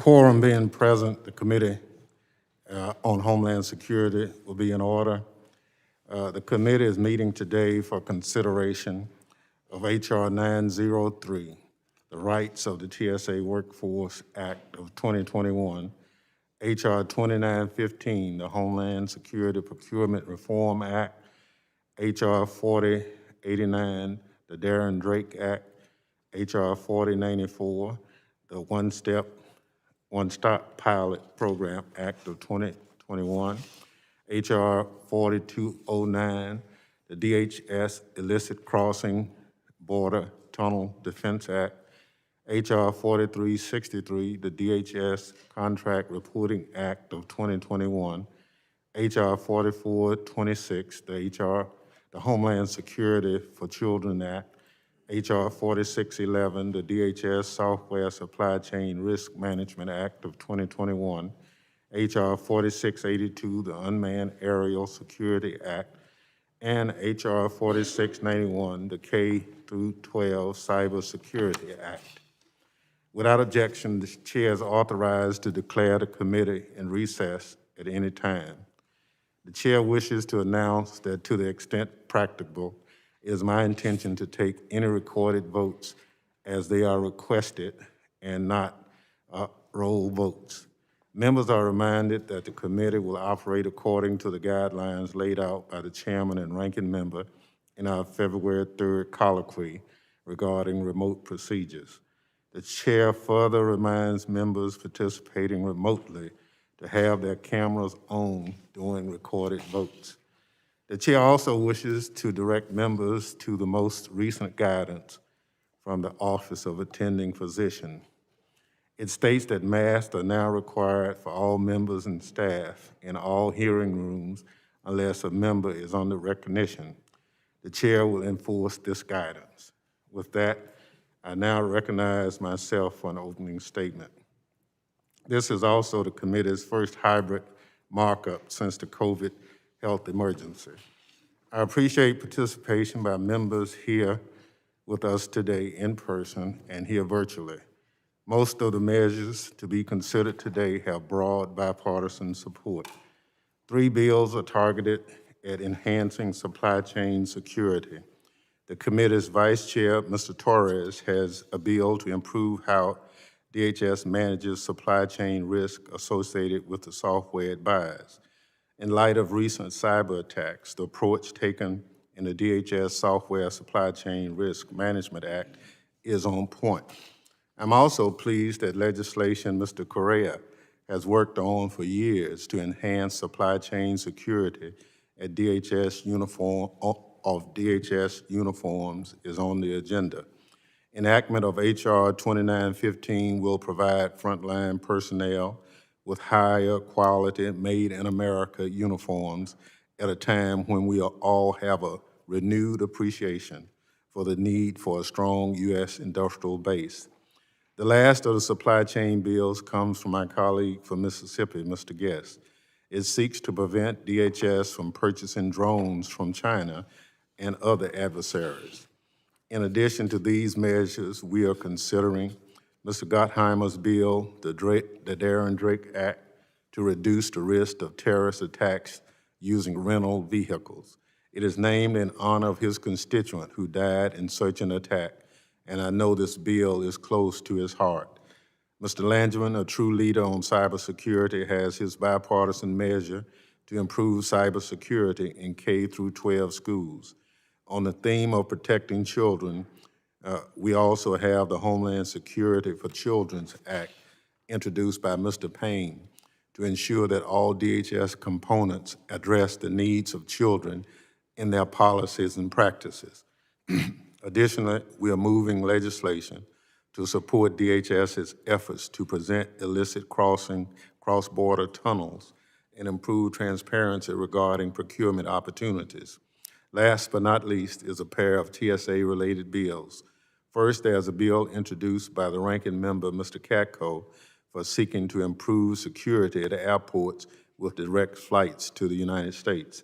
Quorum being present, the Committee on Homeland Security will be in order. The committee is meeting today for consideration of H.R. 903, the rights of the TSA Workforce Act of 2021, H.R. 2915, the Homeland Security Procurement Reform Act, H.R. 4089, the Darren Drake Act, H.R. 4094, the One-Stop Pilot Program Act of 2021, H.R. 4209, the DHS Illicit Crossing Border Tunnel Defense Act, H.R. 4363, the DHS Contract Reporting Act of 2021, H.R. 4426, the Homeland Security for Children Act, H.R. 4611, the DHS Software Supply Chain Risk Management Act of 2021, H.R. 4682, the Unmanned Aerial Security Act, and H.R. 4691, the K-12 Cybersecurity Act. Without objection, the chair is authorized to declare the committee in recess at any time. The chair wishes to announce that to the extent practicable, it is my intention to take any recorded votes as they are requested and not roll votes. Members are reminded that the committee will operate according to the guidelines laid out by the chairman and ranking member in our February 3rd colloquy regarding remote procedures. The chair further reminds members participating remotely to have their cameras on during recorded votes. The chair also wishes to direct members to the most recent guidance from the Office of Attending Physician. It states that masks are now required for all members and staff in all hearing rooms unless a member is under recognition. The chair will enforce this guidance. With that, I now recognize myself for an opening statement. This is also the committee's first hybrid markup since the COVID health emergency. I appreciate participation by members here with us today in person and here virtually. Most of the measures to be considered today have broad bipartisan support. 3 bills are targeted at enhancing supply chain security. The committee's vice chair, Mr. Torres, has a bill to improve how DHS manages supply chain risk associated with the software it buys. In light of recent cyber attacks, the approach taken in the DHS Software Supply Chain Risk Management Act is on point. I'm also pleased that legislation Mr. Correa has worked on for years to enhance supply chain security at DHS uniforms is on the agenda. Enactment of H.R. 2915 will provide frontline personnel with higher quality made in America uniforms at a time when we all have a renewed appreciation for the need for a strong U.S. industrial base. The last of the supply chain bills comes from my colleague from Mississippi, Mr. Guest. It seeks to prevent DHS from purchasing drones from China and other adversaries. In addition to these measures, we are considering Mr. Gottheimer's bill, the Darren Drake Act, to reduce the risk of terrorist attacks using rental vehicles. It is named in honor of his constituent who died in such an attack, and I know this bill is close to his heart. Mr. Langevin, a true leader on cybersecurity, has his bipartisan measure to improve cybersecurity in K-12 schools. On the theme of protecting children, we also have the Homeland Security for Children's Act introduced by Mr. Payne to ensure that all DHS components address the needs of children in their policies and practices. Additionally, we are moving legislation to support DHS's efforts to present illicit cross-border tunnels and improve transparency regarding procurement opportunities. Last but not least is a pair of TSA-related bills. First, there's a bill introduced by the ranking member, Mr. Katko, for seeking to improve security at airports with direct flights to the United States.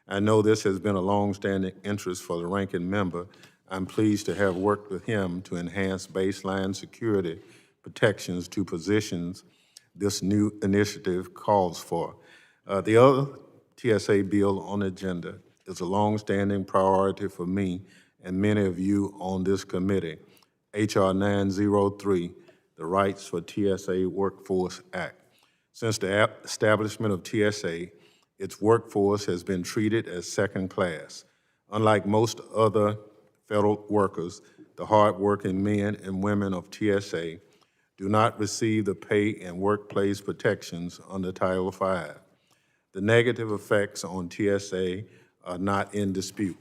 I know this has been a long-standing interest for the ranking member. I'm pleased to have worked with him to enhance baseline security protections to positions this new initiative calls for. The other TSA bill on the agenda is a longstanding priority for me and many of you on this committee, H.R. 903, the Rights for TSA Workforce Act. Since the establishment of TSA, its workforce has been treated as second class. Unlike most other federal workers, the hardworking men and women of TSA do not receive the pay and workplace protections under Title V. The negative effects on TSA are not in dispute.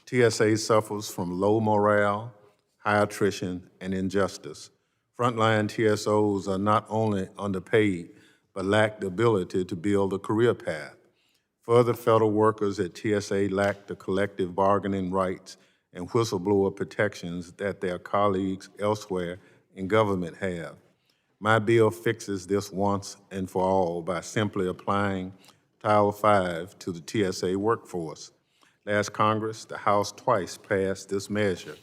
TSA suffers from low morale, high attrition, and injustice. Frontline TSOs are not only underpaid, but lack the ability to build a career path. Further, federal workers at TSA lack the collective bargaining rights and whistleblower protections that their colleagues elsewhere in government have. My bill fixes this once and for all by simply applying Title V to the TSA workforce. Last Congress, the House twice passed this measure.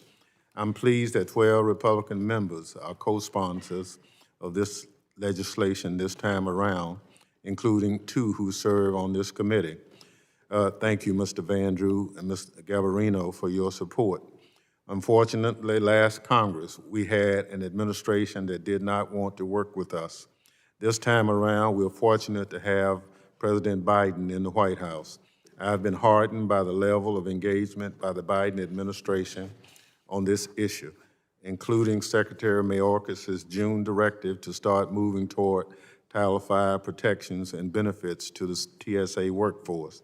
I'm pleased that 12 Republican members are co-sponsors of this legislation this time around, including 2 who serve on this committee. Thank you, Mr. Vandrew and Mr. Gabarino, for your support. Unfortunately, last Congress, we had an administration that did not want to work with us. This time around, we're fortunate to have President Biden in the White House. I've been heartened by the level of engagement by the Biden administration on this issue, including Secretary Mayorkas' June directive to start moving toward Title V protections and benefits to the TSA workforce.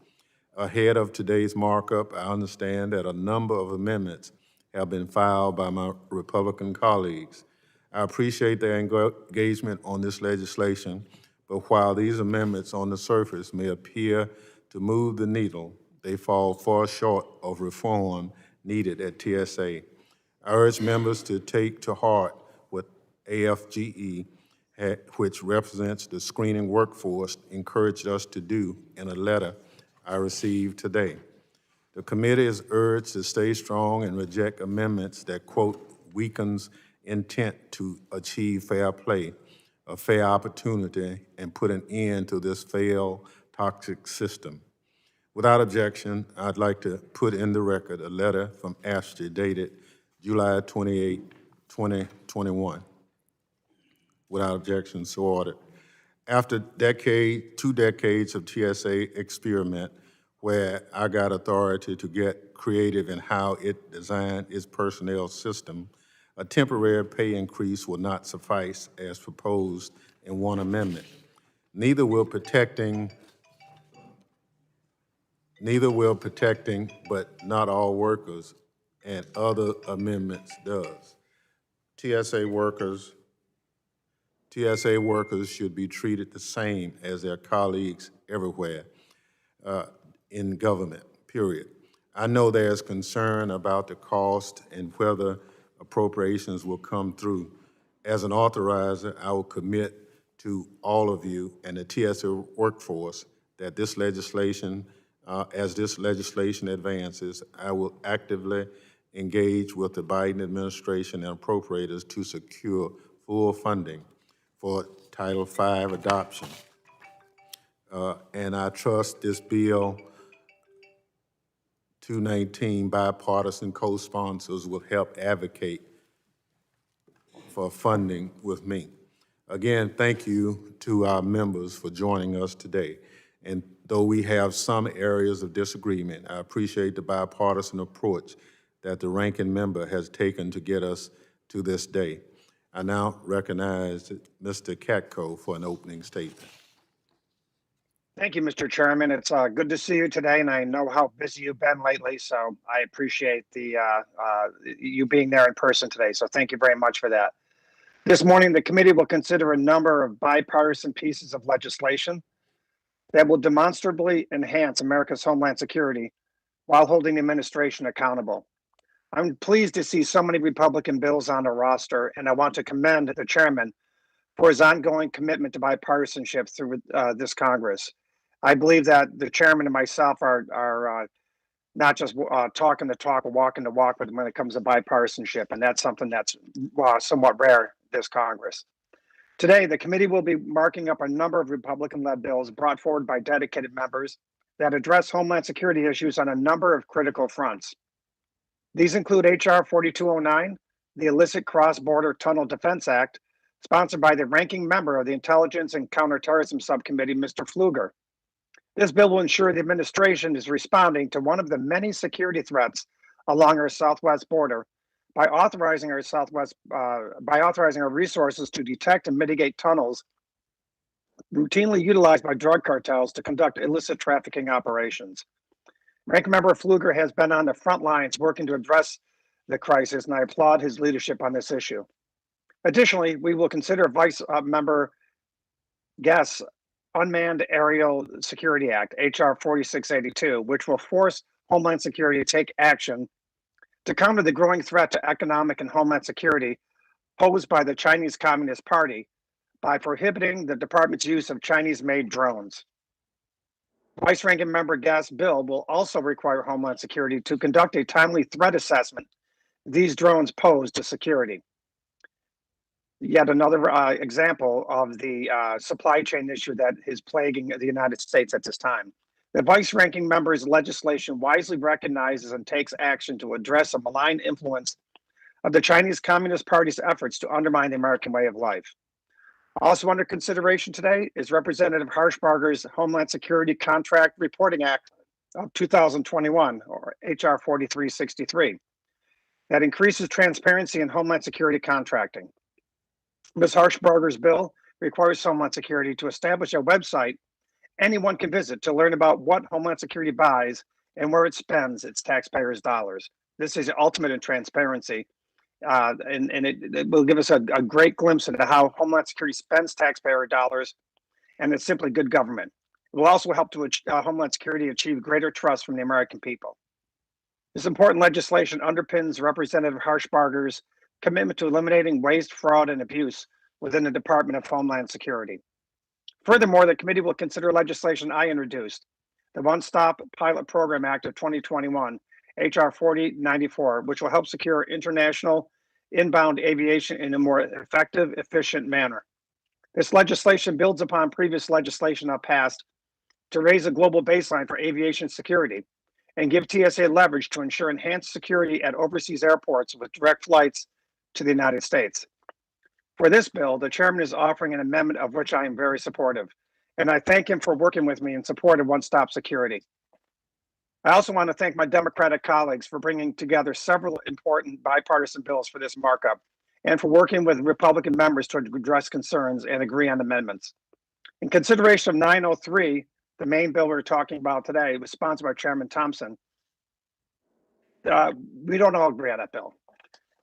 Ahead of today's markup, I understand that a number of amendments have been filed by my Republican colleagues. I appreciate their engagement on this legislation, but while these amendments on the surface may appear to move the needle, they fall far short of reform needed at TSA. I urge members to take to heart what AFGE, which represents the screening workforce, encouraged us to do in a letter I received today. The committee is urged to stay strong and reject amendments that, quote, weakens intent to achieve fair play, a fair opportunity, and put an end to this failed, toxic system. Without objection, I'd like to put in the record a letter from Ashley dated July 28, 2021. Without objection, so ordered. After 2 decades of TSA experiment, where I got authority to get creative in how it designed its personnel system, a temporary pay increase will not suffice as proposed in one amendment. Neither will protecting, but not all workers, and other amendments does. TSA workers should be treated the same as their colleagues everywhere in government, period. I know there's concern about the cost and whether appropriations will come through. As an authorizer, I will commit to all of you and the TSA workforce that this legislation, as this legislation advances, I will actively engage with the Biden administration and appropriators to secure full funding for Title V adoption. And I trust this bill 219 bipartisan co-sponsors will help advocate for funding with me. Again, thank you to our members for joining us today. And though we have some areas of disagreement, I appreciate the bipartisan approach that the ranking member has taken to get us to this day. I now recognize Mr. Katko for an opening statement. Thank you, Mr. Chairman. It's good to see you today, and I know how busy you've been lately, so I appreciate the you being there in person today, so thank you very much for that. This morning, the committee will consider a number of bipartisan pieces of legislation that will demonstrably enhance America's homeland security while holding the administration accountable. I'm pleased to see so many Republican bills on the roster, and I want to commend the chairman for his ongoing commitment to bipartisanship through this Congress. I believe that the chairman and myself are not just talking the talk or walking the walk, but when it comes to bipartisanship, and that's something that's somewhat rare this Congress. Today, the committee will be marking up a number of Republican-led bills brought forward by dedicated members that address Homeland Security issues on a number of critical fronts. These include H.R. 4209, the Illicit Cross-Border Tunnel Defense Act, sponsored by the ranking member of the Intelligence and Counterterrorism Subcommittee, Mr. Pfluger. This bill will ensure the administration is responding to one of the many security threats along our southwest border by authorizing our resources to detect and mitigate tunnels routinely utilized by drug cartels to conduct illicit trafficking operations. Ranking Member Pfluger has been on the front lines working to address the crisis, and I applaud his leadership on this issue. Additionally, we will consider Vice Member Guest's Unmanned Aerial Security Act, H.R. 4682, which will force Homeland Security to take action to counter the growing threat to economic and homeland security posed by the Chinese Communist Party by prohibiting the department's use of Chinese-made drones. Vice Ranking Member Guest's bill will also require Homeland Security to conduct a timely threat assessment these drones pose to security. Yet another example of the supply chain issue that is plaguing the United States at this time. The vice ranking member's legislation wisely recognizes and takes action to address the malign influence of the Chinese Communist Party's efforts to undermine the American way of life. Also under consideration today is Representative Harshbarger's Homeland Security Contract Reporting Act of 2021, or H.R. 4363, that increases transparency in Homeland Security contracting. Ms. Harshbarger's bill requires Homeland Security to establish a website anyone can visit to learn about what Homeland Security buys and where it spends its taxpayers' dollars. This is ultimate in transparency, and it will give us a great glimpse into how Homeland Security spends taxpayer dollars, and it's simply good government. It will also help to Homeland Security achieve greater trust from the American people. This important legislation underpins Representative Harshbarger's commitment to eliminating waste, fraud, and abuse within the Department of Homeland Security. Furthermore, the committee will consider legislation I introduced, the One-Stop Pilot Program Act of 2021, H.R. 4094, which will help secure international inbound aviation in a more effective, efficient manner. This legislation builds upon previous legislation passed to raise a global baseline for aviation security and give TSA leverage to ensure enhanced security at overseas airports with direct flights to the United States. For this bill, the chairman is offering an amendment of which I am very supportive, and I thank him for working with me in support of one-stop security. I also want to thank my Democratic colleagues for bringing together several important bipartisan bills for this markup and for working with Republican members to address concerns and agree on amendments. In consideration of 903, the main bill we're talking about today, was sponsored by Chairman Thompson. We don't all agree on that bill,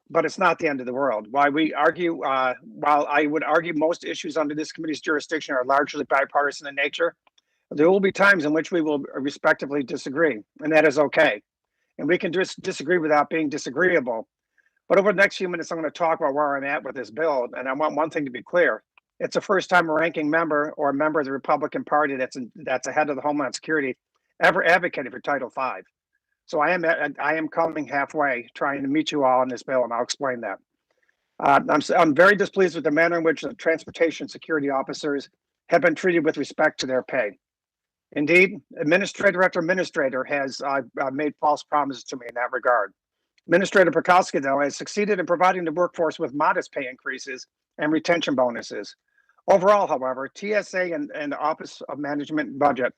but it's not the end of the world. While I would argue most issues under this committee's jurisdiction are largely bipartisan in nature, there will be times in which we will respectively disagree, and that is okay. And we can just disagree without being disagreeable. But over the next few minutes, I'm going to talk about where I'm at with this bill, and I want one thing to be clear. It's the first time a ranking member or a member of the Republican Party that's ahead of the Homeland Security ever advocated for Title V. So I am coming halfway, trying to meet you all on this bill, and I'll explain that. I'm very displeased with the manner in which the transportation security officers have been treated with respect to their pay. Indeed, administrator after administrator has made false promises to me in that regard. Administrator Prokowski, though, has succeeded in providing the workforce with modest pay increases and retention bonuses. Overall, however, TSA and the Office of Management Budget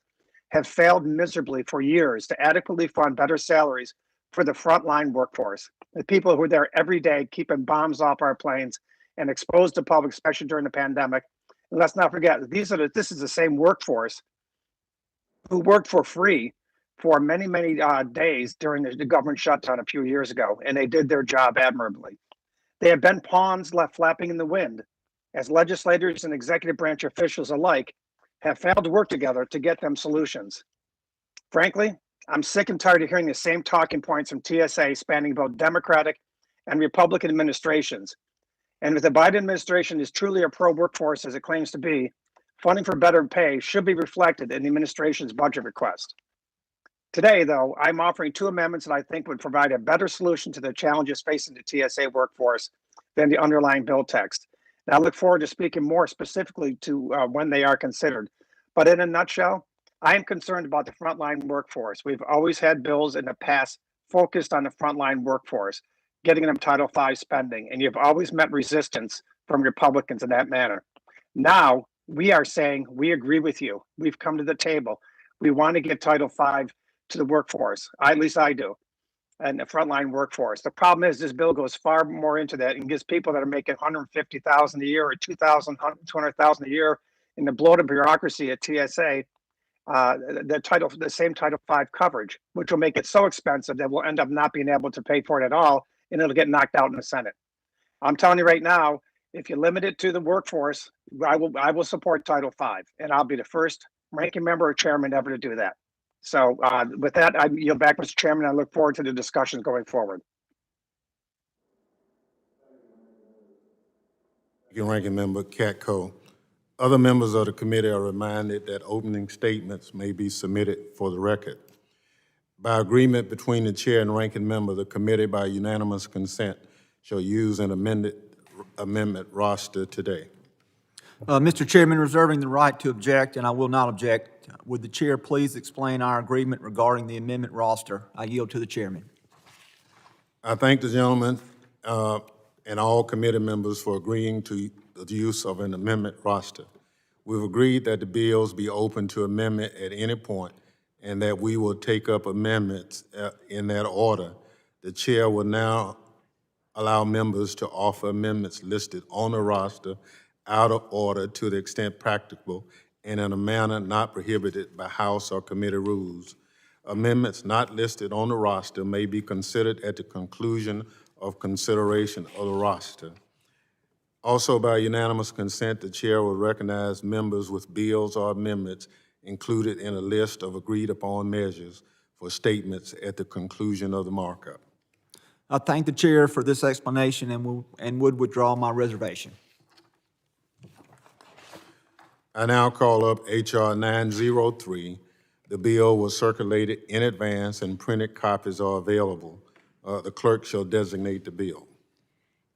have failed miserably for years to adequately fund better salaries for the frontline workforce, the people who are there every day keeping bombs off our planes and exposed to public, especially during the pandemic. And let's not forget, this is the same workforce who worked for free for many, many days during the government shutdown a few years ago, and they did their job admirably. They have been pawns left flapping in the wind as legislators and executive branch officials alike have failed to work together to get them solutions. Frankly, I'm sick and tired of hearing the same talking points from TSA spanning both Democratic and Republican administrations. And if the Biden administration is truly a pro-workforce as it claims to be, funding for better pay should be reflected in the administration's budget request. Today, though, I'm offering two amendments that I think would provide a better solution to the challenges facing the TSA workforce than the underlying bill text. And I look forward to speaking more specifically to when they are considered. But in a nutshell, I am concerned about the frontline workforce. We've always had bills in the past focused on the frontline workforce, getting them Title V spending, and you've always met resistance from Republicans in that manner. Now we are saying we agree with you. We've come to the table. We want to get Title V to the workforce. At least I do, and the frontline workforce. The problem is this bill goes far more into that and gives people that are making 150,000 a year or 200,000 a year in the bloated bureaucracy at TSA the same Title V coverage, which will make it so expensive that we'll end up not being able to pay for it at all, and it'll get knocked out in the Senate. I'm telling you right now, if you limit it to the workforce, I will support Title V, and I'll be the first ranking member or chairman ever to do that. So with that, I yield back, Mr. Chairman. I look forward to the discussions going forward. Thank you, Ranking Member Katko. Other members of the committee are reminded that opening statements may be submitted for the record. By agreement between the chair and ranking member, the committee, by unanimous consent, shall use an amendment roster today. Mr. Chairman, reserving the right to object, and I will not object. Would the chair please explain our agreement regarding the amendment roster? I yield to the chairman. I thank the gentleman and all committee members for agreeing to the use of an amendment roster. We've agreed that the bills be open to amendment at any point and that we will take up amendments in that order. The chair will now allow members to offer amendments listed on the roster out of order to the extent practicable and in a manner not prohibited by House or committee rules. Amendments not listed on the roster may be considered at the conclusion of consideration of the roster. Also, by unanimous consent, the chair will recognize members with bills or amendments included in a list of agreed-upon measures for statements at the conclusion of the markup. I thank the chair for this explanation and would withdraw my reservation. I now call up H.R. 903. The bill was circulated in advance and printed copies are available. The clerk shall designate the bill.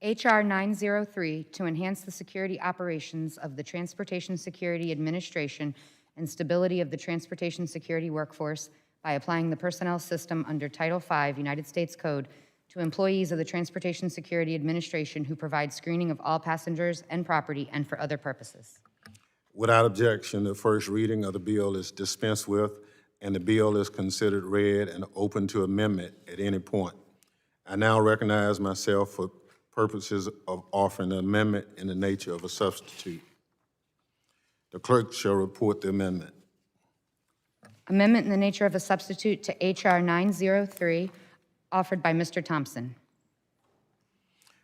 H.R. 903, to enhance the security operations of the Transportation Security Administration and stability of the transportation security workforce by applying the personnel system under Title V United States Code to employees of the Transportation Security Administration who provide screening of all passengers and property and for other purposes. Without objection, the first reading of the bill is dispensed with, and the bill is considered read and open to amendment at any point. I now recognize myself for purposes of offering an amendment in the nature of a substitute. The clerk shall report the amendment. Amendment in the nature of a substitute to H.R. 903, offered by Mr. Thompson.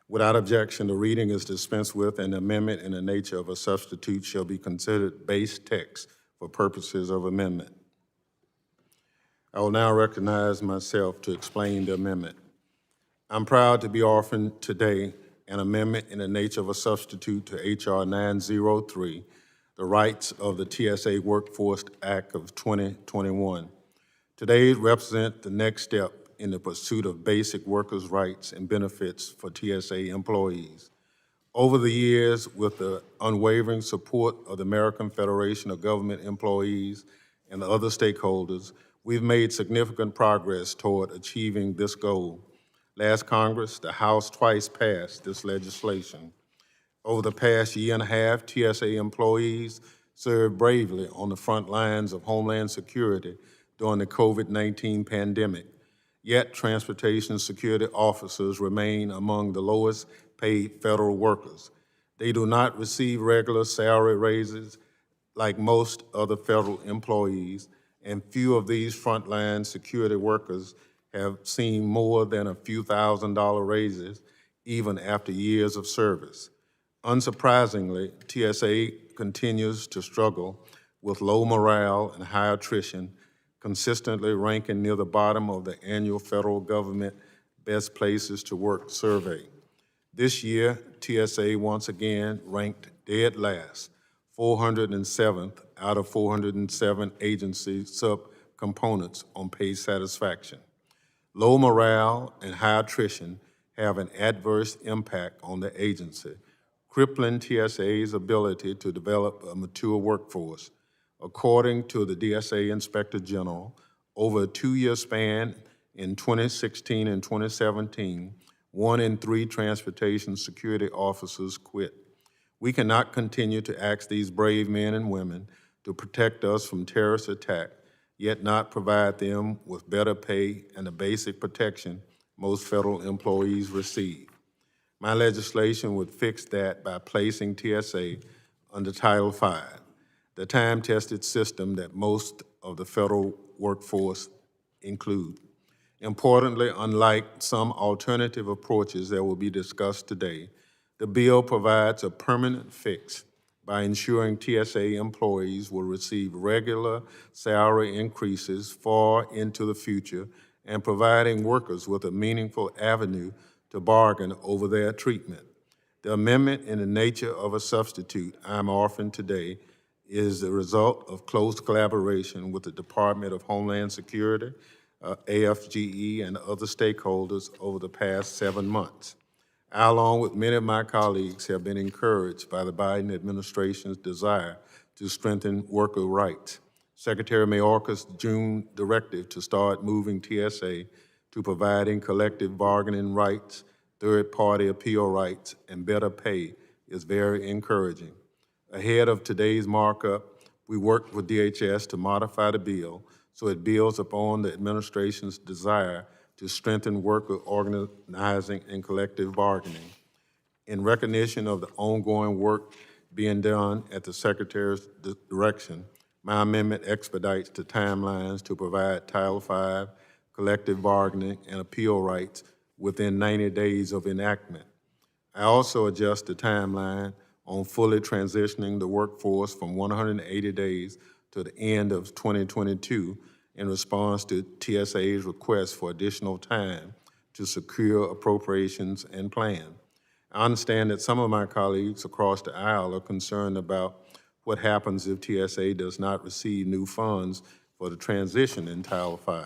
Without objection, the reading is dispensed with, and the amendment in the nature of a substitute shall be considered base text for purposes of amendment. I will now recognize myself to explain the amendment. I'm proud to be offering today an amendment in the nature of a substitute to H.R. 903, the rights of the TSA Workforce Act of 2021. Today represents the next step in the pursuit of basic workers' rights and benefits for TSA employees. Over the years, with the unwavering support of the American Federation of Government Employees and the other stakeholders, we've made significant progress toward achieving this goal. Last Congress, the House twice passed this legislation. Over the past year and a half, TSA employees served bravely on the front lines of Homeland Security during the COVID-19 pandemic. Yet, transportation security officers remain among the lowest paid federal workers. They do not receive regular salary raises like most other federal employees, and few of these frontline security workers have seen more than a few $1,000 raises even after years of service. Unsurprisingly, TSA continues to struggle with low morale and high attrition, consistently ranking near the bottom of the annual federal government Best Places to Work survey. This year, TSA once again ranked dead last, 407th out of 407 agency subcomponents on pay satisfaction. Low morale and high attrition have an adverse impact on the agency, crippling TSA's ability to develop a mature workforce. According to the DSA Inspector General, over a two-year span in 2016 and 2017, 1 in 3 transportation security officers quit. We cannot continue to ask these brave men and women to protect us from terrorist attack, yet not provide them with better pay and the basic protection most federal employees receive. My legislation would fix that by placing TSA under Title V, the time-tested system that most of the federal workforce include. Importantly, unlike some alternative approaches that will be discussed today, the bill provides a permanent fix by ensuring TSA employees will receive regular salary increases far into the future and providing workers with a meaningful avenue to bargain over their treatment. The amendment, in the nature of a substitute I'm offering today, is the result of close collaboration with the Department of Homeland Security, AFGE, and other stakeholders over the past 7 months. I, along with many of my colleagues, have been encouraged by the Biden administration's desire to strengthen worker rights. Secretary Mayorkas' June directive to start moving TSA to providing collective bargaining rights, third-party appeal rights, and better pay is very encouraging. Ahead of today's markup, we worked with DHS to modify the bill so it builds upon the administration's desire to strengthen worker organizing and collective bargaining. In recognition of the ongoing work being done at the Secretary's direction, my amendment expedites the timelines to provide Title V, collective bargaining, and appeal rights within 90 days of enactment. I also adjust the timeline on fully transitioning the workforce from 180 days to the end of 2022 in response to TSA's request for additional time to secure appropriations and plan. I understand that some of my colleagues across the aisle are concerned about what happens if TSA does not receive new funds for the transition in Title V.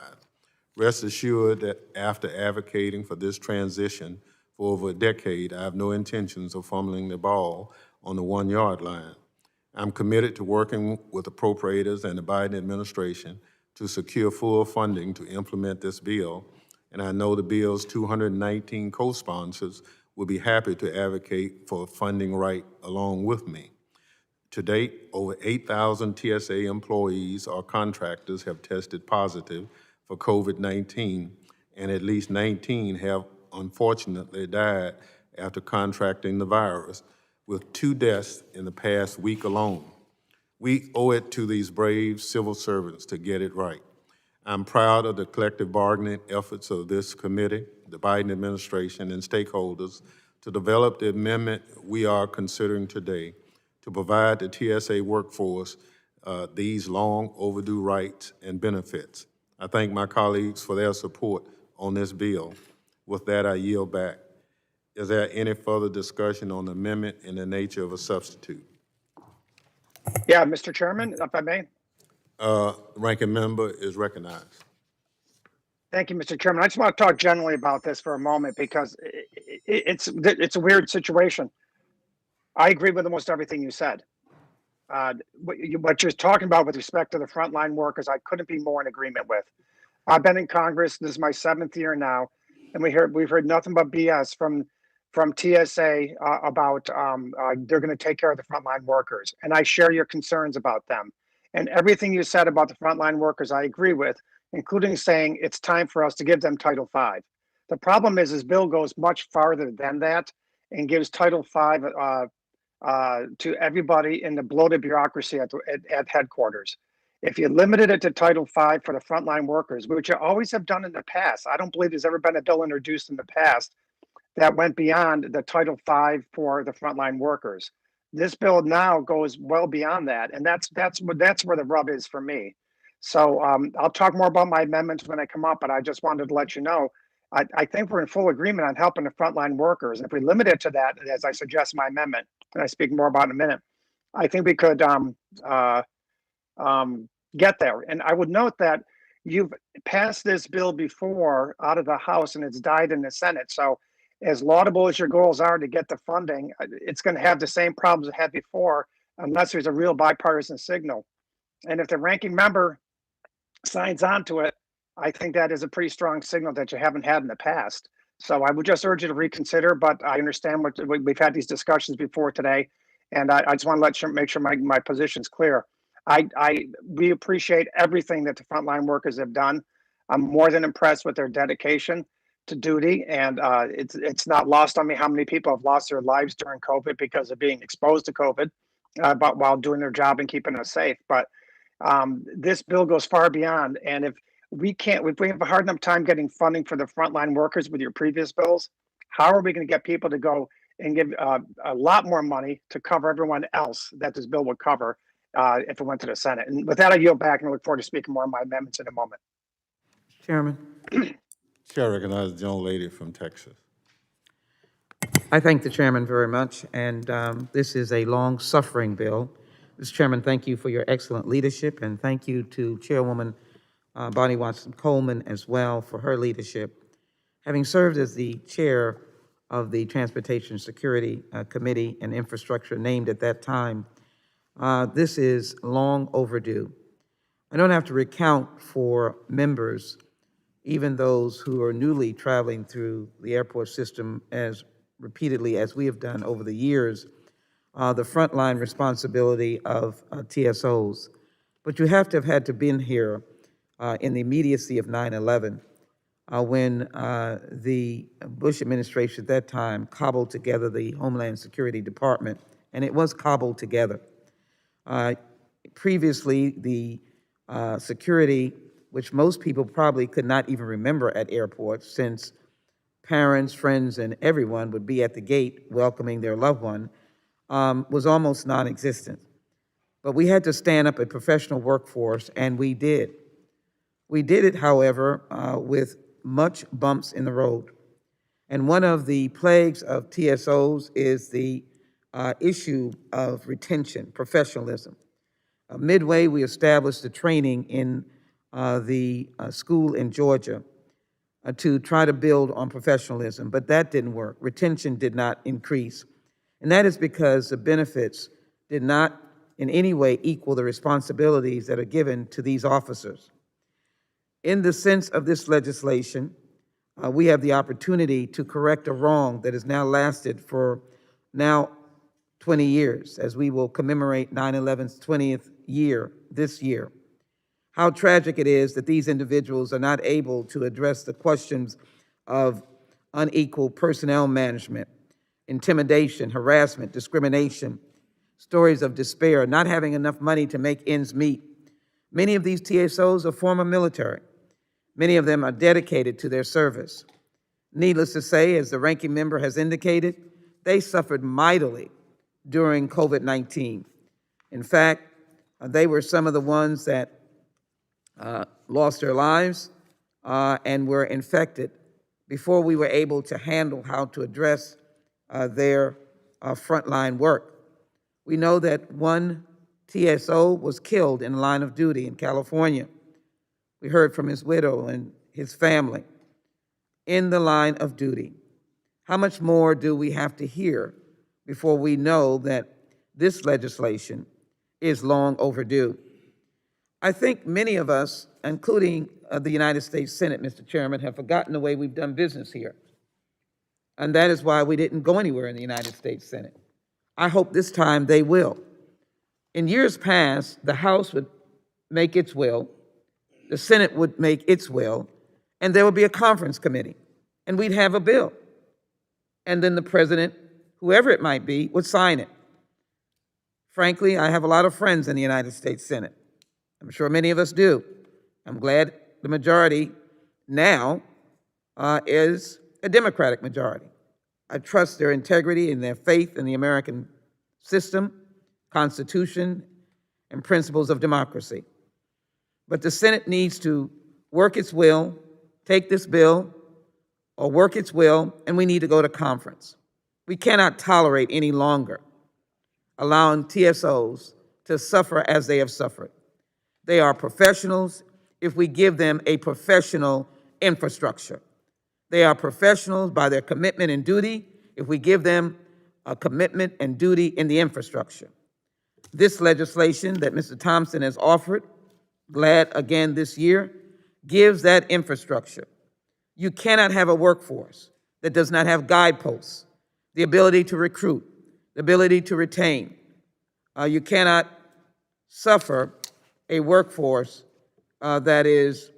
Rest assured that after advocating for this transition for over a decade, I have no intentions of fumbling the ball on the 1-yard line. I'm committed to working with appropriators and the Biden administration to secure full funding to implement this bill, and I know the bill's 219 co-sponsors will be happy to advocate for a funding right along with me. To date, over 8,000 TSA employees or contractors have tested positive for COVID-19, and at least 19 have unfortunately died after contracting the virus, with 2 deaths in the past week alone. We owe it to these brave civil servants to get it right. I'm proud of the collective bargaining efforts of this committee, the Biden administration, and stakeholders to develop the amendment we are considering today to provide the TSA workforce these long overdue rights and benefits. I thank my colleagues for their support on this bill. With that, I yield back. Is there any further discussion on the amendment in the nature of a substitute? Yeah, Mr. Chairman, if I may. Ranking member is recognized. Thank you, Mr. Chairman. I just want to talk generally about this for a moment because it's a weird situation. I agree with almost everything you said. What you're talking about with respect to the frontline workers, I couldn't be more in agreement with. I've been in Congress. This is my 7th year now, and we've heard nothing but BS from TSA about they're going to take care of the frontline workers, and I share your concerns about them. And everything you said about the frontline workers, I agree with, including saying it's time for us to give them Title V. The problem is, this bill goes much farther than that and gives Title V to everybody in the bloated bureaucracy at headquarters. If you limited it to Title V for the frontline workers, which you always have done in the past, I don't believe there's ever been a bill introduced in the past that went beyond the Title V for the frontline workers. This bill now goes well beyond that, and that's where the rub is for me. So I'll talk more about my amendments when I come up, but I just wanted to let you know, I think we're in full agreement on helping the frontline workers. If we limit it to that, as I suggest in my amendment, and I speak more about in a minute, I think we could get there. And I would note that you've passed this bill before out of the House and it's died in the Senate. So as laudable as your goals are to get the funding, it's going to have the same problems it had before unless there's a real bipartisan signal. And if the ranking member signs on to it, I think that is a pretty strong signal that you haven't had in the past. So I would just urge you to reconsider, but I understand we've had these discussions before today, and I just want to make sure my position's clear. We appreciate everything that the frontline workers have done. I'm more than impressed with their dedication to duty, and it's not lost on me how many people have lost their lives during COVID because of being exposed to COVID, but while doing their job and keeping us safe. But this bill goes far beyond, and if we have a hard enough time getting funding for the frontline workers with your previous bills, how are we going to get people to go and give a lot more money to cover everyone else that this bill would cover if it went to the Senate? And with that, I yield back and look forward to speaking more on my amendments in a moment. Chairman, Chair recognizes the young lady from Texas. I thank the chairman very much, and this is a long-suffering bill. Mr. Chairman, thank you for your excellent leadership, and thank you to Chairwoman Bonnie Watson Coleman as well for her leadership. Having served as the chair of the Transportation Security Committee and Infrastructure named at that time, this is long overdue. I don't have to recount for members, even those who are newly traveling through the airport system as repeatedly as we have done over the years, the frontline responsibility of TSOs. But you have to have had to been here in the immediacy of 9/11 when the Bush administration at that time cobbled together the Homeland Security Department, and it was cobbled together. Previously, the security, which most people probably could not even remember at airports, since parents, friends, and everyone would be at the gate welcoming their loved one, was almost non-existent. But we had to stand up a professional workforce, and we did. We did it, however, with much bumps in the road. And one of the plagues of TSOs is the issue of retention, professionalism. Midway, we established the training in the school in Georgia to try to build on professionalism, but that didn't work. Retention did not increase. And that is because the benefits did not in any way equal the responsibilities that are given to these officers. In the sense of this legislation, we have the opportunity to correct a wrong that has now lasted for now 20 years, as we will commemorate 9/11's 20th year this year. How tragic it is that these individuals are not able to address the questions of unequal personnel management, intimidation, harassment, discrimination, stories of despair, not having enough money to make ends meet. Many of these TSOs are former military. Many of them are dedicated to their service. Needless to say, as the ranking member has indicated, they suffered mightily during COVID-19. In fact, they were some of the ones that lost their lives and were infected before we were able to handle how to address their frontline work. We know that one TSO was killed in the line of duty in California. We heard from his widow and his family in the line of duty. How much more do we have to hear before we know that this legislation is long overdue? I think many of us, including the United States Senate, Mr. Chairman, have forgotten the way we've done business here. And that is why we didn't go anywhere in the United States Senate. I hope this time they will. In years past, the House would make its will, the Senate would make its will, and there would be a conference committee, and we'd have a bill. And then the president, whoever it might be, would sign it. Frankly, I have a lot of friends in the United States Senate. I'm sure many of us do. I'm glad the majority now is a Democratic majority. I trust their integrity and their faith in the American system, Constitution, and principles of democracy. But the Senate needs to work its will, take this bill, or work its will, and we need to go to conference. We cannot tolerate any longer allowing TSOs to suffer as they have suffered. They are professionals if we give them a professional infrastructure. They are professionals by their commitment and duty if we give them a commitment and duty in the infrastructure. This legislation that Mr. Thompson has offered, glad again this year, gives that infrastructure. You cannot have a workforce that does not have guideposts, the ability to recruit, the ability to retain. You cannot suffer a workforce that is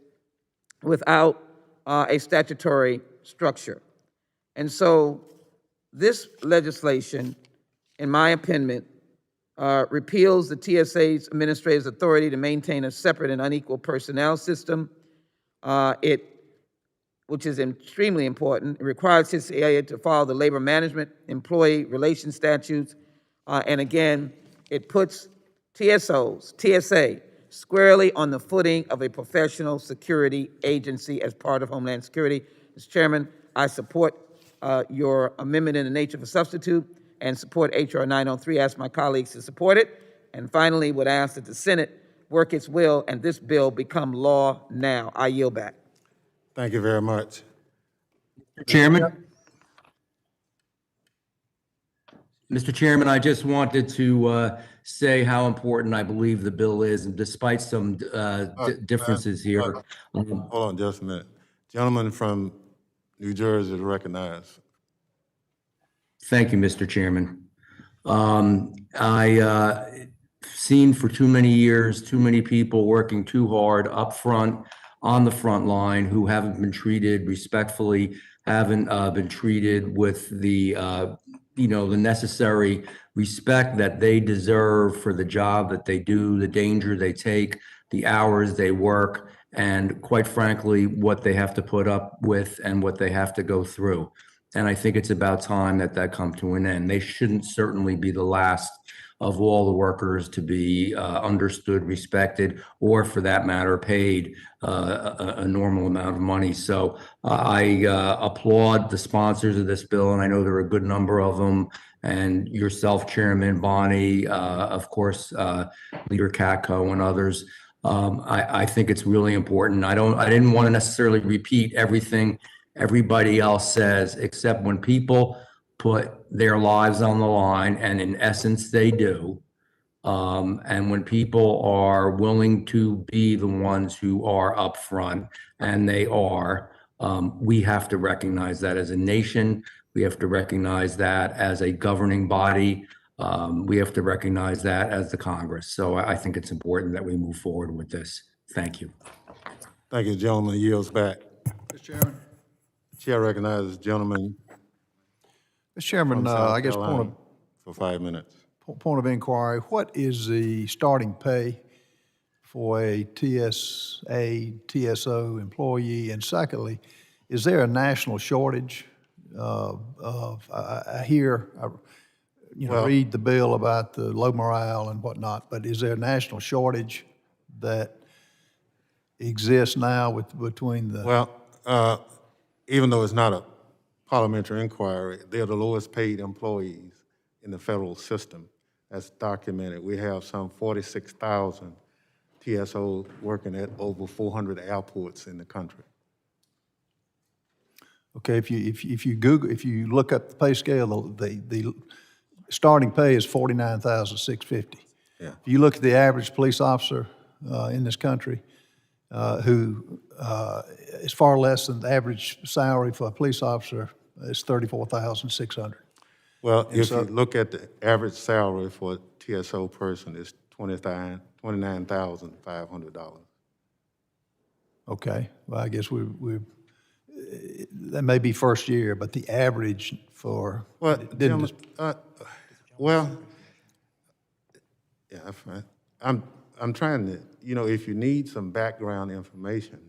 without a statutory structure. And so this legislation, in my opinion, repeals the TSA's administrator's authority to maintain a separate and unequal personnel system. Which is extremely important. It requires TSA to follow the labor management employee relations statutes. And again, it puts TSA, squarely on the footing of a professional security agency as part of Homeland Security. Mr. Chairman, I support your amendment in the nature of a substitute and support H.R. 903. Ask my colleagues to support it. And finally, would ask that the Senate work its will and this bill become law now. I yield back. Thank you very much. Chairman? Mr. Chairman, I just wanted to say how important I believe the bill is, and despite some differences here. Hold on just a minute. Gentleman from New Jersey is recognized. Thank you, Mr. Chairman. I seen for too many years, too many people working too hard up front, on the front line, who haven't been treated respectfully, haven't been treated with the the necessary respect that they deserve for the job that they do, the danger they take, the hours they work, and quite frankly, what they have to put up with and what they have to go through. And I think it's about time that that come to an end. They shouldn't certainly be the last of all the workers to be understood, respected, or for that matter, paid a normal amount of money. So I applaud the sponsors of this bill, and I know there are a good number of them, and yourself, Chairman Bonnie, of course, Leader Katko and others. I think it's really important. I didn't want to necessarily repeat everything everybody else says, except when people put their lives on the line, and in essence they do, and when people are willing to be the ones who are up front, and they are, we have to recognize that as a nation. We have to recognize that as a governing body. We have to recognize that as the Congress. So I think it's important that we move forward with this. Thank you. Thank you, gentleman. Yields back. Mr. Chairman. Chair recognizes gentleman Mr. Chairman, from South I guess Carolina for 5 minutes. point of inquiry, what is the starting pay for a TSO employee? And secondly, is there a national shortage I hear, Well- read the bill about the low morale and whatnot, but is there a national shortage that exists now between the? Well, even though it's not a parliamentary inquiry, they're the lowest paid employees in the federal system. That's documented. We have some 46,000 TSOs working at over 400 airports in the country. Okay, if you look up the pay scale, the starting pay is $49,650. Yeah. If you look at the average police officer in this country, who is far less than the average salary for a police officer, is $34,600. Well, if so- you look at the average salary for a TSO person, it's $29,500. Okay, well, I guess that may be first year, but the average for. Well, didn't gentlemen, dis- yeah, I'm trying to, if you need some background information,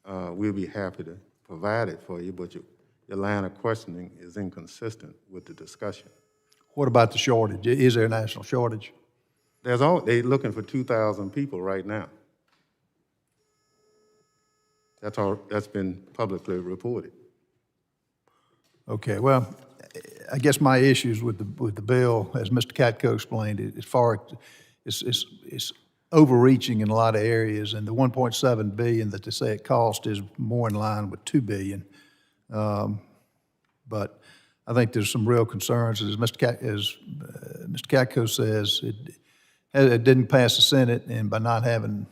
we'll be happy to provide it for you, but your line of questioning is inconsistent with the discussion. What about the shortage? Is there a national shortage? They're looking for 2,000 people right now. That's been publicly reported. Okay, well, I guess my issues with the bill, as Mr. Katko explained, it's overreaching in a lot of areas, and the $1.7 billion that they say it cost is more in line with $2 billion. But I think there's some real concerns, as Mr. Katko says, it didn't pass the Senate, and by not having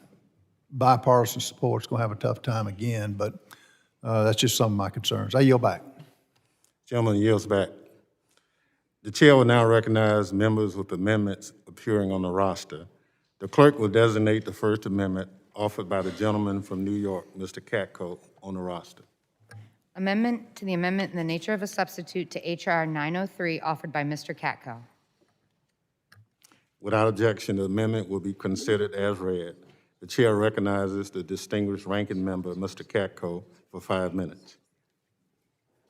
bipartisan support, it's going to have a tough time again, but that's just some of my concerns. I yield back. Gentleman yields back. The chair will now recognize members with amendments appearing on the roster. The clerk will designate the first amendment offered by the gentleman from New York, Mr. Katko, on the roster. Amendment to the amendment in the nature of a substitute to H.R. 903 offered by Mr. Katko. Without objection, the amendment will be considered as read. The chair recognizes the distinguished ranking member, Mr. Katko, for 5 minutes.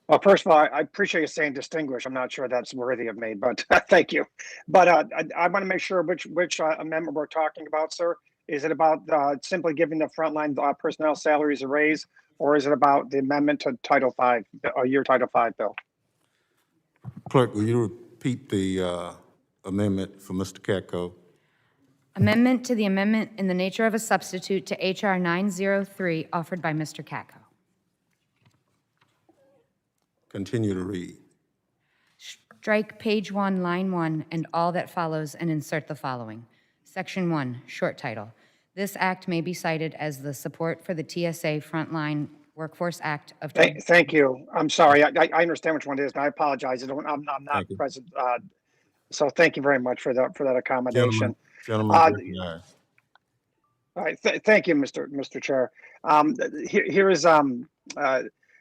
Well, first of all, I appreciate you saying distinguished. I'm not sure that's worthy of me, but thank you. But I want to make sure which amendment we're talking about, sir. Is it about simply giving the frontline personnel salaries a raise, or is it about the amendment to Title V, your Title V bill? Clerk, will you repeat the amendment for Mr. Katko? Amendment to the amendment in the nature of a substitute to H.R. 903 offered by Mr. Katko. Continue to read. Strike page 1, line 1, and all that follows and insert the following. Section 1, short title. This act may be cited as the support for the TSA Frontline Workforce Act of... Thank you. I'm sorry. I understand which one it is, and I apologize. I'm not present. So thank you very much for that accommodation. Gentlemen recognized. All right. Thank you, Mr. Chair. Here is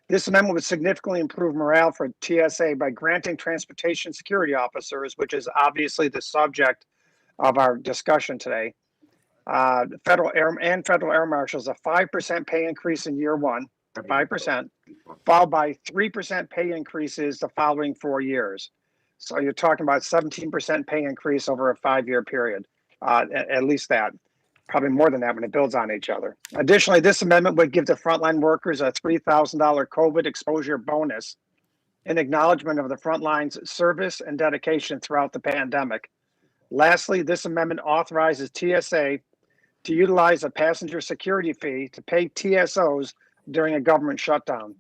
this amendment would significantly improve morale for TSA by granting transportation security officers, which is obviously the subject of our discussion today, federal air marshals, a 5% pay increase in year one, 5%, followed by 3% pay increases the following 4 years. So you're talking about 17% pay increase over a 5-year period, at least that. Probably more than that when it builds on each other. Additionally, this amendment would give the frontline workers a $3,000 COVID exposure bonus in acknowledgement of the frontline's service and dedication throughout the pandemic. Lastly, this amendment authorizes TSA to utilize a passenger security fee to pay TSOs during a government shutdown.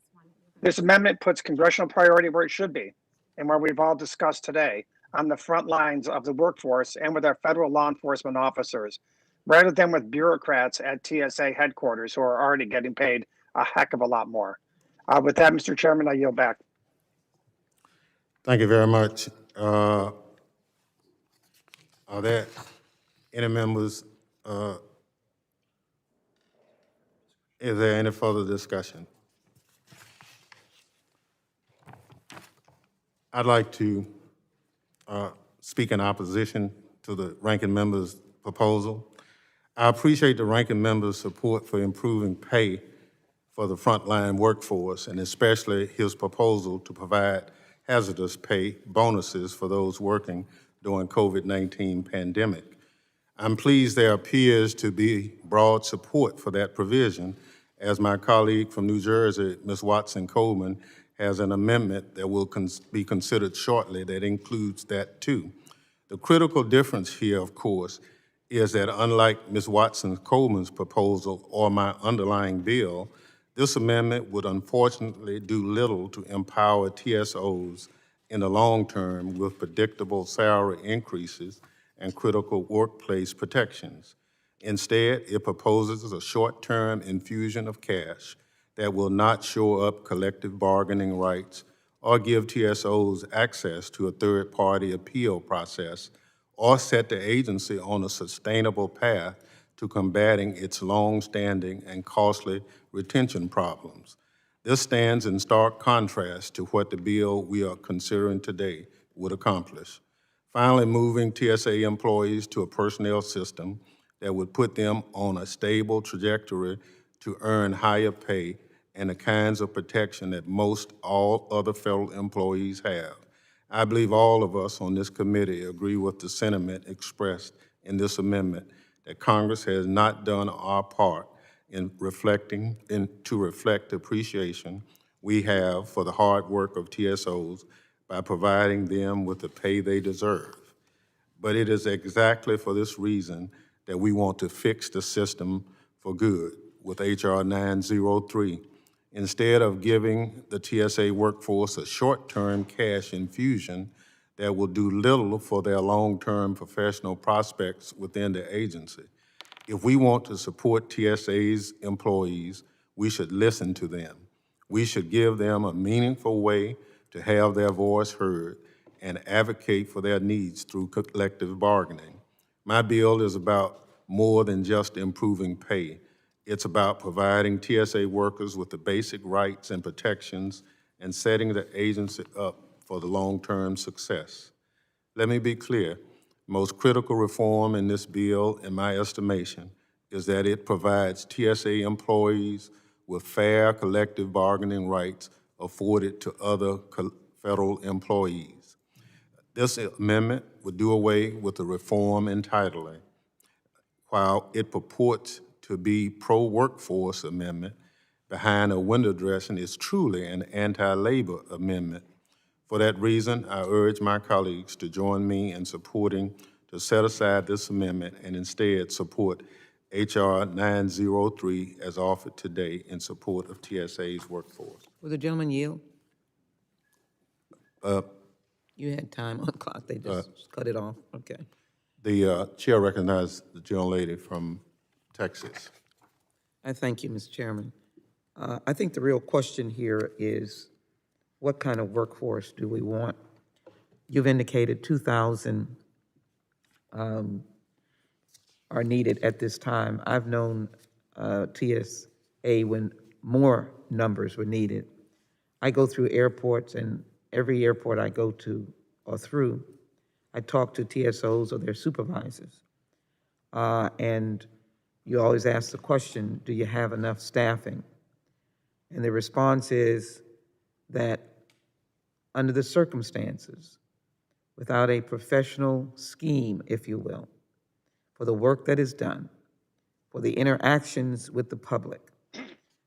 This amendment puts congressional priority where it should be and where we've all discussed today, on the front lines of the workforce and with our federal law enforcement officers, rather than with bureaucrats at TSA headquarters who are already getting paid a heck of a lot more. With that, Mr. Chairman, I yield back. Thank you very much. Are there any members? Is there any further discussion? I'd like to speak in opposition to the ranking member's proposal. I appreciate the ranking member's support for improving pay for the frontline workforce, and especially his proposal to provide hazardous pay bonuses for those working during COVID-19 pandemic. I'm pleased there appears to be broad support for that provision, as my colleague from New Jersey, Ms. Watson-Coleman, has an amendment that will be considered shortly that includes that too. The critical difference here, of course, is that unlike Ms. Watson-Coleman's proposal or my underlying bill, this amendment would unfortunately do little to empower TSOs in the long term with predictable salary increases and critical workplace protections. Instead, it proposes a short-term infusion of cash that will not shore up collective bargaining rights or give TSOs access to a third-party appeal process or set the agency on a sustainable path to combating its long-standing and costly retention problems. This stands in stark contrast to what the bill we are considering today would accomplish. Finally, moving TSA employees to a personnel system that would put them on a stable trajectory to earn higher pay and the kinds of protection that most all other federal employees have. I believe all of us on this committee agree with the sentiment expressed in this amendment that Congress has not done our part in to reflect the appreciation we have for the hard work of TSOs by providing them with the pay they deserve. But it is exactly for this reason that we want to fix the system for good with H.R. 903 Instead of giving the TSA workforce a short-term cash infusion that will do little for their long-term professional prospects within the agency. If we want to support TSA's employees, we should listen to them. We should give them a meaningful way to have their voice heard and advocate for their needs through collective bargaining. My bill is about more than just improving pay. It's about providing TSA workers with the basic rights and protections and setting the agency up for the long-term success. Let me be clear. Most critical reform in this bill, in my estimation, is that it provides TSA employees with fair collective bargaining rights afforded to other federal employees. This amendment would do away with the reform entitling. While it purports to be pro-workforce amendment, behind a window dressing is truly an anti-labor amendment. For that reason, I urge my colleagues to join me in supporting to set aside this amendment and instead support H.R. 903 as offered today in support of TSA's workforce. Will the gentleman yield? You had time on the clock, they just cut it off, okay. The chair recognizes the gentlelady from Texas. I thank you, Mr. Chairman. I think the real question here is, what kind of workforce do we want? You've indicated 2,000 are needed at this time. I've known TSA when more numbers were needed. I go through airports, and every airport I go to or through, I talk to TSOs or their supervisors. And you always ask the question, do you have enough staffing? And the response is that under the circumstances, without a professional scheme, if you will, for the work that is done, for the interactions with the public,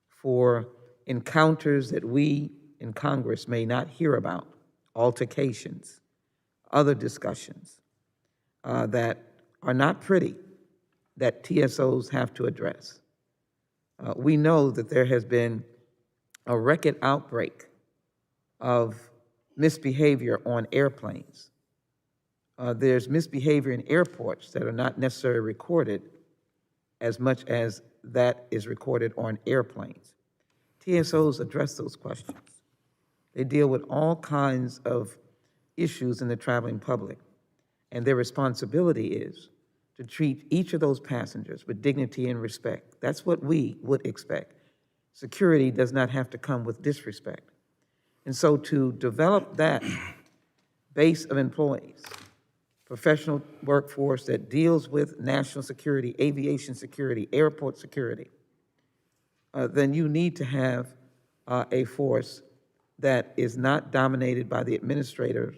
for encounters that we in Congress may not hear about, altercations, other discussions that are not pretty, that TSOs have to address. We know that there has been a record outbreak of misbehavior on airplanes. There's misbehavior in airports that are not necessarily recorded as much as that is recorded on airplanes. TSOs address those questions. They deal with all kinds of issues in the traveling public, and their responsibility is to treat each of those passengers with dignity and respect. That's what we would expect. Security does not have to come with disrespect. And so to develop that base of employees, professional workforce that deals with national security, aviation security, airport security, then you need to have a force that is not dominated by the administrators,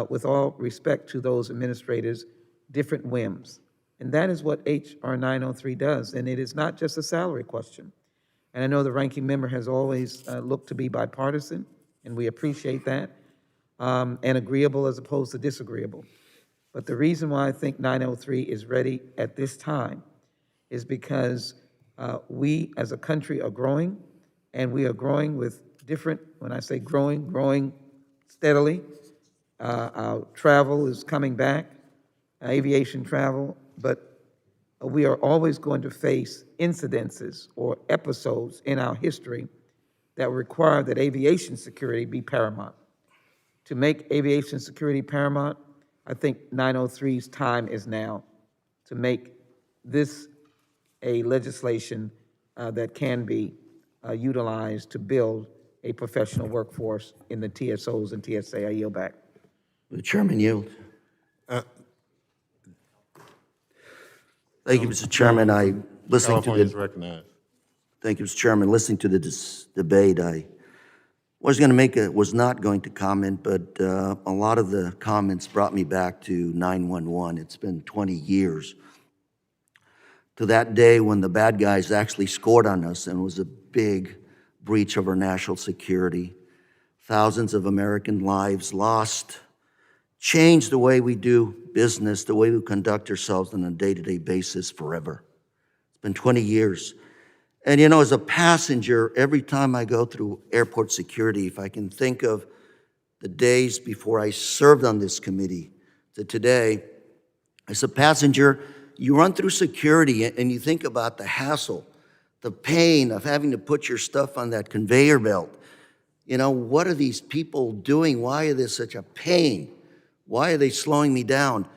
with all respect to those administrators' different whims. And that is what H.R. 903 does, and it is not just a salary question. And I know the ranking member has always looked to be bipartisan, and we appreciate that, and agreeable as opposed to disagreeable. But the reason why I think 903 is ready at this time is because we as a country are growing, and we are growing with different, when I say growing, growing steadily. Our travel is coming back, aviation travel, but we are always going to face incidences or episodes in our history that require that aviation security be paramount. To make aviation security paramount, I think 903's time is now to make this a legislation that can be utilized to build a professional workforce in the TSOs and TSA. I yield back. The chairman yield. Thank you, Mr. Chairman. California is recognized. Thank you, Mr. Chairman. Listening to this debate, I was not going to comment, but a lot of the comments brought me back to 9/11. It's been 20 years to that day when the bad guys actually scored on us, and it was a big breach of our national security. Thousands of American lives lost, changed the way we do business, the way we conduct ourselves on a day-to-day basis forever. It's been 20 years. And you know, as a passenger, every time I go through airport security, if I can think of the days before I served on this committee to today, as a passenger, you run through security and you think about the hassle, the pain of having to put your stuff on that conveyor belt. You know, what are these people doing? Why are they such a pain? Why are they slowing me down?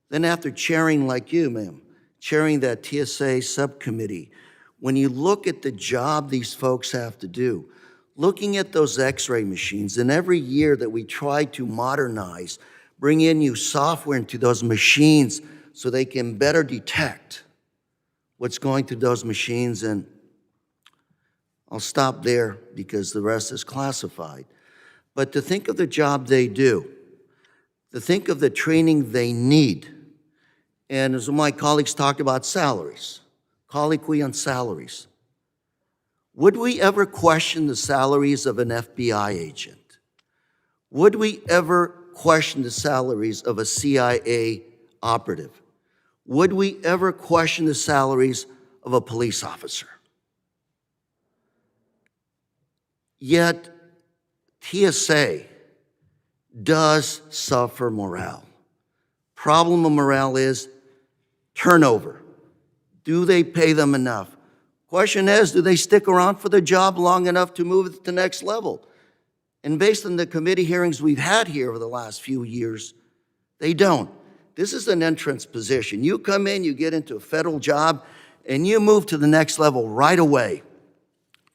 Then after chairing like you, ma'am, chairing that TSA subcommittee, when you look at the job these folks have to do, looking at those x-ray machines, and every year that we try to modernize, bring in new software into those machines so they can better detect what's going through those machines. And I'll stop there because the rest is classified. But to think of the job they do, to think of the training they need, and as my colleagues talked about salaries, colloquy on salaries. Would we ever question the salaries of an FBI agent? Would we ever question the salaries of a CIA operative? Would we ever question the salaries of a police officer? Yet, TSA does suffer morale. Problem of morale is turnover. Do they pay them enough? Question is, do they stick around for the job long enough to move it to the next level? And based on the committee hearings we've had here over the last few years, they don't. This is an entrance position. You come in, you get into a federal job, and you move to the next level right away.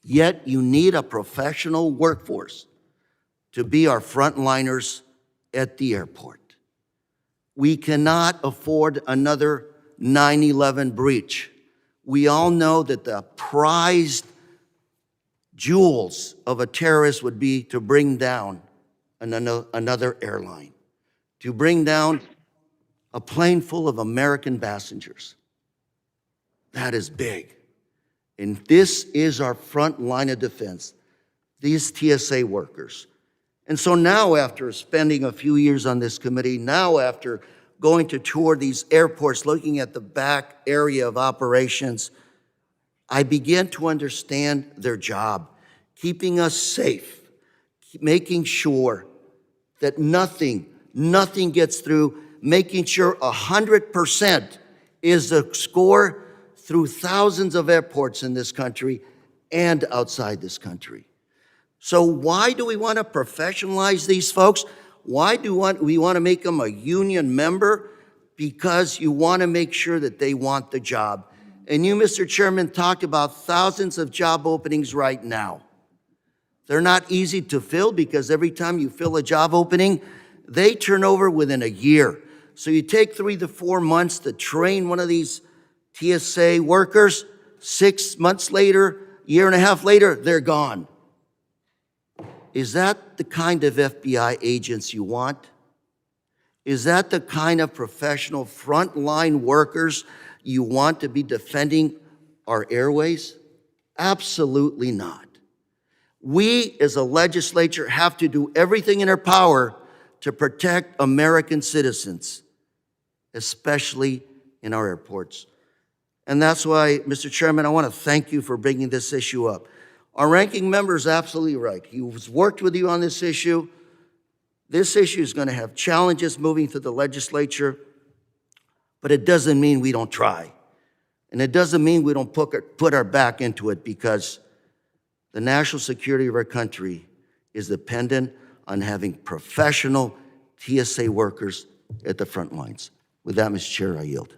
Yet you need a professional workforce to be our frontliners at the airport. We cannot afford another 9/11 breach. We all know that the prized jewels of a terrorist would be to bring down another airline, to bring down a plane full of American passengers. That is big. And this is our front line of defense, these TSA workers. And so now, after spending a few years on this committee, now after going to tour these airports, looking at the back area of operations, I began to understand their job, keeping us safe, making sure that nothing gets through, making sure 100% is the score through thousands of airports in this country and outside this country. So why do we want to professionalize these folks? Why do we want to make them a union member? Because you want to make sure that they want the job. And you, Mr. Chairman, talked about thousands of job openings right now. They're not easy to fill because every time you fill a job opening, they turn over within a year. So you take 3 to 4 months to train one of these TSA workers. 6 months later, year and a half later, they're gone. Is that the kind of FBI agents you want? Is that the kind of professional frontline workers you want to be defending our airways? Absolutely not. We, as a legislature, have to do everything in our power to protect American citizens, especially in our airports. And that's why, Mr. Chairman, I want to thank you for bringing this issue up. Our ranking member is absolutely right. He's worked with you on this issue. This issue is going to have challenges moving through the legislature, but it doesn't mean we don't try. And it doesn't mean we don't put our back into it, because the national security of our country is dependent on having professional TSA workers at the front lines. With that, Mr. Chair, I yield.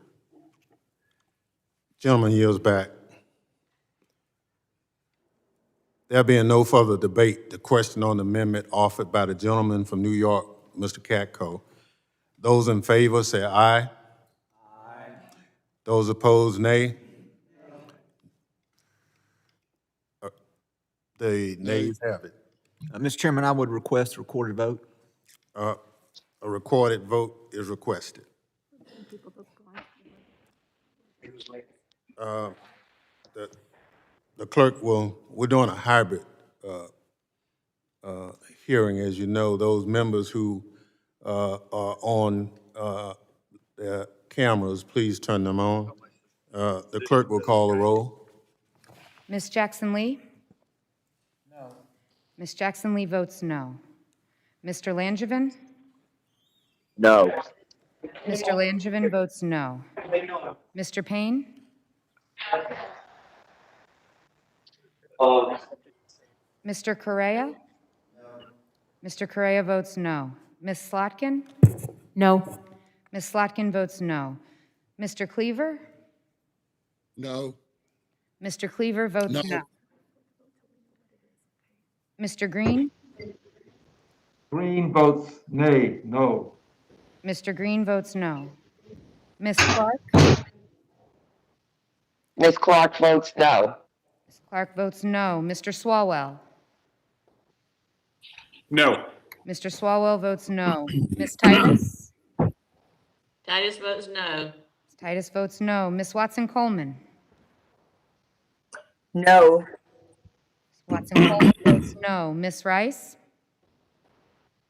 Gentleman yields back. There being no further debate, the question on the amendment offered by the gentleman from New York, Mr. Katko. Those in favor say aye. Aye. Those opposed, nay. The nays have it. Mr. Chairman, I would request a recorded vote. A recorded vote is requested. The clerk we're doing a hybrid hearing, as you know. Those members who are on their cameras, please turn them on. The clerk will call the roll. Ms. Jackson Lee? No. Ms. Jackson Lee votes no. Mr. Langevin? No. Mr. Langevin votes no. Mr. Payne? Mr. Correa? Mr. Correa votes no. Ms. Slotkin? No. Ms. Slotkin votes no. Mr. Cleaver? No. Mr. Cleaver votes No. no. Mr. Green? Green votes nay, no. Mr. Green votes no. Ms. Clark? Ms. Clark votes no. Ms. Clark votes no. Mr. Swalwell? No. Mr. Swalwell votes no. Ms. Titus? Titus votes no. Ms. Titus votes no. Ms. Watson-Coleman? No. Ms. Watson-Coleman votes no. Ms. Rice?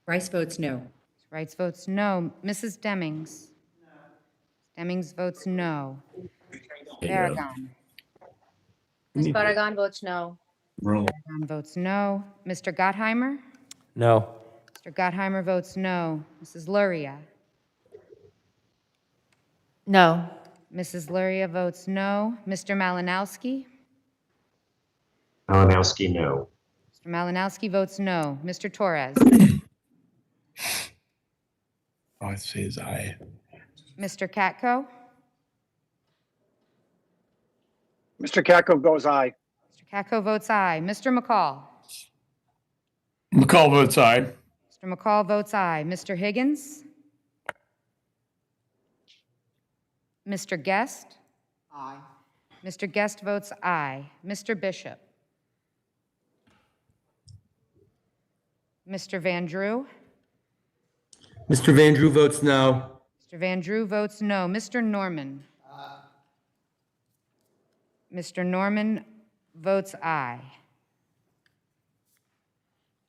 Rice votes no. Ms. Rice votes no. Mrs. Demings? Demings votes no. Barragan? Ms. Barragan votes no. Barragan votes no. Mr. Gottheimer? No. Mr. Gottheimer votes no. Mrs. Luria? No. Mrs. Luria votes no. Mr. Malinowski? Malinowski, no. Mr. Malinowski votes no. Mr. Torres? I'd say is aye. Mr. Katko? Mr. Katko goes aye. Mr. Katko votes aye. Mr. McCall? McCall votes aye. Mr. McCall votes aye. Mr. Higgins? Mr. Guest? Aye. Mr. Guest votes aye. Mr. Bishop? Mr. Van Drew? Mr. Van Drew votes no. Mr. Van Drew votes no. Mr. Norman? Mr. Norman votes aye.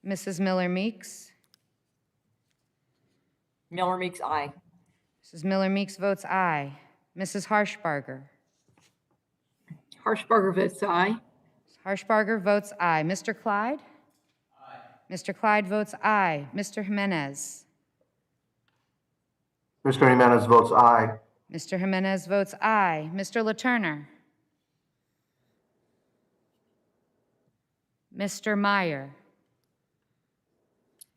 Mrs. Miller Meeks? Miller Meeks, aye. Mrs. Miller Meeks votes aye. Mrs. Harshbarger? Harshbarger votes aye. Harshbarger votes aye. Mr. Clyde? Aye. Mr. Clyde votes aye. Mr. Jimenez? Mr. Jimenez votes aye. Mr. Jimenez votes aye. Mr. LaTurner? Mr. Meyer?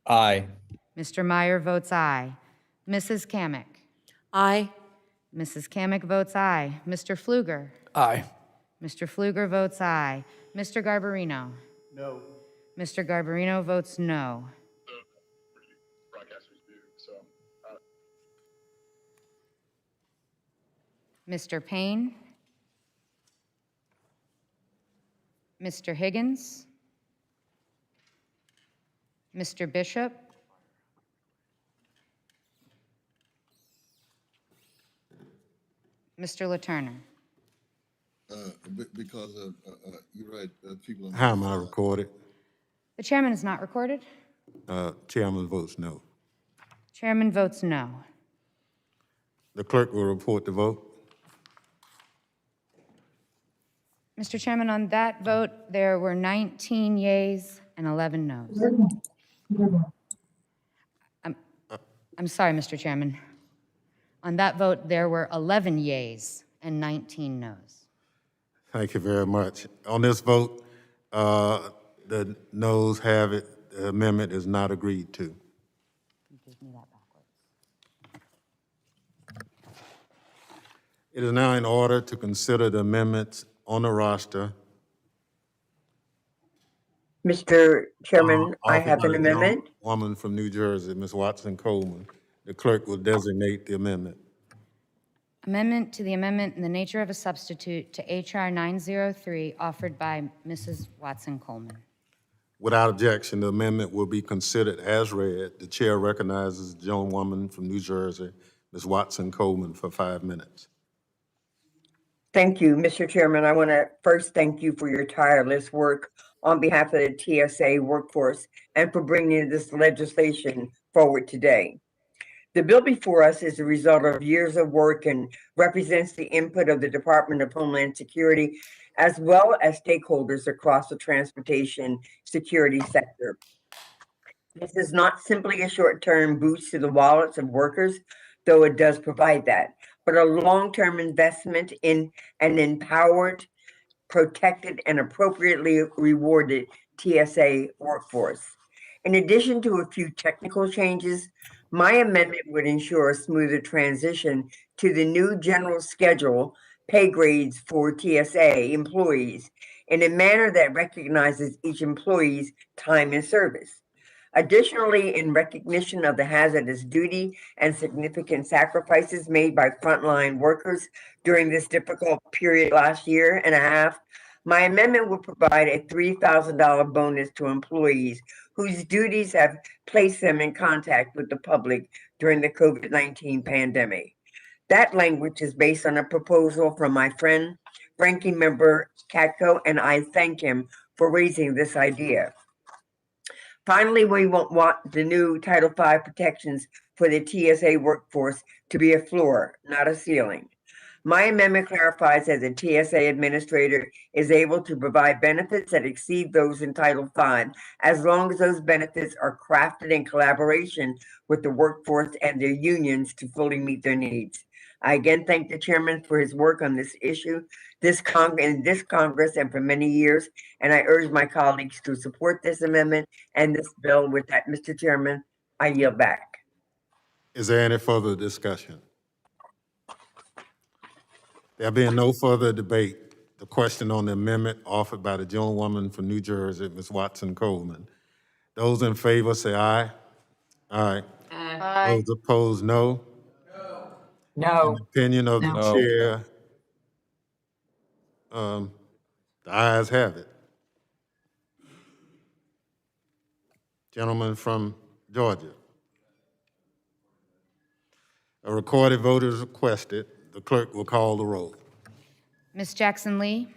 Aye. Mr. Meyer votes aye. Mrs. Kamick? Aye. Mrs. Kamick votes aye. Mr. Pfluger? Aye. Mr. Pfluger votes aye. Mr. Garbarino? No. Mr. Garbarino votes no. Mr. Payne? Mr. Higgins? Mr. Bishop? Mr. LaTurner? Because of, you're right, people. How am I recorded? The chairman is not recorded. Chairman votes no. Chairman votes no. The clerk will report the vote. Mr. Chairman, on that vote, there were 19 yeas and 11 noes. I'm sorry, Mr. Chairman. On that vote, there were 11 yeas and 19 noes. Thank you very much. On this vote, the noes have it. The amendment is not agreed to. It is now in order to consider the amendments on the roster. Mr. Chairman, I offered have by an the amendment. Woman from New Jersey, Ms. Watson Coleman. The clerk will designate the amendment. Amendment to the amendment in the nature of a substitute to H.R. 903, offered by Mrs. Watson Coleman. Without objection, the amendment will be considered as read. The chair recognizes the gentlewoman from New Jersey, Ms. Watson Coleman, for 5 minutes. Thank you, Mr. Chairman. I want to first thank you for your tireless work on behalf of the TSA Workforce and for bringing this legislation forward today. The bill before us is the result of years of work and represents the input of the Department of Homeland Security as well as stakeholders across the transportation security sector. This is not simply a short-term boost to the wallets of workers, though it does provide that, but a long-term investment in an empowered, protected, and appropriately rewarded TSA workforce. In addition to a few technical changes, my amendment would ensure a smoother transition to the new general schedule pay grades for TSA employees in a manner that recognizes each employee's time and service. Additionally, in recognition of the hazardous duty and significant sacrifices made by frontline workers during this difficult period last year and a half, my amendment will provide a $3,000 bonus to employees whose duties have placed them in contact with the public during the COVID-19 pandemic. That language is based on a proposal from my friend, ranking member Katko, and I thank him for raising this idea. Finally, we want the new Title V protections for the TSA workforce to be a floor, not a ceiling. My amendment clarifies that the TSA administrator is able to provide benefits that exceed those in Title V, as long as those benefits are crafted in collaboration with the workforce and their unions to fully meet their needs. I again thank the chairman for his work on this issue, this Congress, and for many years, and I urge my colleagues to support this amendment and this bill. With that, Mr. Chairman, I yield back. Is there any further discussion? There being no further debate, the question on the amendment offered by the gentlewoman from New Jersey, Ms. Watson Coleman. Those in favor say aye. Aye. Aye. Those opposed, no. No. In the opinion of the No. chair, the ayes have it. Gentleman from Georgia. A recorded vote is requested. The clerk will call the roll. Ms. Jackson Lee?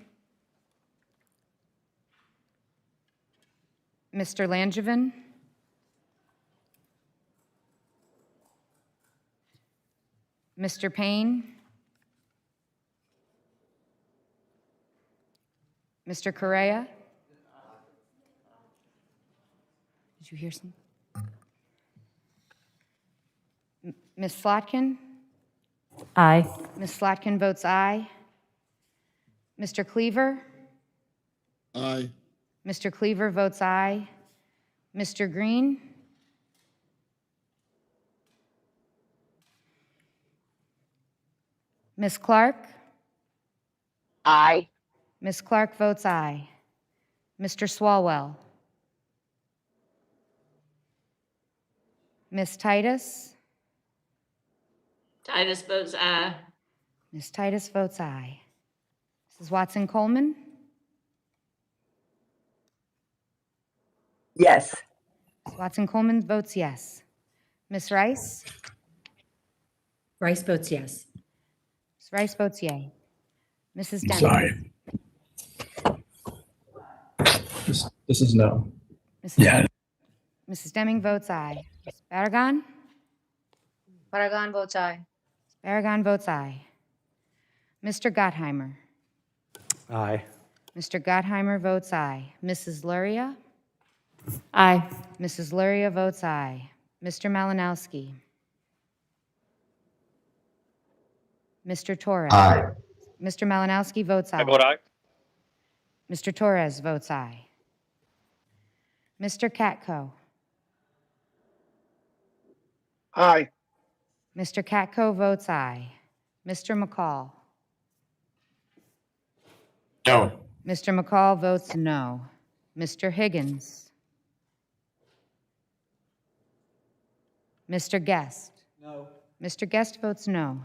Mr. Langevin? Mr. Payne? Mr. Correa? Did you hear some? Ms. Slotkin? Aye. Ms. Slotkin votes aye. Mr. Cleaver? Aye. Mr. Cleaver votes aye. Mr. Green? Ms. Clark? Aye. Ms. Clark votes aye. Mr. Swalwell? Ms. Titus? Titus votes aye. Ms. Titus votes aye. Mrs. Watson Coleman? Yes. Ms. Watson Coleman votes yes. Ms. Rice? Rice votes yes. Ms. Rice votes yea. Mrs. Deming? This is no. Mrs. Deming votes aye. Ms. Barragan? Paragon votes aye. Barragan votes aye. Mr. Gottheimer? Aye. Mr. Gottheimer votes aye. Mrs. Luria? Aye. Mrs. Luria votes aye. Mr. Malinowski? Mr. Torres? Aye. Mr. Malinowski votes aye. I vote aye. Mr. Torres votes aye. Mr. Katko? Aye. Mr. Katko votes aye. Mr. McCall? No. Mr. McCall votes no. Mr. Higgins? Mr. Guest? No. Mr. Guest votes no.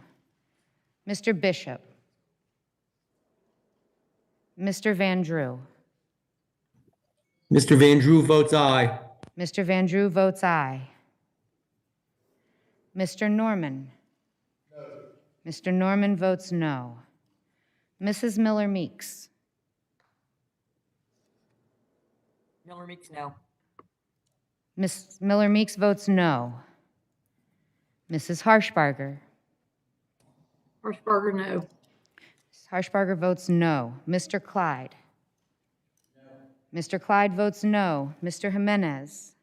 Mr. Bishop? Mr. Van Drew? Mr. Van Drew votes aye. Mr. Van Drew votes aye. Mr. Norman? No. Mr. Norman votes no. Mrs. Miller Meeks? Miller Meeks, no. Ms. Miller Meeks votes no. Mrs. Harshbarger? Hirschberger, no. Ms. Harshbarger votes no. Mr. Clyde? No. Mr. Clyde votes no. Mr. Jimenez?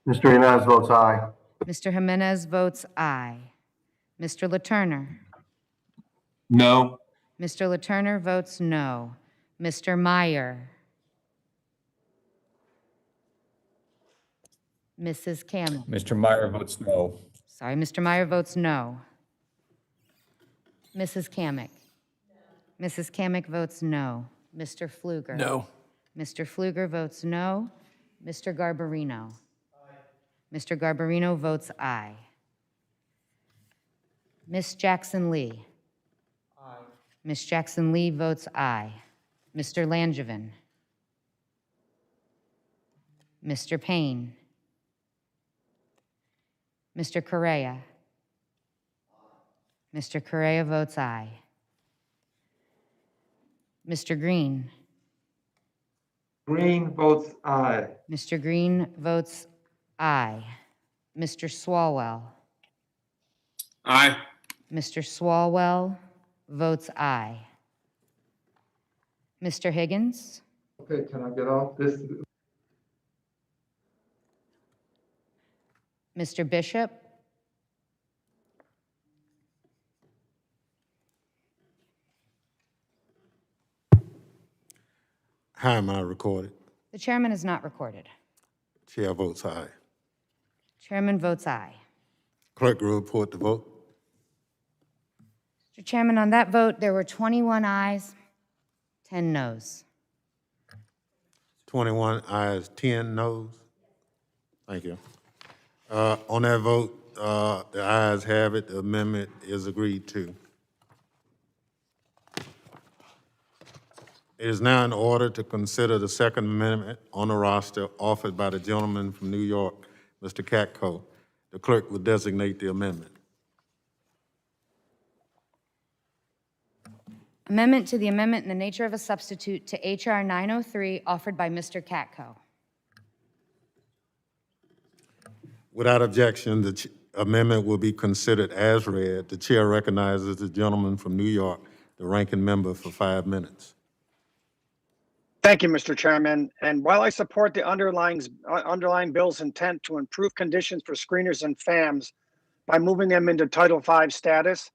Mr. Jimenez votes aye. Mr. Jimenez votes aye. Mr. Latourner? No. Mr. Latourner votes no. Mr. Meyer? Mrs. Campbell? Mr. Meyer votes no. Sorry, Mr. Meyer votes no. Mrs. Kamick? Mrs. Kamick votes no. Mr. Pfluger? No. Mr. Pfluger votes no. Mr. Garbarino? Mr. Garbarino votes aye. Ms. Jackson Lee? Aye. Ms. Jackson Lee votes aye. Mr. Langevin? Mr. Payne? Mr. Correa? Mr. Correa votes aye. Mr. Green? Green votes aye. Mr. Green votes aye. Mr. Swalwell? Aye. Mr. Swalwell votes aye. Mr. Higgins? Okay, can I get off this? Mr. Bishop? How am I recorded? The chairman is not recorded. Chair votes aye. Chairman votes aye. Clerk will report the vote. Mr. Chairman, on that vote, there were 21 ayes, 10 noes. 21 ayes, 10 noes. Thank you. On that vote, the ayes have it. The amendment is agreed to. It is now in order to consider the Second Amendment on the roster offered by the gentleman from New York, Mr. Katko. The clerk will designate the amendment. Amendment to the amendment in the nature of a substitute to H.R. 903 offered by Mr. Katko. Without objection, the amendment will be considered as read. The chair recognizes the gentleman from New York, the ranking member, for 5 minutes. Thank you, Mr. Chairman. And while I support the underlying bill's intent to improve conditions for screeners and FAMs by moving them into Title V status,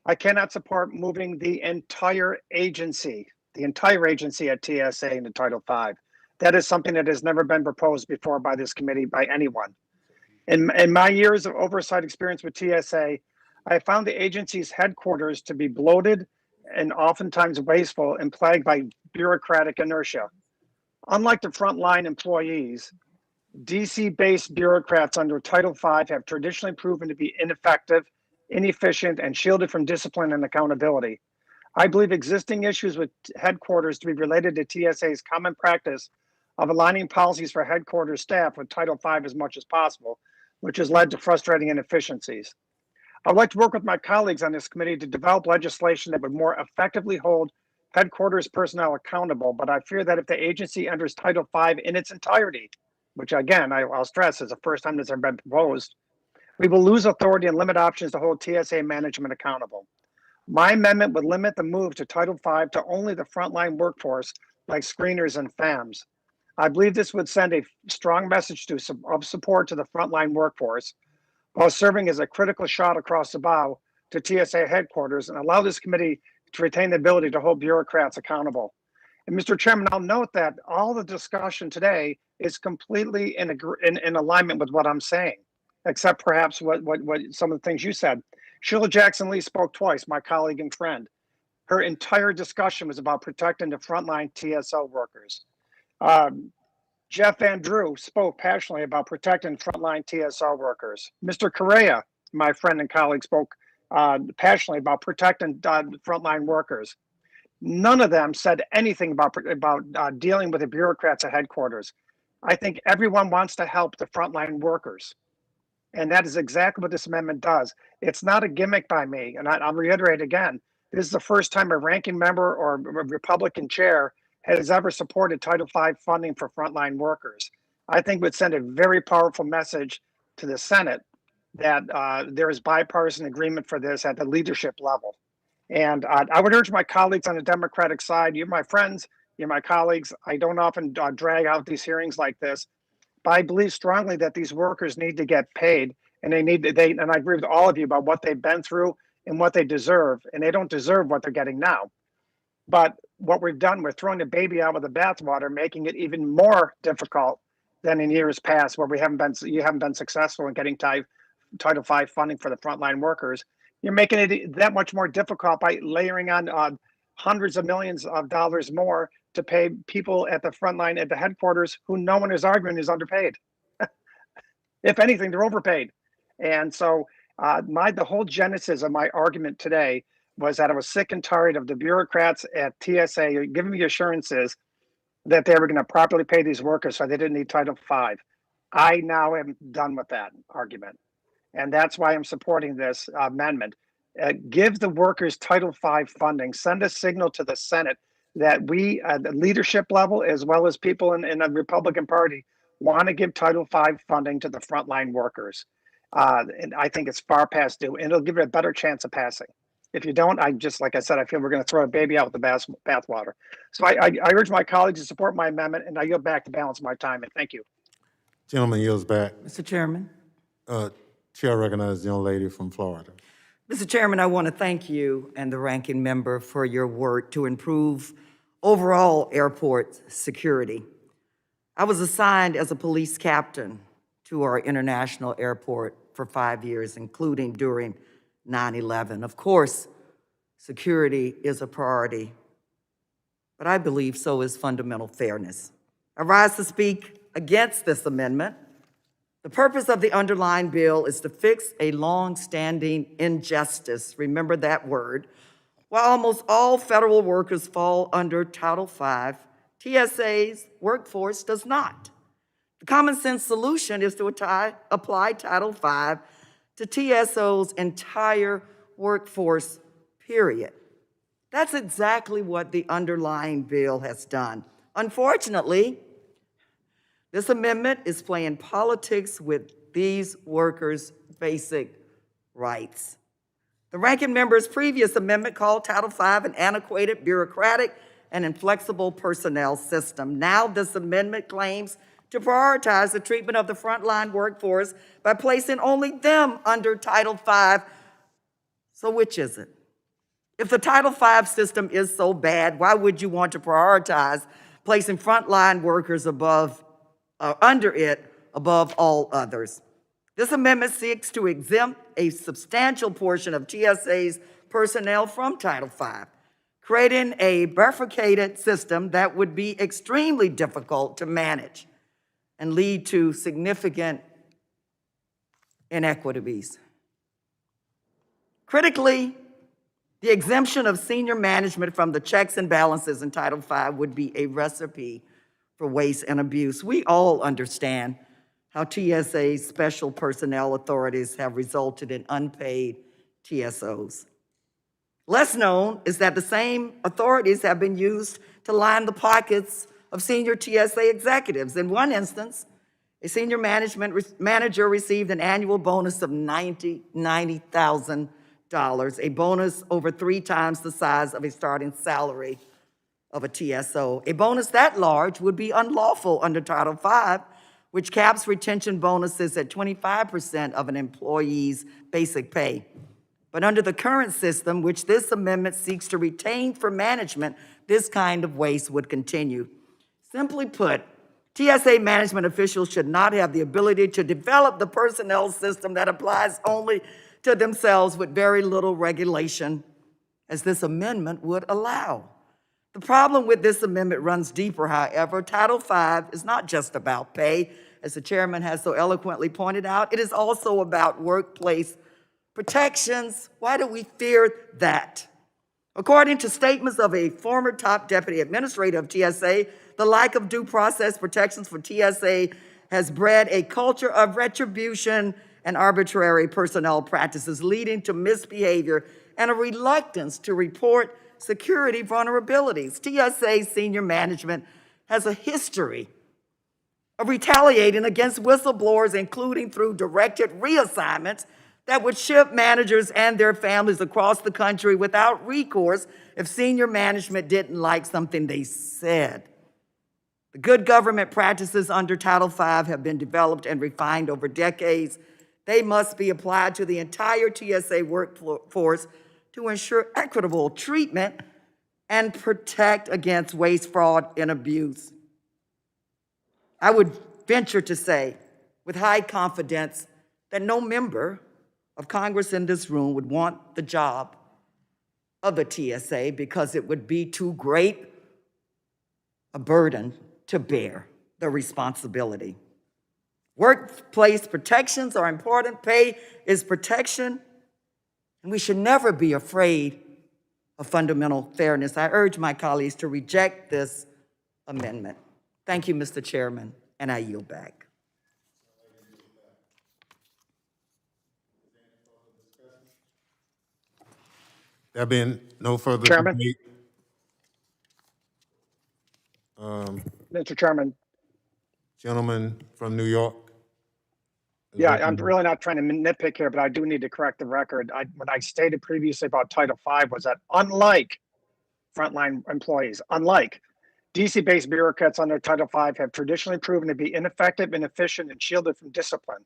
I cannot support moving the entire agency at TSA into Title V. That is something that has never been proposed before by this committee by anyone. In my years of oversight experience with TSA, I found the agency's headquarters to be bloated and oftentimes wasteful and plagued by bureaucratic inertia. Unlike the frontline employees, DC-based bureaucrats under Title V have traditionally proven to be ineffective, inefficient, and shielded from discipline and accountability. I believe existing issues with headquarters to be related to TSA's common practice of aligning policies for headquarters staff with Title V as much as possible, which has led to frustrating inefficiencies. I'd like to work with my colleagues on this committee to develop legislation that would more effectively hold headquarters personnel accountable, but I fear that if the agency enters Title V in its entirety, which again, I'll stress is the first time this has ever been proposed, we will lose authority and limit options to hold TSA management accountable. My amendment would limit the move to Title V to only the frontline workforce like screeners and FAMs. I believe this would send a strong message of support to the frontline workforce while serving as a critical shot across the bow to TSA headquarters and allow this committee to retain the ability to hold bureaucrats accountable. And Mr. Chairman, I'll note that all the discussion today is completely in alignment with what I'm saying, except perhaps what some of the things you said. Sheila Jackson Lee spoke twice, my colleague and friend. Her entire discussion was about protecting the frontline TSO workers. Jeff Van Drew spoke passionately about protecting frontline TSO workers. Mr. Correa, my friend and colleague, spoke passionately about protecting frontline workers. None of them said anything about dealing with the bureaucrats at headquarters. I think everyone wants to help the frontline workers. And that is exactly what this amendment does. It's not a gimmick by me. And I'll reiterate again, this is the first time a ranking member or a Republican chair has ever supported Title V funding for frontline workers. I think would send a very powerful message to the Senate that there is bipartisan agreement for this at the leadership level. And I would urge my colleagues on the Democratic side, you're my friends, you're my colleagues. I don't often drag out these hearings like this, but I believe strongly that these workers need to get paid, and and I agree with all of you about what they've been through and what they deserve, and they don't deserve what they're getting now. But what we've done, we're throwing the baby out with the bathwater, making it even more difficult than in years past, where you haven't been successful in getting Title V funding for the frontline workers. You're making it that much more difficult by layering on hundreds of millions of dollars more to pay people at the front line at the headquarters who no one is arguing is underpaid. If anything, they're overpaid. And so the whole genesis of my argument today was that I was sick and tired of the bureaucrats at TSA giving me assurances that they were going to properly pay these workers so they didn't need Title V. I now am done with that argument. And that's why I'm supporting this amendment. Give the workers Title V funding. Send a signal to the Senate that we, at the leadership level, as well as people in the Republican Party, want to give Title V funding to the frontline workers. And I think it's far past due, and it'll give it a better chance of passing. If you don't, like I said, I feel we're going to throw a baby out with the bathwater. So I urge my colleagues to support my amendment, and I yield back to balance my time. And thank you. Gentleman yields back. Mr. Chairman. Chair recognizes the young lady from Florida. Mr. Chairman, I want to thank you and the ranking member for your work to improve overall airport security. I was assigned as a police captain to our international airport for 5 years, including during 9/11. Of course, security is a priority, but I believe so is fundamental fairness. I rise to speak against this amendment. The purpose of the underlying bill is to fix a long-standing injustice, remember that word. While almost all federal workers fall under Title V, TSA's workforce does not. The common sense solution is to apply Title V to TSO's entire workforce, period. That's exactly what the underlying bill has done. Unfortunately, this amendment is playing politics with these workers' basic rights. The ranking member's previous amendment called Title V an antiquated, bureaucratic, and inflexible personnel system. Now this amendment claims to prioritize the treatment of the frontline workforce by placing only them under Title V. So which is it? If the Title V system is so bad, why would you want to prioritize placing frontline workers under it above all others? This amendment seeks to exempt a substantial portion of TSA's personnel from Title V, creating a bifurcated system that would be extremely difficult to manage and lead to significant inequities. Critically, the exemption of senior management from the checks and balances in Title V would be a recipe for waste and abuse. We all understand how TSA's special personnel authorities have resulted in unpaid TSOs. Less known is that the same authorities have been used to line the pockets of senior TSA executives. In one instance, a senior manager received an annual bonus of $90,000, a bonus over 3 times the size of a starting salary of a TSO. A bonus that large would be unlawful under Title V, which caps retention bonuses at 25% of an employee's basic pay. But under the current system, which this amendment seeks to retain for management, this kind of waste would continue. Simply put, TSA management officials should not have the ability to develop the personnel system that applies only to themselves with very little regulation, as this amendment would allow. The problem with this amendment runs deeper, however. Title V is not just about pay, as the chairman has so eloquently pointed out. It is also about workplace protections. Why do we fear that? According to statements of a former top deputy administrator of TSA, the lack of due process protections for TSA has bred a culture of retribution and arbitrary personnel practices, leading to misbehavior and a reluctance to report security vulnerabilities. TSA senior management has a history of retaliating against whistleblowers, including through directed reassignments that would ship managers and their families across the country without recourse if senior management didn't like something they said. The good government practices under Title V have been developed and refined over decades. They must be applied to the entire TSA workforce to ensure equitable treatment and protect against waste, fraud, and abuse. I would venture to say with high confidence that no member of Congress in this room would want the job of the TSA because it would be too great a burden to bear the responsibility. Workplace protections are important. Pay is protection. And we should never be afraid of fundamental fairness. I urge my colleagues to reject this amendment. Thank you, Mr. Chairman, and I yield back. There being no further Chairman? debate. Mr. Chairman, Gentleman from New York. yeah, I'm really not trying to nitpick here, but I do need to correct the record. What I stated previously about Title V was that unlike frontline employees, unlike DC-based bureaucrats under Title V have traditionally proven to be ineffective, inefficient, and shielded from discipline.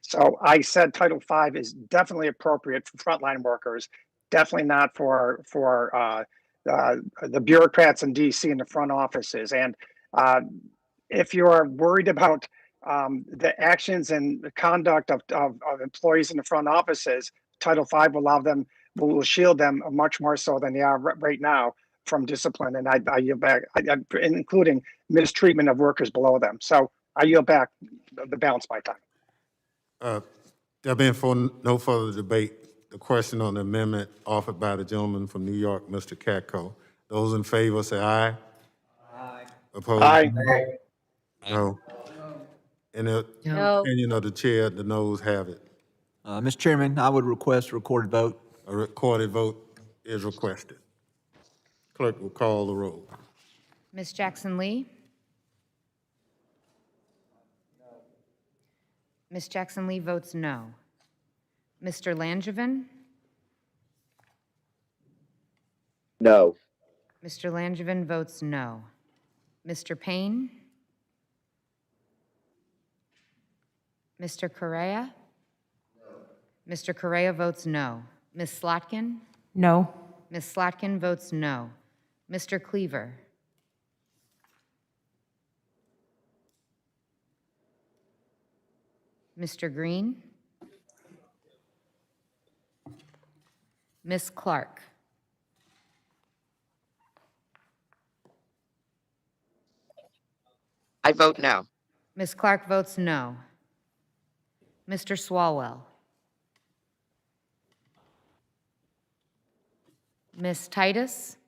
So I said Title V is definitely appropriate for frontline workers, definitely not for the bureaucrats in DC in the front offices. And if you're worried about the actions and the conduct of employees in the front offices, Title V will shield them much more so than they are right now from discipline. And I yield back, including mistreatment of workers below them. So I yield back the balance of my time. There being no further debate, the question on the amendment offered by the gentleman from New York, Mr. Katko. Those in favor say aye. Aye. Opposed? Aye. No. In the opinion of the chair, the noes have it. Mr. Chairman, I would request a recorded vote. A recorded vote is requested. Clerk will call the roll. Ms. Jackson Lee? Ms. Jackson Lee votes no. Mr. Langevin? No. Mr. Langevin votes no. Mr. Payne? Mr. Correa? No. Mr. Correa votes no. Ms. Slotkin? No. Ms. Slotkin votes no. Mr. Cleaver? Mr. Green? Ms. Clark? I vote no. Ms. Clark votes no. Mr. Swalwell? Ms. Titus?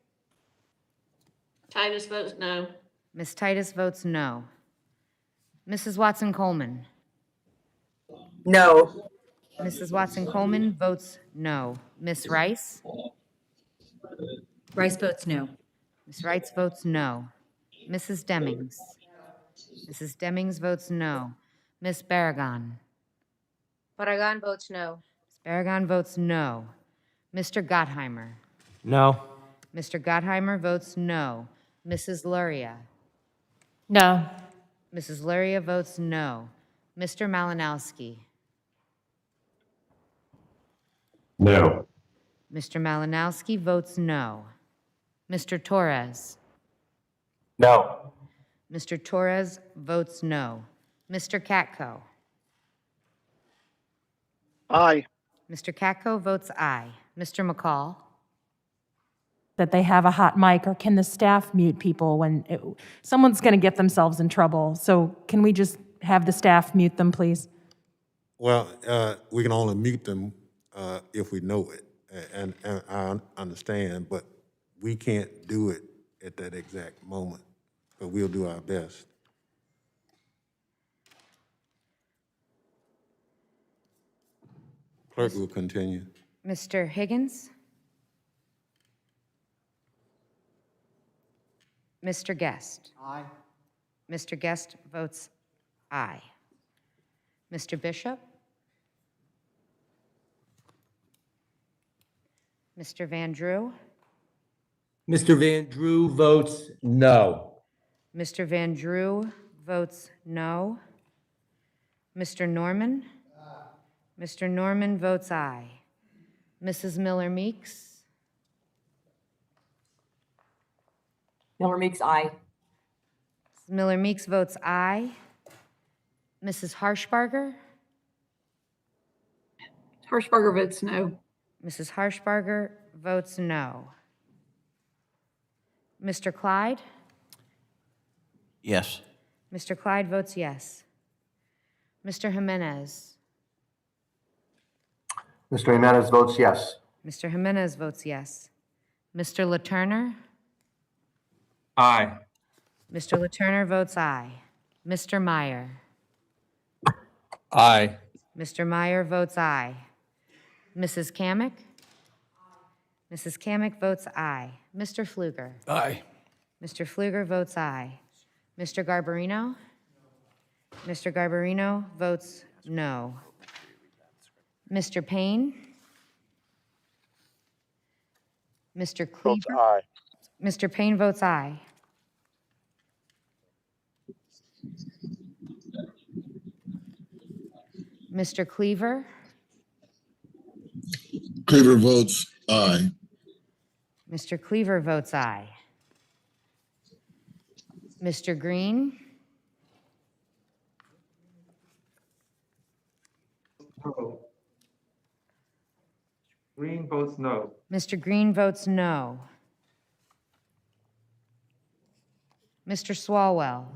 Titus votes no. Ms. Titus votes no. Mrs. Watson-Coleman? No. Mrs. Watson-Coleman votes no. Ms. Rice? Rice votes no. Ms. Rice votes no. Mrs. Demings? Mrs. Demings votes no. Ms. Barragan? Barragan votes no. Ms. Barragan votes no. Mr. Gottheimer? No. Mr. Gottheimer votes no. Mrs. Luria? No. Mrs. Luria votes no. Mr. Malinowski? No. Mr. Malinowski votes no. Mr. Torres? No. Mr. Torres votes no. Mr. Katko? Aye. Mr. Katko votes aye. Mr. McCall? That they have a hot mic, or can the staff mute people when someone's going to get themselves in trouble? So can we just have the staff mute them, please? Well, we can only mute them if we know it, and I understand, but we can't do it at that exact moment, but we'll do our best. Clerk will continue. Mr. Higgins? Mr. Guest? Aye. Mr. Guest votes aye. Mr. Bishop? Mr. Van Drew, Mr. Van Drew votes no. Mr. Van Drew votes no. Mr. Norman? Mr. Norman votes aye. Mrs. Miller Meeks? Miller Meeks, aye. Mrs. Miller Meeks votes aye. Mrs. Harshbarger? Hirschberger votes no. Mrs. Harshbarger votes no. Mr. Clyde? Yes. Mr. Clyde votes yes. Mr. Jimenez? Mr. Jimenez votes yes. Mr. Jimenez votes yes. Mr. Laturner? Aye. Mr. Laturner votes aye. Mr. Meyer? Aye. Mr. Meyer votes aye. Mrs. Kamick? Mrs. Kamick votes aye. Mr. Pfluger? Aye. Mr. Pfluger votes aye. Mr. Garbarino? Mr. Garbarino votes no. Mr. Payne? Mr. Cleaver? Aye. Mr. Payne votes aye. Mr. Cleaver? Cleaver votes aye. Mr. Cleaver votes aye. Mr. Green? No. Green votes no. Mr. Green votes no. Mr. Swalwell?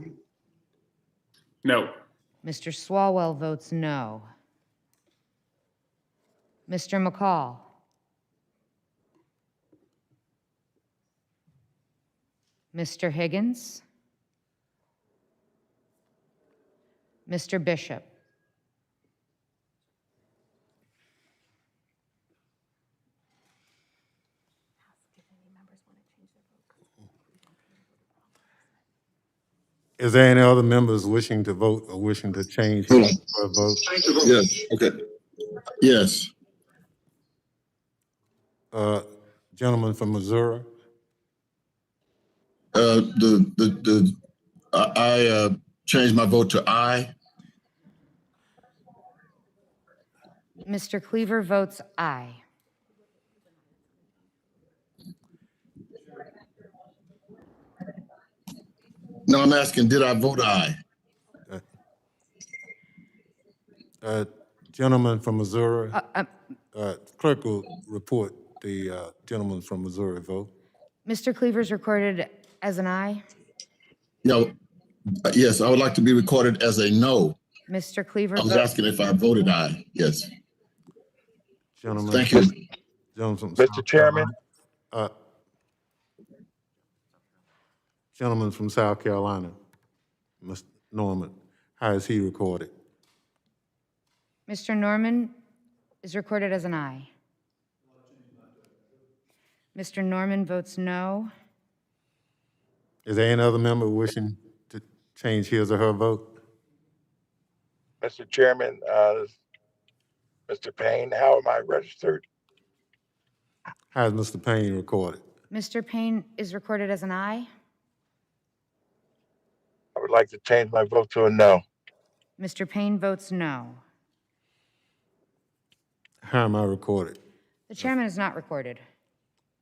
No. Mr. Swalwell votes no. Mr. McCall? Mr. Higgins? Mr. Bishop? Is there any other members wishing to vote or wishing to change their vote? Yes, okay. Yes, Gentleman from Missouri? I changed my vote to aye. Mr. Cleaver votes aye. No, I'm asking, did I vote aye? Gentleman from Missouri? Clerk will report the gentleman from Missouri vote. Mr. Cleaver's recorded as an aye. No, yes, I would like to be recorded as a no. Mr. Cleaver I was votes. asking if I voted aye, yes. Gentleman. Thank you. Gentleman from Mr. South Chairman? Carolina. Gentleman from South Carolina, Mr. Norman, how is he recorded? Mr. Norman is recorded as an aye. Mr. Norman votes no. Is there any other member wishing to change his or her vote? Mr. Chairman, Mr. Payne, how am I registered? How is Mr. Payne recorded? Mr. Payne is recorded as an aye. I would like to change my vote to a no. Mr. Payne votes no. How am I recorded? The chairman is not recorded.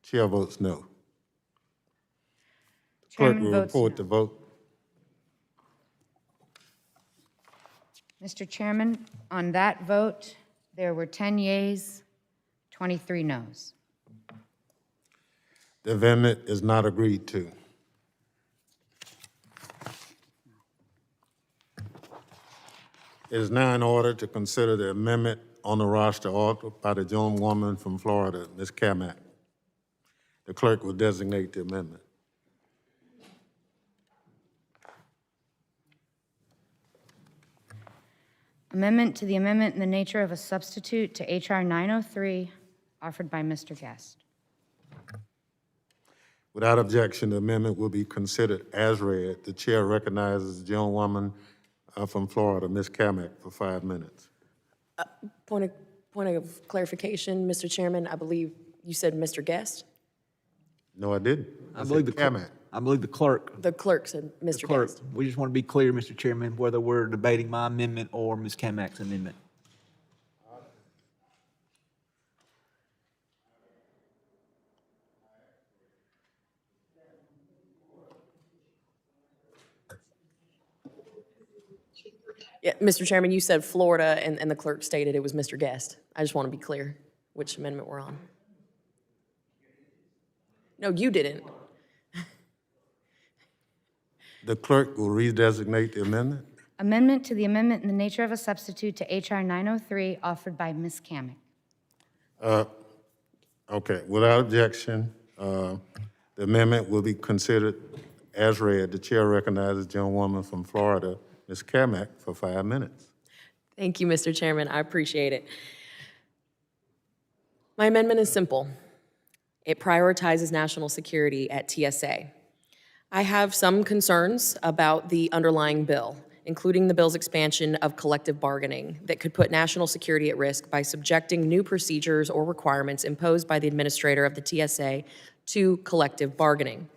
Chair votes no. Clerk Chairman will votes report no. the vote. Mr. Chairman, on that vote, there were 10 yeas, 23 noes. The amendment is not agreed to. It is now in order to consider the amendment on the roster offered by the gentlewoman from Florida, Ms. Kamak. The clerk will designate the amendment. Amendment to the amendment in the nature of a substitute to H.R. 903, offered by Mr. Guest. Without objection, the amendment will be considered as read. The chair recognizes the gentlewoman from Florida, Ms. Kamak, for 5 minutes. Point of clarification, Mr. Chairman, I believe You said Mr. Guest? No, I didn't. I believe the clerk. Kamak. I believe the clerk. The clerk said Mr. Clerk, Guest. we just want to be clear, Mr. Chairman, whether we're debating my amendment or Ms. Kamak's amendment. Yeah, Mr. Chairman, you said Florida, and the clerk stated it was Mr. Guest. I just want to be clear which amendment we're on. No, you didn't. The clerk will redesignate the amendment. Amendment to the amendment in the nature of a substitute to H.R. 903, offered by Ms. Kamick. Okay, without objection, the amendment will be considered as read. The chair recognizes the gentlewoman from Florida, Ms. Kamak, for 5 minutes. Thank you, Mr. Chairman. I appreciate it. My amendment is simple. It prioritizes national security at TSA. I have some concerns about the underlying bill, including the bill's expansion of collective bargaining that could put national security at risk by subjecting new procedures or requirements imposed by the administrator of the TSA to collective bargaining.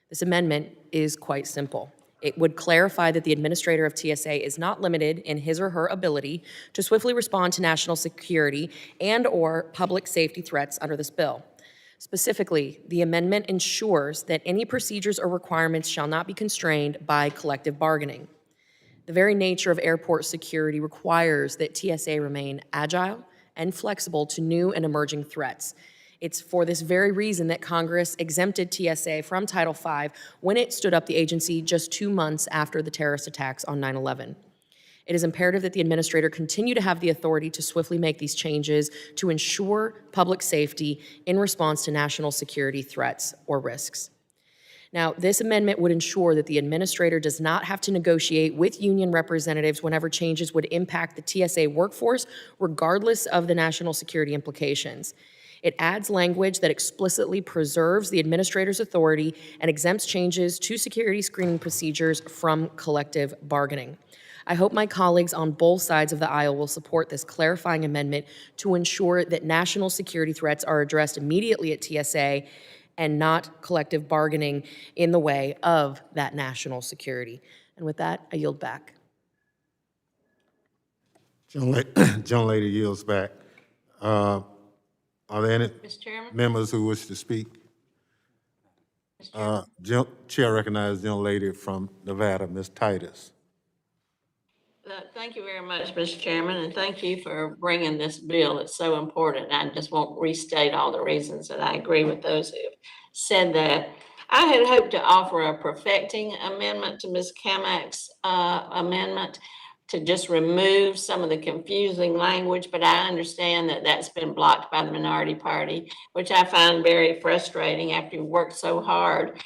This amendment is quite simple. It would clarify that the administrator of TSA is not limited in his or her ability to swiftly respond to national security and/or public safety threats under this bill. Specifically, the amendment ensures that any procedures or requirements shall not be constrained by collective bargaining. The very nature of airport security requires that TSA remain agile and flexible to new and emerging threats. It's for this very reason that Congress exempted TSA from Title V when it stood up the agency just 2 months after the terrorist attacks on 9/11. It is imperative that the administrator continue to have the authority to swiftly make these changes to ensure public safety in response to national security threats or risks. Now, this amendment would ensure that the administrator does not have to negotiate with union representatives whenever changes would impact the TSA workforce, regardless of the national security implications. It adds language that explicitly preserves the administrator's authority and exempts changes to security screening procedures from collective bargaining. I hope my colleagues on both sides of the aisle will support this clarifying amendment to ensure that national security threats are addressed immediately at TSA and not collective bargaining in the way of that national security. And with that, I yield back. Gentlelady yields back. Are there any members who wish to speak? Chair recognizes the gentlelady from Nevada, Ms. Titus. Thank you very much, Mr. Chairman, and thank you for bringing this bill. It's so important. I just won't restate all the reasons that I agree with those who have said that. I had hoped to offer a perfecting amendment to Ms. Kamak's amendment to just remove some of the confusing language, but I understand that that's been blocked by the minority party, which I find very frustrating after you worked so hard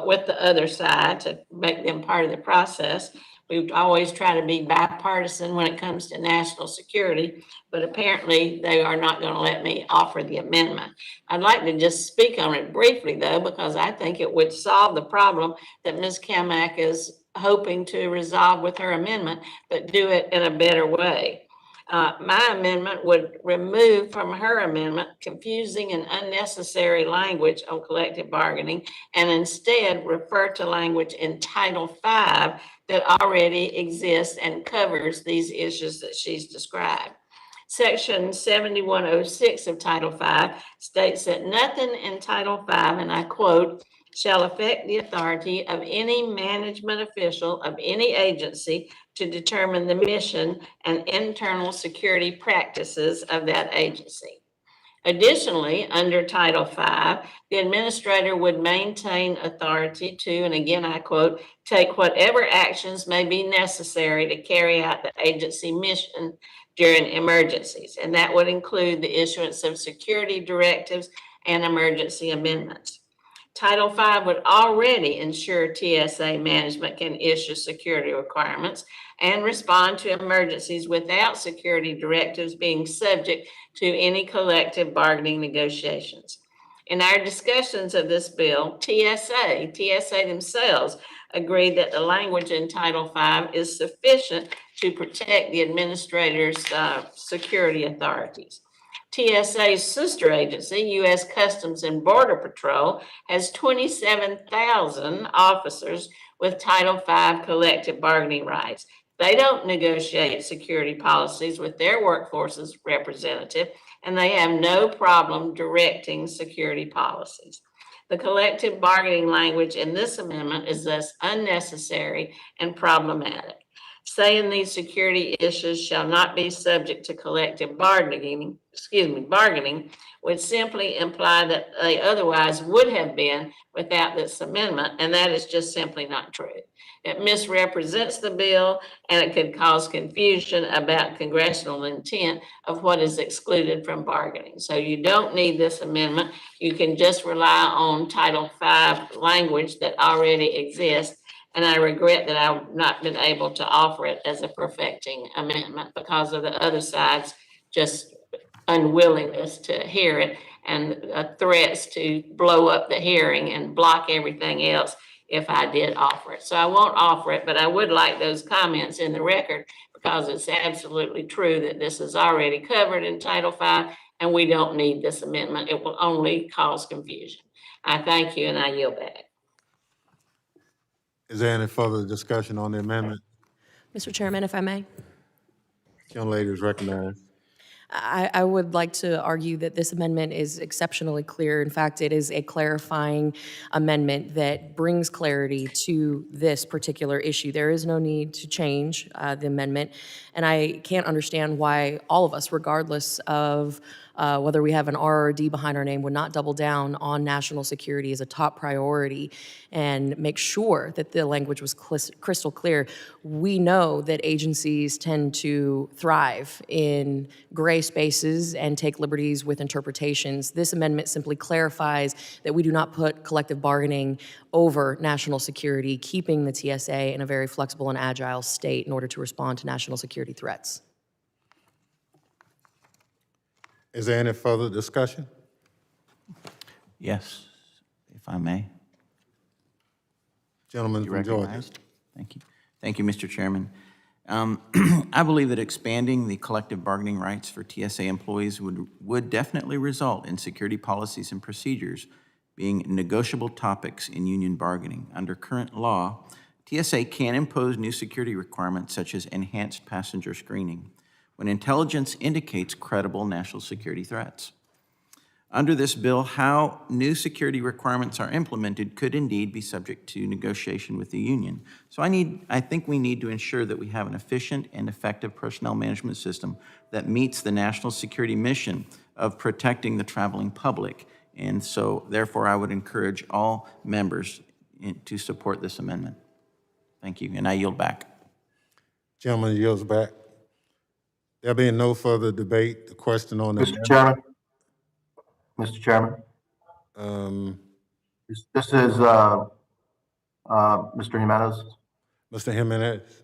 with the other side to make them part of the process. We always try to be bipartisan when it comes to national security, but apparently they are not going to let me offer the amendment. I'd like to just speak on it briefly, though, because I think it would solve the problem that Ms. Kamak is hoping to resolve with her amendment, but do it in a better way. My amendment would remove from her amendment confusing and unnecessary language on collective bargaining and instead refer to language in Title V that already exists and covers these issues that she's described. Section 7106 of Title V states that nothing in Title V, and I quote, shall affect the authority of any management official of any agency to determine the mission and internal security practices of that agency. Additionally, under Title V, the administrator would maintain authority to, and again I quote, take whatever actions may be necessary to carry out the agency mission during emergencies, and that would include the issuance of security directives and emergency amendments. Title V would already ensure TSA management can issue security requirements and respond to emergencies without security directives being subject to any collective bargaining negotiations. In our discussions of this bill, TSA themselves agreed that the language in Title V is sufficient to protect the administrator's security authorities. TSA's sister agency, U.S. Customs and Border Patrol, has 27,000 officers with Title V collective bargaining rights. They don't negotiate security policies with their workforce's representative, and they have no problem directing security policies. The collective bargaining language in this amendment is thus unnecessary and problematic. Saying these security issues shall not be subject to collective bargaining would simply imply that they otherwise would have been without this amendment, and that is just simply not true. It misrepresents the bill, and it could cause confusion about congressional intent of what is excluded from bargaining. So you don't need this amendment. You can just rely on Title V language that already exists. And I regret that I've not been able to offer it as a perfecting amendment because of the other side's just unwillingness to hear it and threats to blow up the hearing and block everything else if I did offer it. So I won't offer it, but I would like those comments in the record because it's absolutely true that this is already covered in Title V and we don't need this amendment. It will only cause confusion. I thank you and I yield back. Is there any further discussion on the amendment? Mr. Chairman, if I may. Young lady is recognized. I would like to argue that this amendment is exceptionally clear. In fact, it is a clarifying amendment that brings clarity to this particular issue. There is no need to change the amendment, and I can't understand why all of us, regardless of whether we have an R or a D behind our name, would not double down on national security as a top priority and make sure that the language was crystal clear. We know that agencies tend to thrive in gray spaces and take liberties with interpretations. This amendment simply clarifies that we do not put collective bargaining over national security, keeping the TSA in a very flexible and agile state in order to respond to national security threats. Is there any further discussion? Yes, if I may. Gentleman You from Georgia. recognized? Thank you. Thank you, Mr. Chairman. I believe that expanding the collective bargaining rights for TSA employees would definitely result in security policies and procedures being negotiable topics in union bargaining. Under current law, TSA can impose new security requirements such as enhanced passenger screening when intelligence indicates credible national security threats. Under this bill, how new security requirements are implemented could indeed be subject to negotiation with the union. So I think we need to ensure that we have an efficient and effective personnel management system that meets the national security mission of protecting the traveling public. And so therefore, I would encourage all members to support this amendment. Thank you, and I yield back. Gentleman yields back. There being no further debate, the question on the Mr. Chairman. Mr. Chairman. This is Mr. Jimenez. Mr. Jimenez.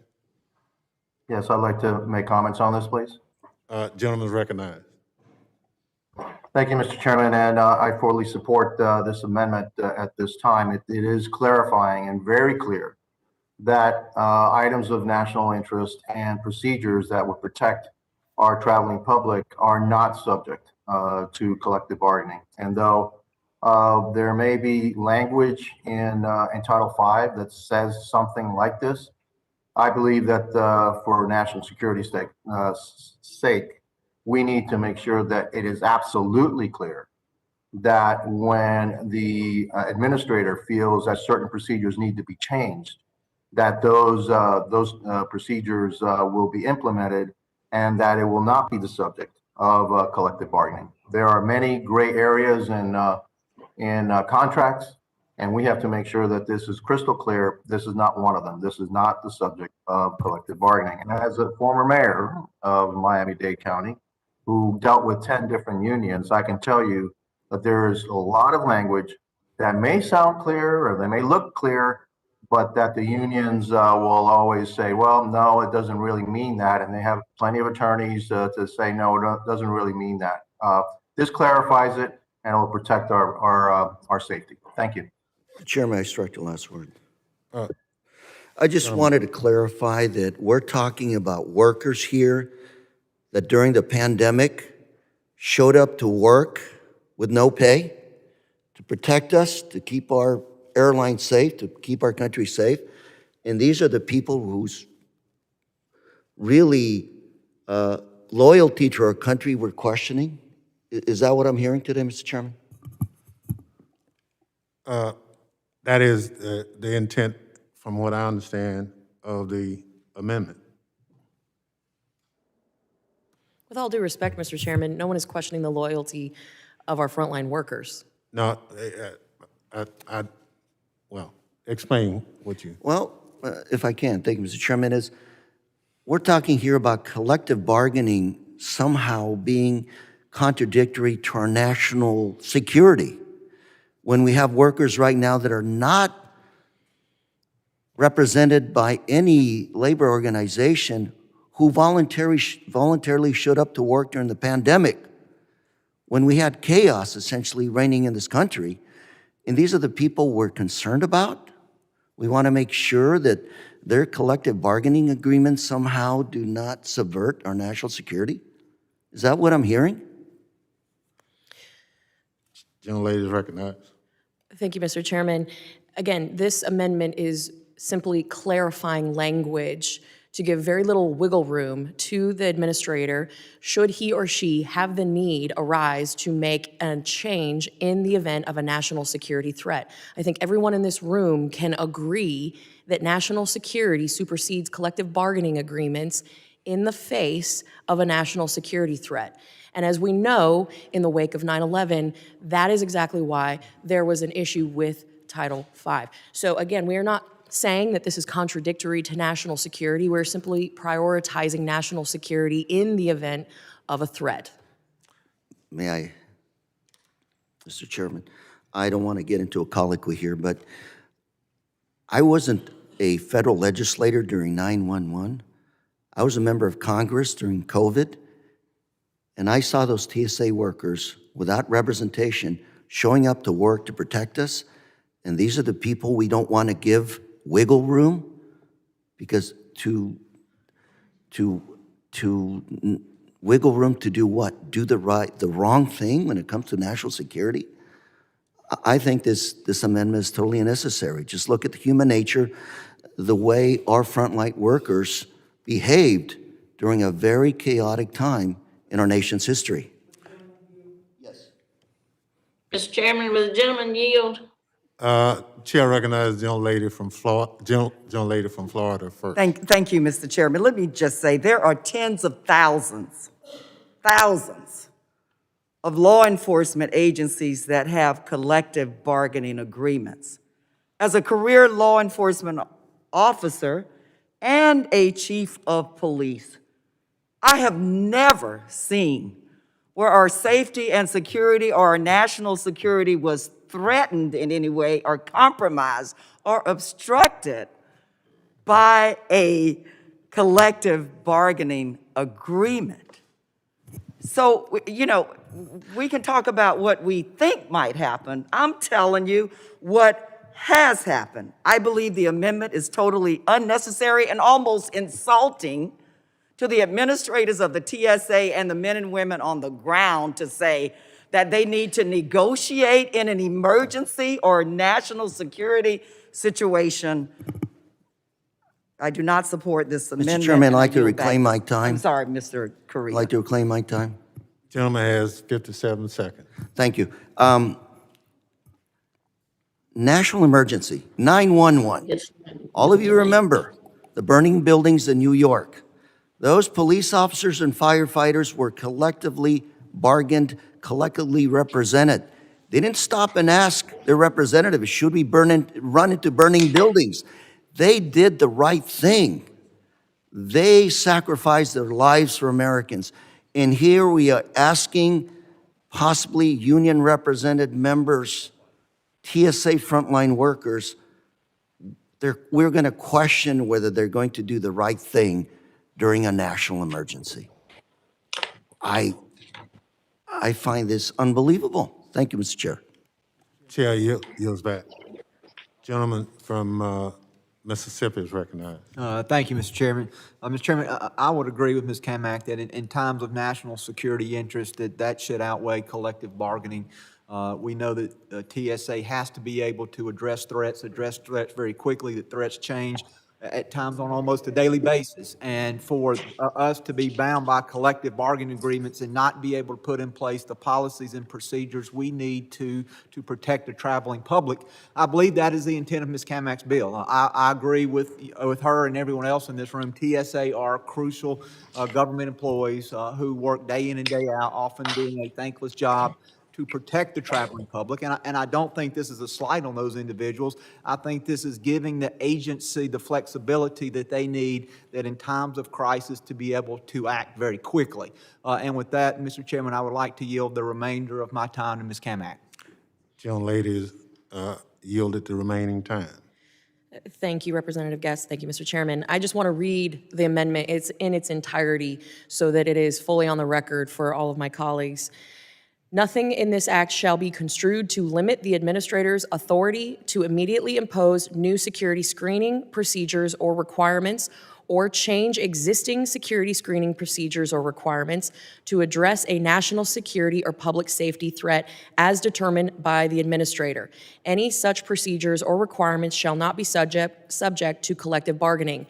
Yes, I'd like to make comments on this, please. Gentleman is recognized. Thank you, Mr. Chairman, and I fully support this amendment at this time. It is clarifying and very clear that items of national interest and procedures that would protect our traveling public are not subject to collective bargaining. And though there may be language in Title V that says something like this, I believe that for national security sake, we need to make sure that it is absolutely clear that when the administrator feels that certain procedures need to be changed, that those procedures will be implemented and that it will not be the subject of collective bargaining. There are many gray areas in contracts, and we have to make sure that this is crystal clear. This is not one of them. This is not the subject of collective bargaining. And as a former mayor of Miami-Dade County, who dealt with 10 different unions, I can tell you that there is a lot of language that may sound clear or they may look clear, but that the unions will always say, well, no, it doesn't really mean that. And they have plenty of attorneys to say, no, it doesn't really mean that. This clarifies it and it will protect our safety. Thank you. Chairman, I strike the last word. I just wanted to clarify that we're talking about workers here that during the pandemic showed up to work with no pay to protect us, to keep our airline safe, to keep our country safe. And these are the people whose really loyalty to our country we're questioning. Is that what I'm hearing today, Mr. Chairman? That is the intent, from what I understand, of the amendment. With all due respect, Mr. Chairman, no one is questioning the loyalty of our frontline workers. No, well, explain what you... Well, if I can, thank you, Mr. Chairman, is we're talking here about collective bargaining somehow being contradictory to our national security when we have workers right now that are not represented by any labor organization who voluntarily showed up to work during the pandemic when we had chaos essentially reigning in this country. And these are the people we're concerned about. We want to make sure that their collective bargaining agreements somehow do not subvert our national security. Is that what I'm hearing? Gentlelady is recognized. Thank you, Mr. Chairman. Again, this amendment is simply clarifying language to give very little wiggle room to the administrator should he or she have the need arise to make a change in the event of a national security threat. I think everyone in this room can agree that national security supersedes collective bargaining agreements in the face of a national security threat. And as we know, in the wake of 9/11, that is exactly why there was an issue with Title V. So again, we are not saying that this is contradictory to national security. We're simply prioritizing national security in the event of a threat. May I, Mr. Chairman? I don't want to get into a colloquy here, but I wasn't a federal legislator during 9/11. I was a member of Congress during COVID, and I saw those TSA workers without representation showing up to work to protect us, and these are the people we don't want to give wiggle room, because to wiggle room to do what? Do the wrong thing when it comes to national security? I think this amendment is totally unnecessary. Just look at the human nature, the way our frontline workers behaved during a very chaotic time in our nation's history. Yes. Mr. Chairman, will the gentleman yield? Chair recognizes the gentlelady from Florida first. Thank you, Mr. Chairman. Let me just say, there are tens of thousands of law enforcement agencies that have collective bargaining agreements. As a career law enforcement officer and a chief of police, I have never seen where our safety and security or our national security was threatened in any way or compromised or obstructed by a collective bargaining agreement. So, you know, we can talk about what we think might happen. I'm telling you what has happened. I believe the amendment is totally unnecessary and almost insulting to the administrators of the TSA and the men and women on the ground to say that they need to negotiate in an emergency or national security situation. I do not support this amendment. Mr. Chairman, I'd like to reclaim my time. I'm sorry, Mr. Correa. I'd like to reclaim my time. Gentleman has 57 seconds. Thank you. National emergency, 911. Yes. All of you remember the burning buildings in New York. Those police officers and firefighters were collectively bargained, collectively represented. They didn't stop and ask their representatives, should we run into burning buildings? They did the right thing. They sacrificed their lives for Americans. And here we are asking possibly union represented members, TSA frontline workers, we're going to question whether they're going to do the right thing during a national emergency. I find this unbelievable. Thank you, Mr. Chair. Chair yields back. Gentleman from Mississippi is recognized. Thank you, Mr. Chairman. Mr. Chairman, I would agree with Ms. Kamak that in times of national security interest, that should outweigh collective bargaining. We know that TSA has to be able to address threats very quickly, that threats change at times on almost a daily basis. And for us to be bound by collective bargaining agreements and not be able to put in place the policies and procedures we need to protect the traveling public, I believe that is the intent of Ms. Kamak's bill. I agree with her and everyone else in this room. TSA are crucial government employees who work day in and day out, often doing a thankless job to protect the traveling public. And I don't think this is a slight on those individuals. I think this is giving the agency the flexibility that they need, that in times of crisis to be able to act very quickly. And with that, Mr. Chairman, I would like to yield the remainder of my time to Ms. Kamak. Young lady yielded the remaining time. Thank you, Representative Guest. Thank you, Mr. Chairman. I just want to read the amendment. It's in its entirety so that it is fully on the record for all of my colleagues. Nothing in this act shall be construed to limit the administrator's authority to immediately impose new security screening procedures or requirements, or change existing security screening procedures or requirements to address a national security or public safety threat as determined by the administrator. Any such procedures or requirements shall not be subject to collective bargaining.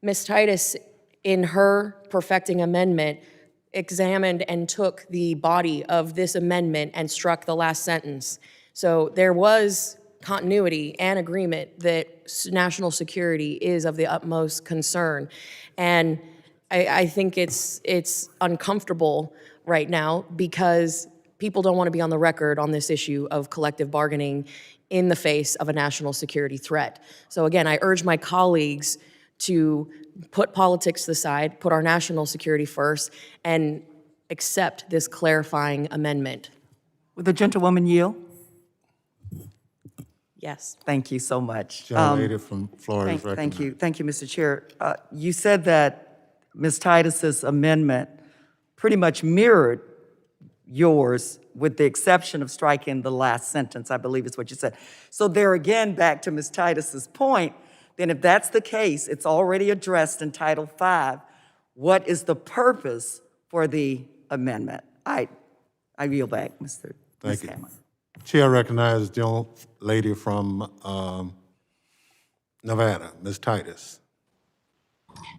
Ms. Titus, in her perfecting amendment, examined and took the body of this amendment and struck the last sentence. So there was continuity and agreement that national security is of the utmost concern. And I think it's uncomfortable right now because people don't want to be on the record on this issue of collective bargaining in the face of a national security threat. So again, I urge my colleagues to put politics to the side, put our national security first, and accept this clarifying amendment. Would the gentlewoman yield? Yes. Thank you so much. Young lady from Florida is recognized. Thank you, Mr. Chair. You said that Ms. Titus's amendment pretty much mirrored yours with the exception of striking the last sentence, I believe is what you said. So there again, back to Ms. Titus's point, then if that's the case, it's already addressed in Title V. What is the purpose for the amendment? I yield back, Mr. Thank you. Chair recognizes the young lady from Nevada, Ms. Titus.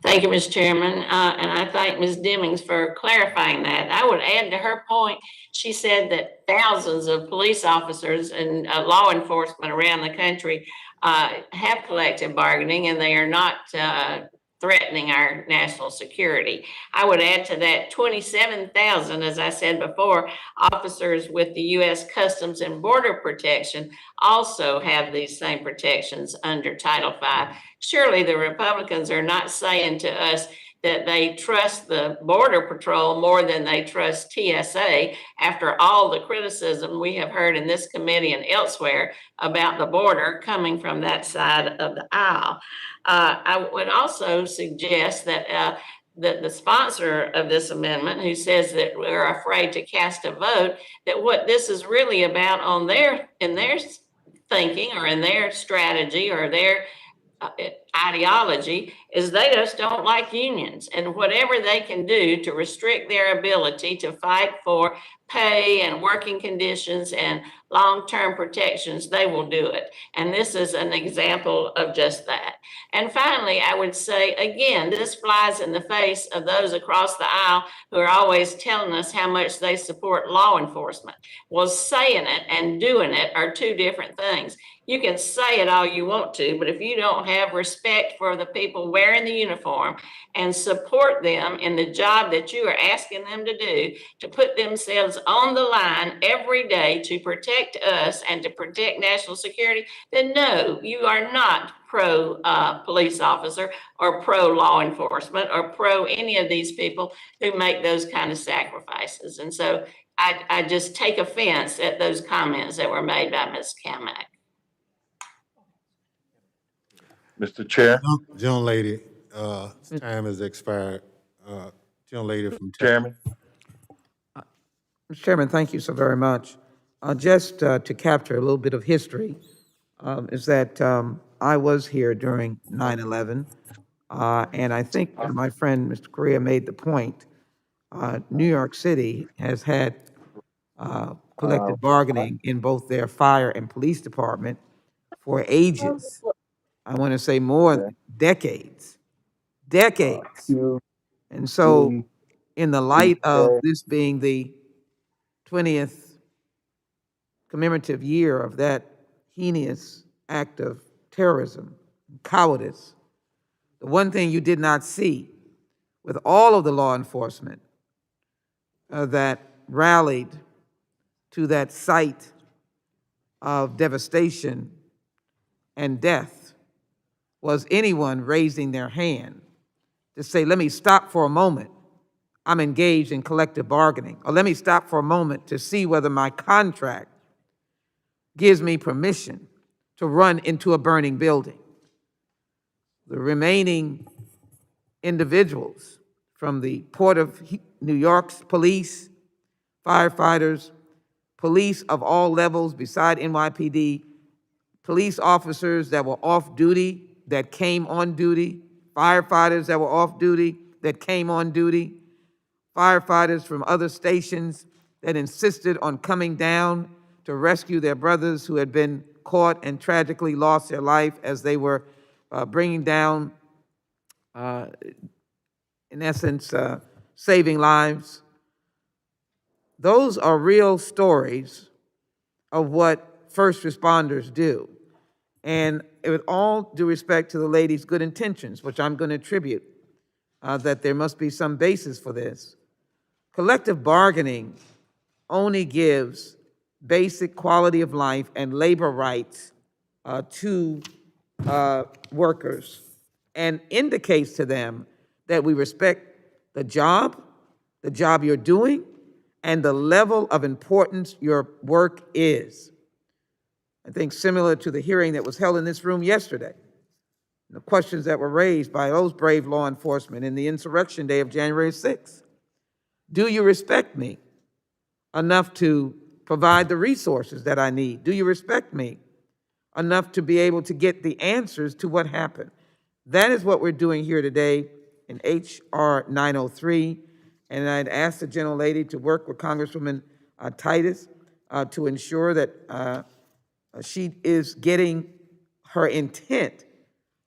Thank you, Mr. Chairman, and I thank Ms. Demings for clarifying that. I would add to her point, she said that thousands of police officers and law enforcement around the country have collective bargaining, and they are not threatening our national security. I would add to that 27,000, as I said before, officers with the U.S. Customs and Border Protection also have these same protections under Title V. Surely the Republicans are not saying to us that they trust the Border Patrol more than they trust TSA after all the criticism we have heard in this committee and elsewhere about the border coming from that side of the aisle. I would also suggest that the sponsor of this amendment, who says that we're afraid to cast a vote, that what this is really about in their thinking or in their strategy or their ideology is they just don't like unions, and whatever they can do to restrict their ability to fight for pay and working conditions and long-term protections, they will do it. And this is an example of just that. And finally, I would say, again, this flies in the face of those across the aisle who are always telling us how much they support law enforcement. Well, saying it and doing it are two different things. You can say it all you want to, but if you don't have respect for the people wearing the uniform and support them in the job that you are asking them to do, to put themselves on the line every day to protect us and to protect national security, then no, you are not pro police officer or pro law enforcement or pro any of these people who make those kind of sacrifices. And so I just take offense at those comments that were made by Ms. Kamak. Mr. Chair. Young lady, time has expired. Young lady from Chairman. Mr. Chairman, thank you so very much. Just to capture a little bit of history, is that I was here during 9/11, and I think my friend, Mr. Correa, made the point. New York City has had collective bargaining in both their fire and police department for ages. I want to say more decades, decades. And so, in the light of this being the 20th commemorative year of that heinous act of terrorism, cowardice, the one thing you did not see with all of the law enforcement that rallied to that site of devastation and death was anyone raising their hand to say, let me stop for a moment. I'm engaged in collective bargaining. Or let me stop for a moment to see whether my contract gives me permission to run into a burning building. The remaining individuals from the Port of New York's police, firefighters, police of all levels beside NYPD, police officers that were off duty that came on duty, firefighters that were off duty that came on duty, firefighters from other stations that insisted on coming down to rescue their brothers who had been caught and tragically lost their life as they were bringing down, in essence, saving lives. Those are real stories of what first responders do. And with all due respect to the lady's good intentions, which I'm going to attribute, that there must be some basis for this, collective bargaining only gives basic quality of life and labor rights to workers and indicates to them that we respect the job you're doing, and the level of importance your work is. I think similar to the hearing that was held in this room yesterday, the questions that were raised by those brave law enforcement in the insurrection day of January 6th. Do you respect me enough to provide the resources that I need? Do you respect me enough to be able to get the answers to what happened? That is what we're doing here today in H.R. 903, and I'd ask the gentlelady to work with Congresswoman Titus to ensure that she is getting her intent,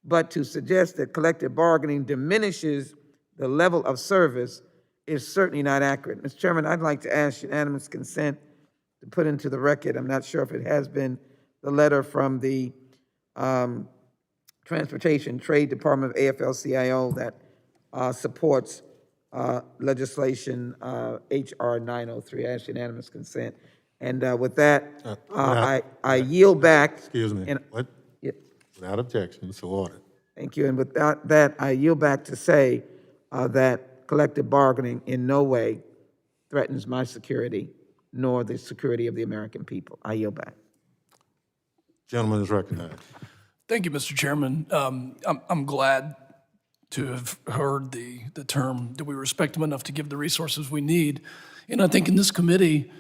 but to suggest that collective bargaining diminishes the level of service is certainly not accurate. Mr. Chairman, I'd like to ask unanimous consent to put into the record, I'm not sure if it has been, the letter from the Transportation Trade Department of AFL-CIO that supports legislation H.R. 903. I ask unanimous consent. And with that, I yield back. Excuse me. What? Without objection, so ordered. Thank you. And with that, I yield back to say that collective bargaining in no way threatens my security nor the security of the American people. I yield back. Gentleman is recognized. Thank you, Mr. Chairman. I'm glad to have heard the term, do we respect them enough to give the resources we need? And I think in this committee,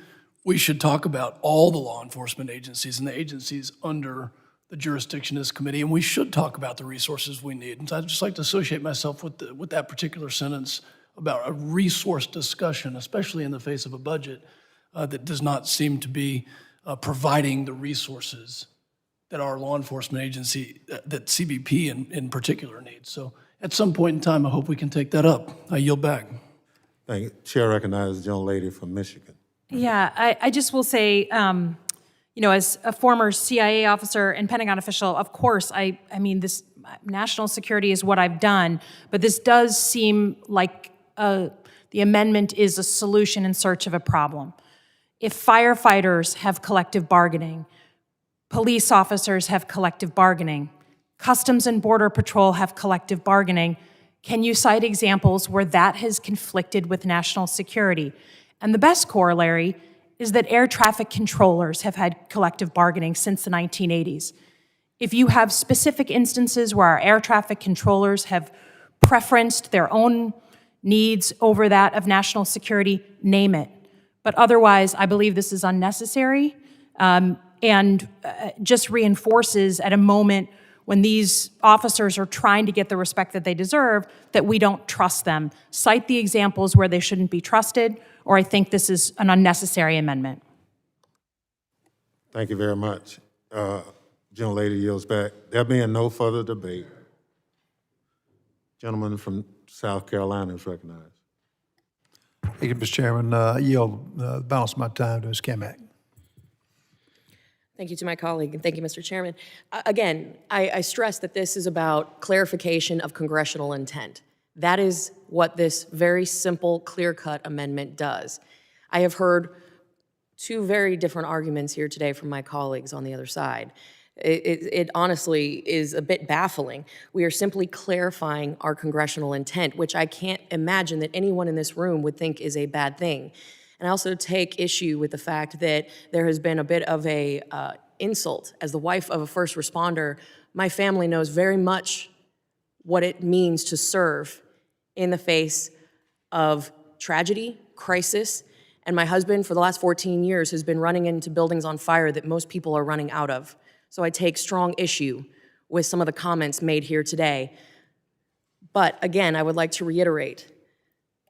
we should talk about all the law enforcement agencies and the agencies under the jurisdiction of this committee, and we should talk about the resources we need. And so I'd just like to associate myself with that particular sentence about a resource discussion, especially in the face of a budget that does not seem to be providing the resources that our law enforcement agency, that CBP in particular needs. So at some point in time, I hope we can take that up. I yield back. Thank you. Chair recognizes the gentlelady from Michigan. Yeah, I just will say, as a former CIA officer and Pentagon official, of course, I mean, this national security is what I've done, but this does seem like the amendment is a solution in search of a problem. If firefighters have collective bargaining, police officers have collective bargaining, Customs and Border Patrol have collective bargaining, can you cite examples where that has conflicted with national security? And the best corollary is that air traffic controllers have had collective bargaining since the 1980s. If you have specific instances where our air traffic controllers have preferenced their own needs over that of national security, name it. But otherwise, I believe this is unnecessary and just reinforces at a moment when these officers are trying to get the respect that they deserve, that we don't trust them. Cite the examples where they shouldn't be trusted, or I think this is an unnecessary amendment. Thank you very much. Gentlelady yields back. There being no further debate, gentleman from South Carolina is recognized. Thank you, Mr. Chairman. I yield the balance of my time to Ms. Kamak. Thank you to my colleague, and thank you, Mr. Chairman. Again, I stress that this is about clarification of congressional intent. That is what this very simple, clear-cut amendment does. I have heard two very different arguments here today from my colleagues on the other side. It honestly is a bit baffling. We are simply clarifying our congressional intent, which I can't imagine that anyone in this room would think is a bad thing. And I also take issue with the fact that there has been a bit of a insult. As the wife of a first responder, my family knows very much what it means to serve in the face of tragedy, crisis, and my husband, for the last 14 years, has been running into buildings on fire that most people are running out of. So I take strong issue with some of the comments made here today. But again, I would like to reiterate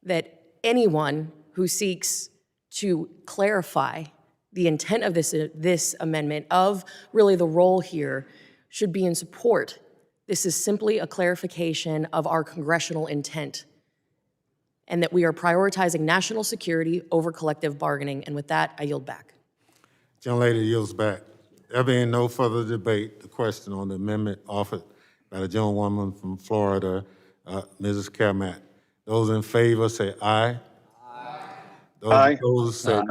that anyone who seeks to clarify the intent of this amendment, of really the role here, should be in support. This is simply a clarification of our congressional intent, and that we are prioritizing national security over collective bargaining. And with that, I yield back. Gentlelady yields back. There being no further debate, the question on the amendment offered by the gentlewoman from Florida, Mrs. Kamak. Those in favor say aye. Those opposed say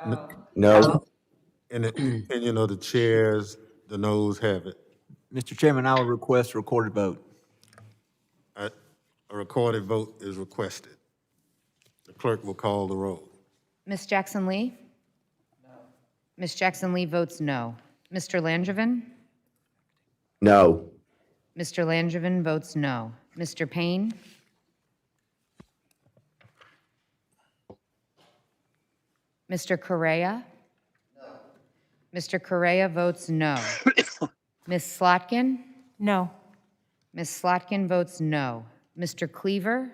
no. No. In the opinion of the chairs, the noes have it. Mr. Chairman, I would request a recorded vote. A recorded vote is requested. The clerk will call the roll. Ms. Jackson Lee? No. Ms. Jackson Lee votes no. Mr. Langevin? No. Mr. Langevin votes no. Mr. Payne? Mr. Correa? No. Mr. Correa votes no. Ms. Slotkin? No. Ms. Slotkin votes no. Mr. Cleaver?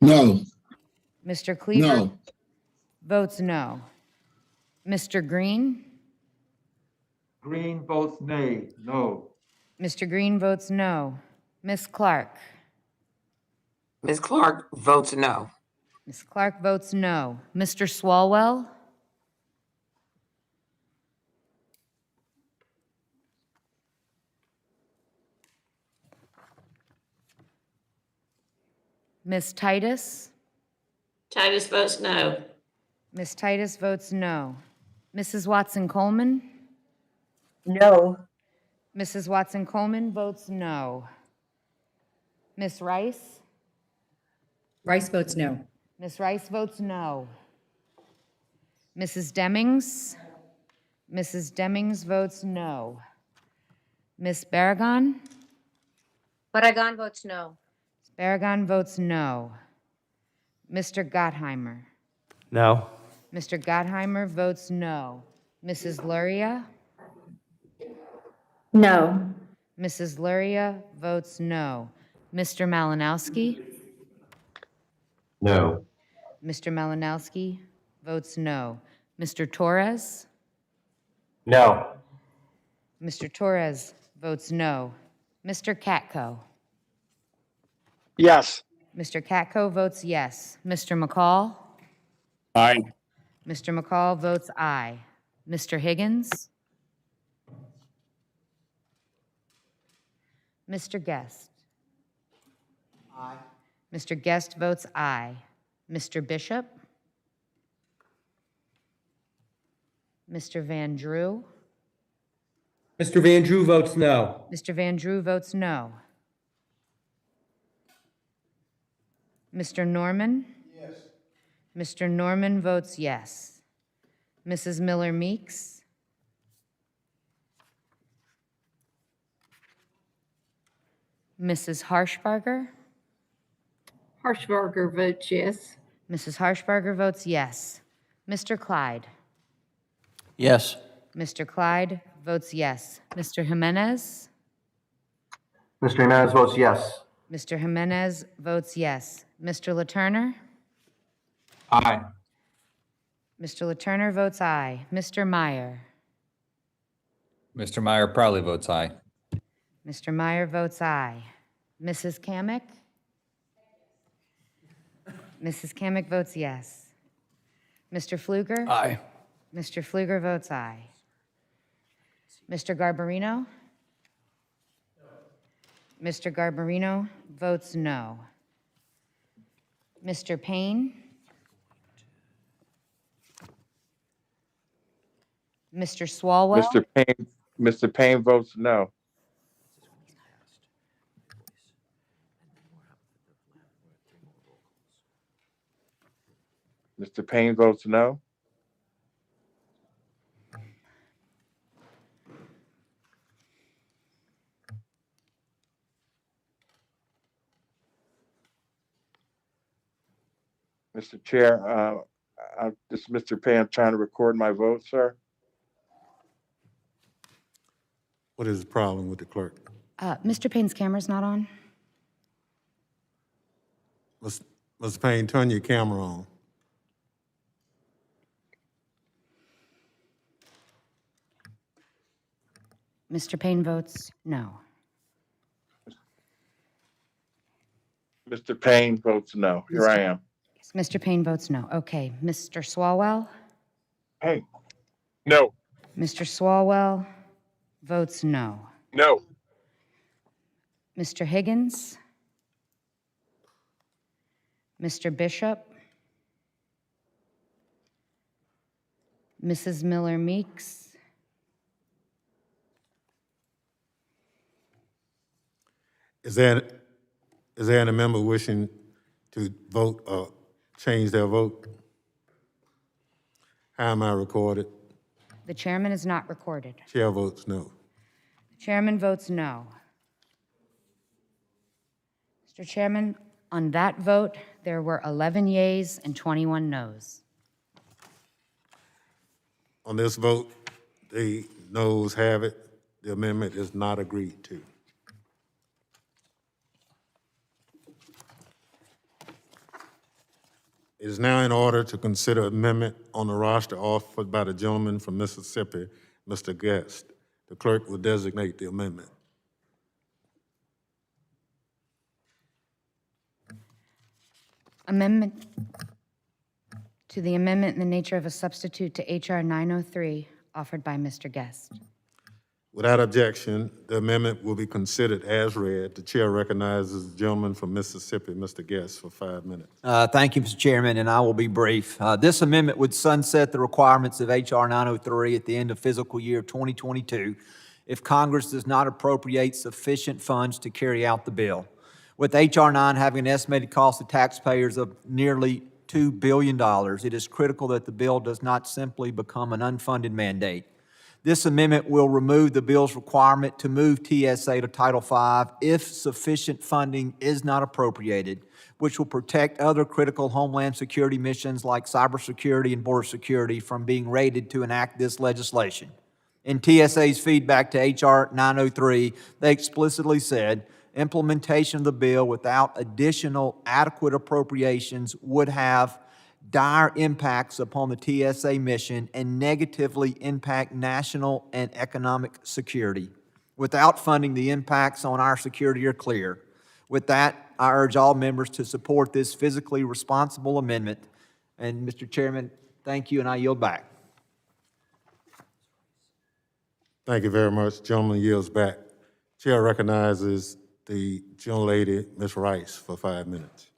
No. Mr. Cleaver No. votes no. Mr. Green? Green votes nay. No. Mr. Green votes no. Ms. Clark? Ms. Clark votes no. Ms. Clark votes no. Mr. Swalwell? Ms. Titus? Titus votes no. Ms. Titus votes no. Mrs. Watson-Coleman? No. Mrs. Watson-Coleman votes no. Ms. Rice? Rice votes no. Ms. Rice votes no. Mrs. Demings? Mrs. Demings votes no. Ms. Barragan? Barragan votes no. Barragan votes no. Mr. Gottheimer? No. Mr. Gottheimer votes no. Mrs. Luria? No. Mrs. Luria votes no. Mr. Malinowski? No. Mr. Malinowski votes no. Mr. Torres? No. Mr. Torres votes no. Mr. Katko? Yes. Mr. Katko votes yes. Mr. McCall? Aye. Mr. McCall votes aye. Mr. Higgins? Mr. Guest? Aye. Mr. Guest votes aye. Mr. Bishop? Mr. Van Drew? Mr. Van Drew votes no. Mr. Van Drew votes no. Mr. Norman? Yes. Mr. Norman votes yes. Mrs. Miller Meeks? Mrs. Harshbarger? Harshbarger votes yes. Mrs. Harshbarger votes yes. Mr. Clyde? Yes. Mr. Clyde votes yes. Mr. Jimenez? Mr. Jimenez votes yes. Mr. Jimenez votes yes. Mr. Latourner? Aye. Mr. Latourner votes aye. Mr. Meyer? Mr. Meyer proudly votes aye. Mr. Meyer votes aye. Mrs. Kamick? Mrs. Kamick votes yes. Mr. Fluger? Aye. Mr. Fluger votes aye. Mr. Garbarino? Mr. Garbarino votes no. Mr. Payne? Mr. Swalwell? Mr. Payne votes no. Mr. Payne votes no. Mr. Chair, this is Mr. Payne trying to record my vote, sir. What is the problem with the clerk? Mr. Payne's camera's not on. Mr. Payne, turn your camera on. Mr. Payne votes no. Mr. Payne votes no. Here I am. Yes, Mr. Payne votes no. Okay, Mr. Swalwell? Hey, no. Mr. Swalwell votes no. No. Mr. Higgins? Mr. Bishop? Mrs. Miller Meeks? Is there any member wishing to vote or change their vote? How am I recorded? The chairman is not recorded. Chair votes no. The chairman votes no. Mr. Chairman, on that vote, there were 11 yeas and 21 noes. On this vote, the noes have it. The amendment is not agreed to. It is now in order to consider amendment on the roster offered by the gentleman from Mississippi, Mr. Guest. The clerk will designate the amendment. Amendment to the amendment in the nature of a substitute to H.R. 903, offered by Mr. Guest. Without objection, the amendment will be considered as read. The chair recognizes the gentleman from Mississippi, Mr. Guest, for 5 minutes. Thank you, Mr. Chairman, and I will be brief. This amendment would sunset the requirements of H.R. 903 at the end of fiscal year 2022 if Congress does not appropriate sufficient funds to carry out the bill. With H.R. 9 having an estimated cost to taxpayers of nearly $2 billion, it is critical that the bill does not simply become an unfunded mandate. This amendment will remove the bill's requirement to move TSA to Title V if sufficient funding is not appropriated, which will protect other critical homeland security missions like cybersecurity and border security from being raided to enact this legislation. In TSA's feedback to H.R. 903, they explicitly said, implementation of the bill without additional adequate appropriations would have dire impacts upon the TSA mission and negatively impact national and economic security. Without funding, the impacts on our security are clear. With that, I urge all members to support this fiscally responsible amendment. And Mr. Chairman, thank you, and I yield back. Thank you very much. Gentleman yields back. Chair recognizes the gentlelady, Ms. Rice, for 5 minutes.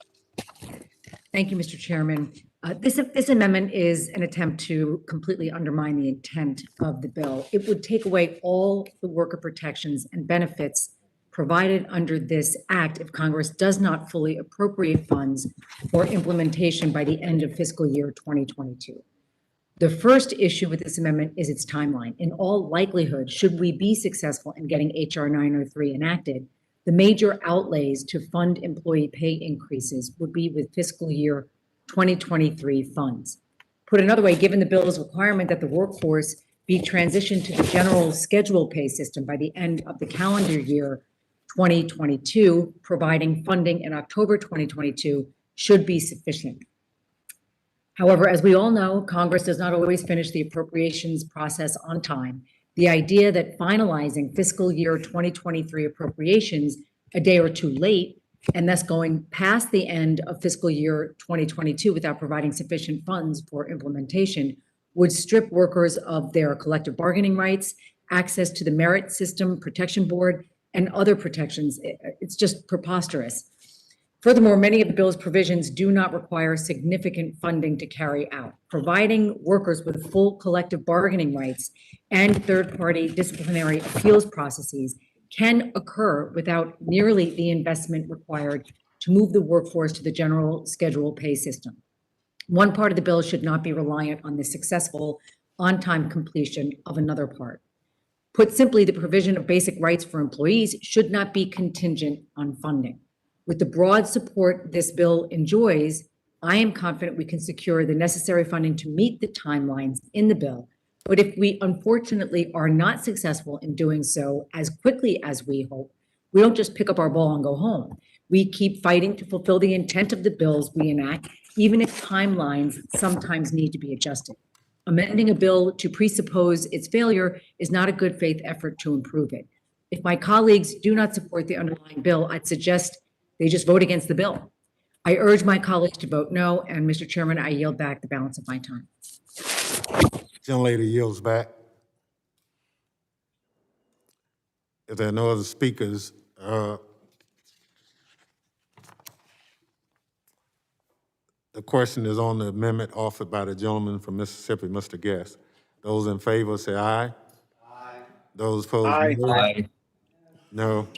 Thank you, Mr. Chairman. This amendment is an attempt to completely undermine the intent of the bill. It would take away all the worker protections and benefits provided under this act if Congress does not fully appropriate funds for implementation by the end of fiscal year 2022. The first issue with this amendment is its timeline. In all likelihood, should we be successful in getting H.R. 903 enacted, the major outlays to fund employee pay increases would be with fiscal year 2023 funds. Put another way, given the bill's requirement that the workforce be transitioned to the general schedule pay system by the end of the calendar year 2022, providing funding in October 2022 should be sufficient. However, as we all know, Congress does not always finish the appropriations process on time. The idea that finalizing fiscal year 2023 appropriations a day or two late, and thus going past the end of fiscal year 2022 without providing sufficient funds for implementation, would strip workers of their collective bargaining rights, access to the Merit System Protection Board, and other protections. It's just preposterous. Furthermore, many of the bill's provisions do not require significant funding to carry out. Providing workers with full collective bargaining rights and third-party disciplinary appeals processes can occur without nearly the investment required to move the workforce to the general schedule pay system. One part of the bill should not be reliant on the successful on-time completion of another part. Put simply, the provision of basic rights for employees should not be contingent on funding. With the broad support this bill enjoys, I am confident we can secure the necessary funding to meet the timelines in the bill. But if we unfortunately are not successful in doing so as quickly as we hope, we don't just pick up our ball and go home. We keep fighting to fulfill the intent of the bills we enact, even if timelines sometimes need to be adjusted. Amending a bill to presuppose its failure is not a good faith effort to improve it. If my colleagues do not support the underlying bill, I'd suggest they just vote against the bill. I urge my colleagues to vote no, and Mr. Chairman, I yield back the balance of my time. Gentlelady yields back. If there are no other speakers, the question is on the amendment offered by the gentleman from Mississippi, Mr. Guest. Those in favor say aye. Aye. Those opposed, Aye. no. Aye. No.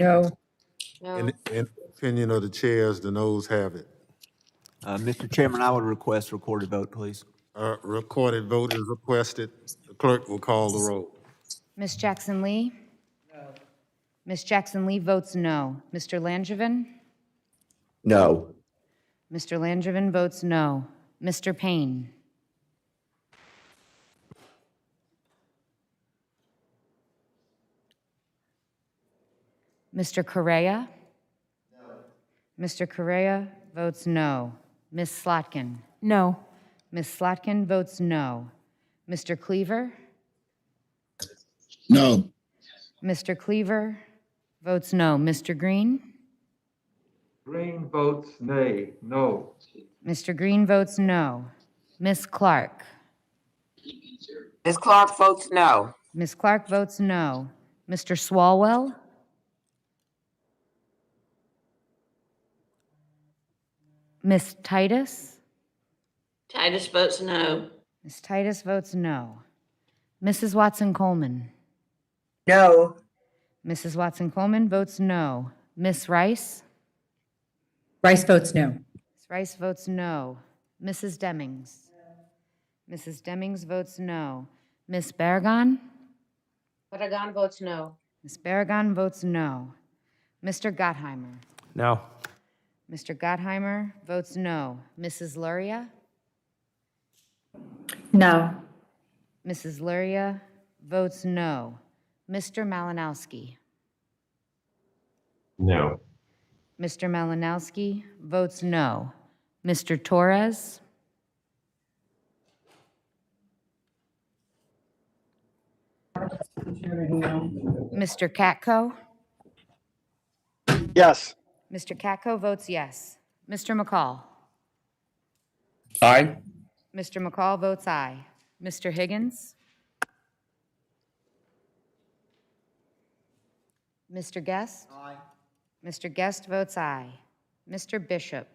No. In opinion of the chairs, the noes have it. Mr. Chairman, I would request recorded vote, please. Recorded vote is requested. The clerk will call the roll. Ms. Jackson Lee? No. Ms. Jackson Lee votes no. Mr. Langevin? No. Mr. Langevin votes no. Mr. Payne? Mr. Correa? No. Mr. Correa votes no. Ms. Slotkin? No. Ms. Slotkin votes no. Mr. Cleaver? No. Mr. Cleaver votes no. Mr. Green? Green votes nay, no. Mr. Green votes no. Ms. Clark? Ms. Clark votes no. Ms. Clark votes no. Mr. Swalwell? Ms. Titus? Titus votes no. Ms. Titus votes no. Mrs. Watson-Coleman? No. Mrs. Watson-Coleman votes no. Ms. Rice? Rice votes no. Ms. Rice votes no. Mrs. Demings? Mrs. Demings votes no. Ms. Barragan? Barragan votes no. Ms. Barragan votes no. Mr. Gottheimer? No. Mr. Gottheimer votes no. Mrs. Luria? No. Mrs. Luria votes no. Mr. Malinowski? No. Mr. Malinowski votes no. Mr. Torres? Mr. Katko? Yes. Mr. Katko votes yes. Mr. McCall? Aye. Mr. McCall votes aye. Mr. Higgins? Mr. Guest? Aye. Mr. Guest votes aye. Mr. Bishop?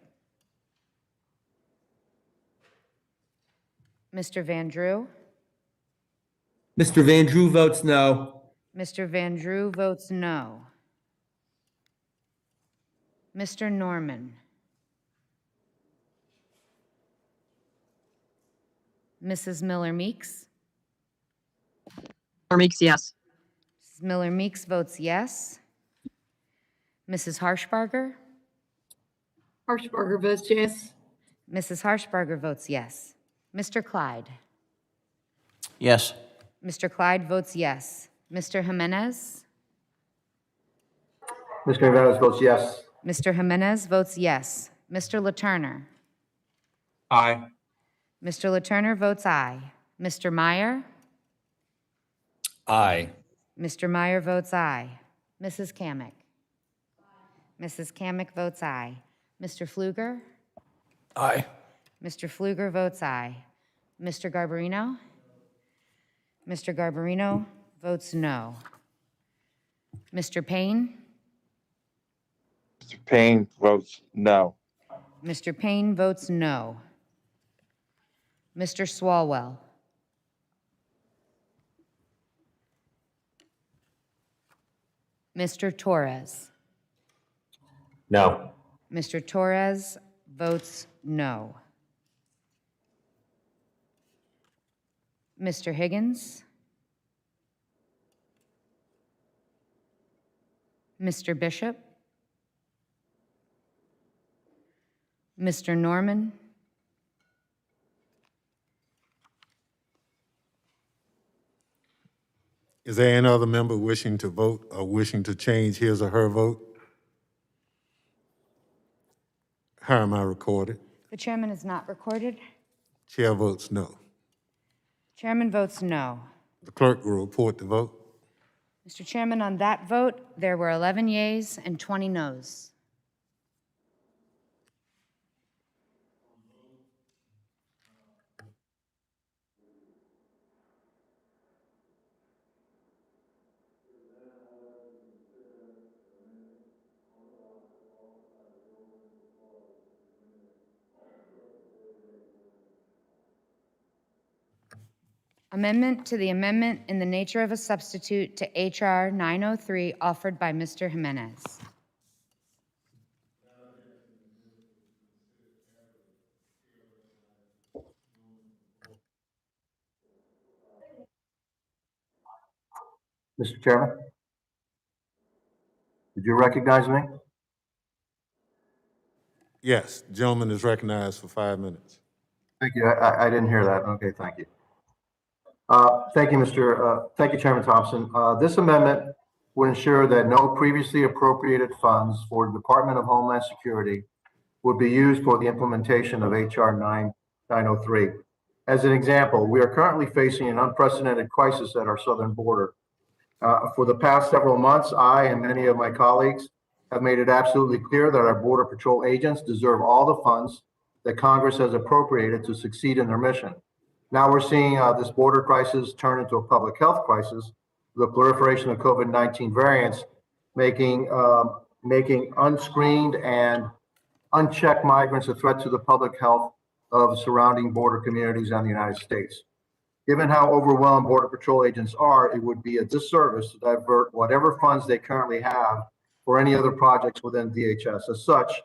Mr. Van Drew? Mr. Van Drew votes no. Mr. Van Drew votes no. Mr. Norman? Mrs. Miller Meeks? Miller Meeks, yes. Mrs. Miller Meeks votes yes. Mrs. Harshbarger? Harshbarger votes yes. Mrs. Harshbarger votes yes. Mr. Clyde? Yes. Mr. Clyde votes yes. Mr. Jimenez? Mr. Jimenez votes yes. Mr. Jimenez votes yes. Mr. Laturner? Aye. Mr. Laturner votes aye. Mr. Meyer? Aye. Mr. Meyer votes aye. Mrs. Kamick? Mrs. Kamick votes aye. Mr. Pfluger? Aye. Mr. Pfluger votes aye. Mr. Garbarino? Mr. Garbarino votes no. Mr. Payne? Mr. Payne votes no. Mr. Payne votes no. Mr. Swalwell? Mr. Torres? No. Mr. Torres votes no. Mr. Higgins? Mr. Bishop? Mr. Norman? Is there any other member wishing to vote or wishing to change his or her vote? How am I recorded? The chairman is not recorded. Chair votes no. Chairman votes no. The clerk will report the vote. Mr. Chairman, on that vote, there were 11 yeas and 20 noes. Amendment to the amendment in the nature of a substitute to H.R. 903 offered by Mr. Jimenez. Mr. Chairman, did you recognize me? Yes, the gentleman is recognized for 5 minutes. Thank you. I didn't hear that. Okay, thank you. Thank you, Chairman Thompson. This amendment would ensure that no previously appropriated funds for the Department of Homeland Security would be used for the implementation of H.R. 903. As an example, we are currently facing an unprecedented crisis at our southern border. For the past several months, I and many of my colleagues have made it absolutely clear that our Border Patrol agents deserve all the funds that Congress has appropriated to succeed in their mission. Now we're seeing this border crisis turn into a public health crisis, the proliferation of COVID-19 variants, making unscreened and unchecked migrants a threat to the public health of surrounding border communities and the United States. Given how overwhelmed Border Patrol agents are, it would be a disservice to divert whatever funds they currently have for any other projects within DHS. As such,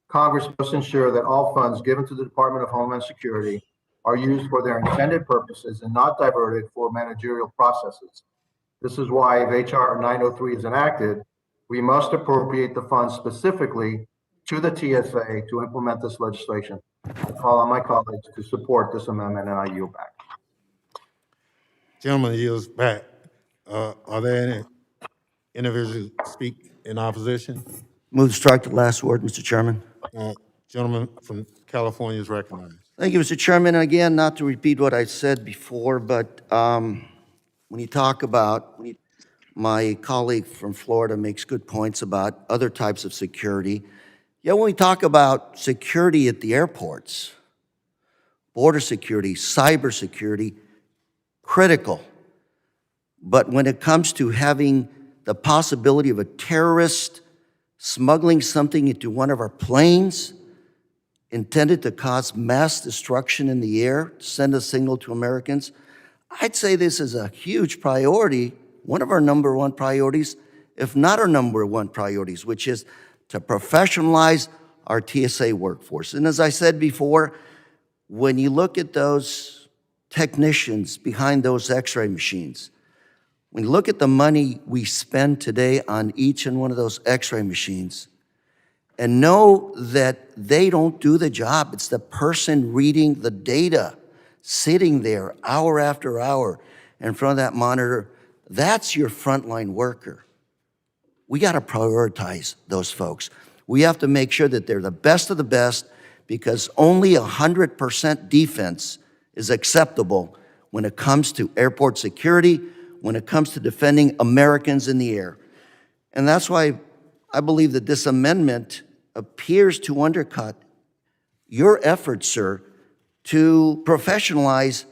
Congress must ensure that all funds given to the Department of Homeland Security are used for their intended purposes and not diverted for managerial processes. This is why if H.R. 903 is enacted, we must appropriate the funds specifically to the TSA to implement this legislation. I call on my colleagues to support this amendment, and I yield back. Gentleman yields back. Are there any individuals who speak in opposition? Move to strike the last word, Mr. Chairman. Gentleman from California is recognized. Thank you, Mr. Chairman. And again, not to repeat what I said before, but when you talk about, my colleague from Florida makes good points about other types of security. Yeah, when we talk about security at the airports, border security, cyber security, critical. But when it comes to having the possibility of a terrorist smuggling something into one of our planes intended to cause mass destruction in the air, send a signal to Americans, I'd say this is a huge priority, one of our number one priorities, if not our number one priorities, which is to professionalize our TSA workforce. And as I said before, when you look at those technicians behind those x-ray machines, when you look at the money we spend today on each and one of those x-ray machines, and know that they don't do the job, it's the person reading the data, sitting there hour after hour, in front of that monitor, that's your frontline worker. We got to prioritize those folks. We have to make sure that they're the best of the best, because only 100% defense is acceptable when it comes to airport security, when it comes to defending Americans in the air. And that's why I believe that this amendment appears to undercut your efforts, sir, to professionalize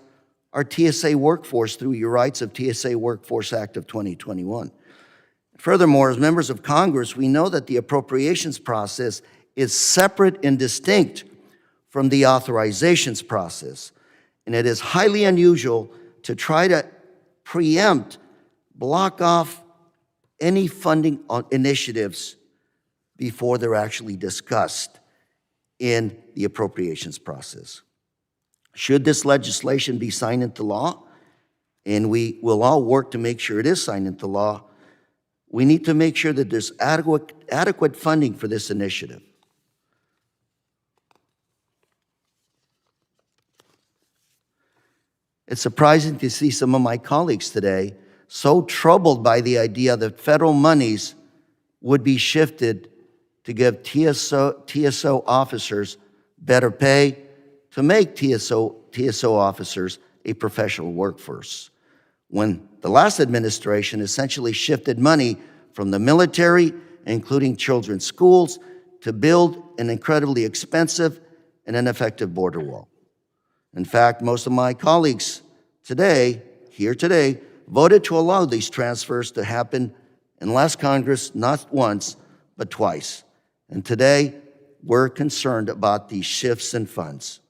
our TSA workforce through your rights of TSA Workforce Act of 2021. Furthermore, as members of Congress, we know that the appropriations process is separate and distinct from the authorizations process. And it is highly unusual to try to preempt, block off any funding initiatives before they're actually discussed in the appropriations process. Should this legislation be signed into law, and we will all work to make sure it is signed into law, we need to make sure that there's adequate funding for this initiative. It's surprising to see some of my colleagues today so troubled by the idea that federal monies would be shifted to give TSO officers better pay, to make TSO officers a professional workforce, when the last administration essentially shifted money from the military, including children's schools, to build an incredibly expensive and ineffective border wall. In fact, most of my colleagues here today, voted to allow these transfers to happen in last Congress, not once, but twice. And today, we're concerned about these shifts in funds.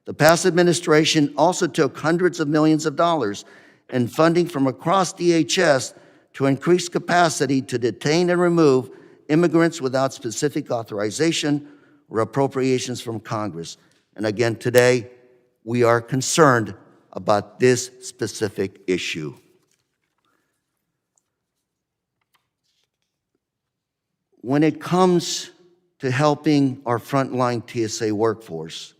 The past administration also took hundreds of millions of dollars in funding from across DHS to increase capacity to detain and remove immigrants without specific authorization or appropriations from Congress. And again, today, we are concerned about this specific issue. When it comes to helping our frontline TSA workforce,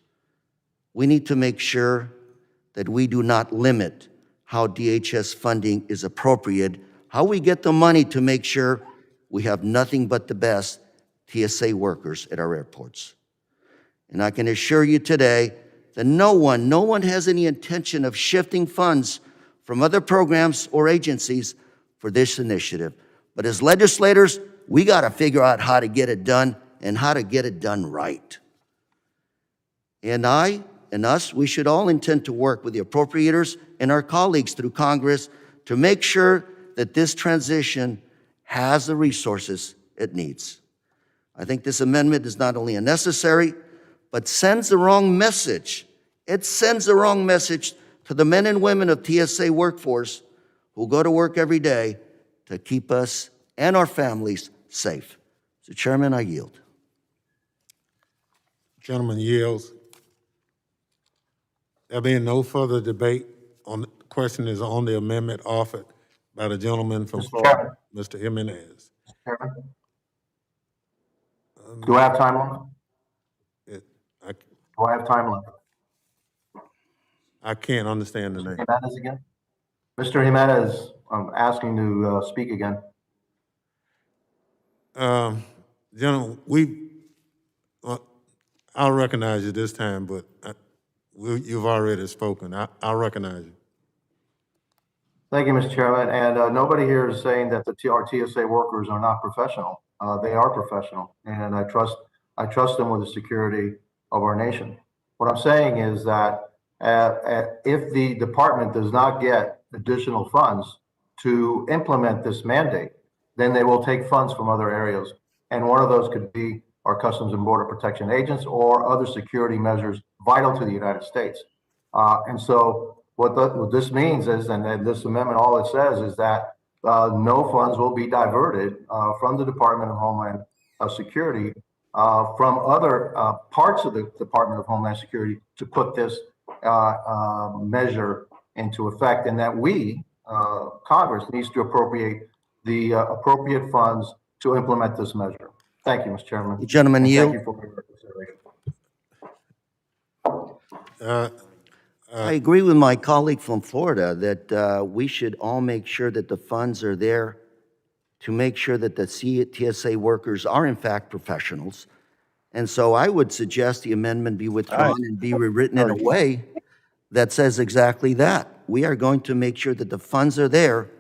we need to make sure that we do not limit how DHS funding is appropriate, how we get the money to make sure we have nothing but the best TSA workers at our airports. And I can assure you today that no one has any intention of shifting funds from other programs or agencies for this initiative. But as legislators, we got to figure out how to get it done and how to get it done right. And we should all intend to work with the appropriators and our colleagues through Congress to make sure that this transition has the resources it needs. I think this amendment is not only unnecessary, but sends the wrong message. It sends the wrong message to the men and women of TSA workforce who go to work every day to keep us and our families safe. So, Chairman, I yield. Gentleman yields. There being no further debate on the question is on the amendment offered by the gentleman from Florida, Mr. Jimenez. Chairman? Do I have time left? Do I have time left? I can't understand the name. Jimenez again? Mr. Jimenez, I'm asking to speak again. Gentlemen, I'll recognize you this time, but you've already spoken. I'll recognize you. Thank you, Mr. Chairman. And nobody here is saying that our TSA workers are not professional. They are professional, and I trust them with the security of our nation. What I'm saying is that if the department does not get additional funds to implement this mandate, then they will take funds from other areas. And one of those could be our Customs and Border Protection agents or other security measures vital to the United States. And so what this means is, and this amendment, all it says is that no funds will be diverted from the Department of Homeland Security from other parts of the Department of Homeland Security to put this measure into effect, and that we, Congress, needs to appropriate the appropriate funds to implement this measure. Thank you, Mr. Chairman. The gentleman yield. Thank you for your consideration. I agree with my colleague from Florida that we should all make sure that the funds are there to make sure that the TSA workers are in fact professionals. And so I would suggest the amendment be withdrawn and be rewritten in a way that says exactly that. We are going to make sure that the funds are there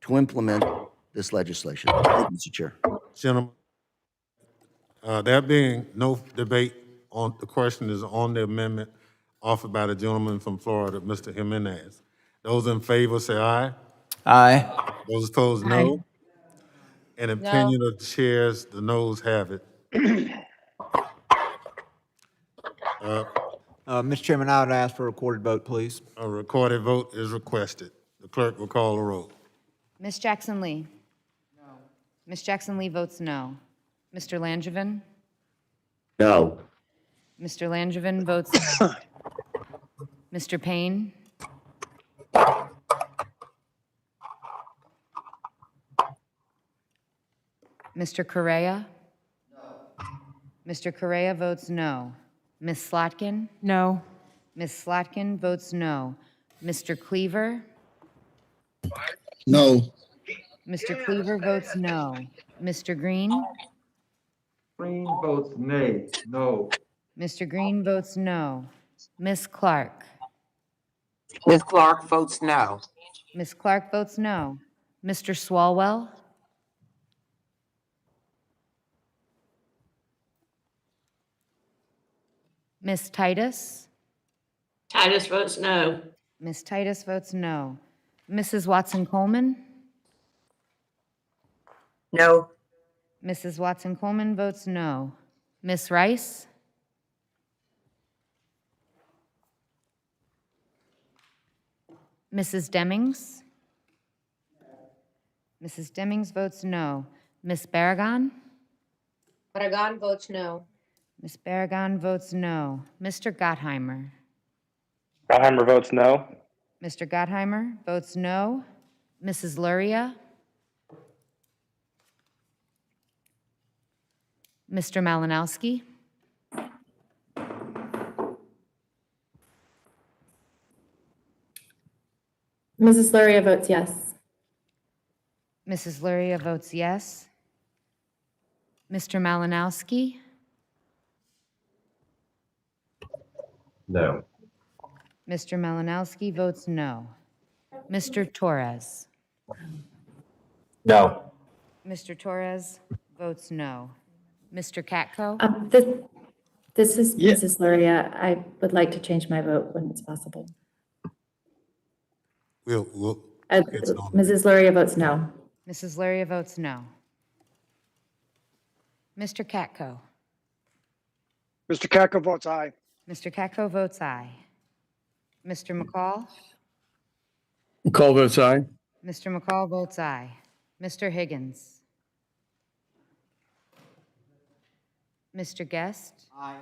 to implement this legislation. Thank you, Mr. Chair. Gentlemen, there being no debate on, the question is on the amendment offered by the gentleman from Florida, Mr. Jimenez. Those in favor say aye. Aye. Those opposed, no. In opinion of the chairs, the noes have it. Mr. Chairman, I would ask for a recorded vote, please. A recorded vote is requested. The clerk will call the roll. Ms. Jackson Lee? No. Ms. Jackson Lee votes no. Mr. Langevin? No. Mr. Langevin votes no. Mr. Payne? Mr. Correa? No. Mr. Correa votes no. Ms. Slotkin? No. Ms. Slotkin votes no. Mr. Cleaver? No. Mr. Cleaver votes no. Mr. Green? Green votes nay, no. Mr. Green votes no. Ms. Clark? Ms. Clark votes no. Ms. Clark votes no. Mr. Swalwell? Ms. Titus? Titus votes no. Ms. Titus votes no. Mrs. Watson-Coleman? No. Mrs. Watson-Coleman votes no. Ms. Rice? Mrs. Demings? Mrs. Demings votes no. Ms. Barragan? Barragan votes no. Ms. Barragan votes no. Mr. Gottheimer? Gottheimer votes no. Mr. Gottheimer votes no. Mrs. Luria? Mr. Malinowski? Mrs. Luria votes yes. Mrs. Luria votes yes. Mr. Malinowski? No. Mr. Malinowski votes no. Mr. Torres? No. Mr. Torres votes no. Mr. Katko? This is Yeah. Mrs. Luria. I would like to change my vote when it's possible. We'll get it on. Mrs. Luria votes no. Mrs. Luria votes no. Mr. Katko? Mr. Katko votes aye. Mr. Katko votes aye. Mr. McCall? McCall votes aye. Mr. McCall votes aye. Mr. Higgins? Mr. Guest? Aye.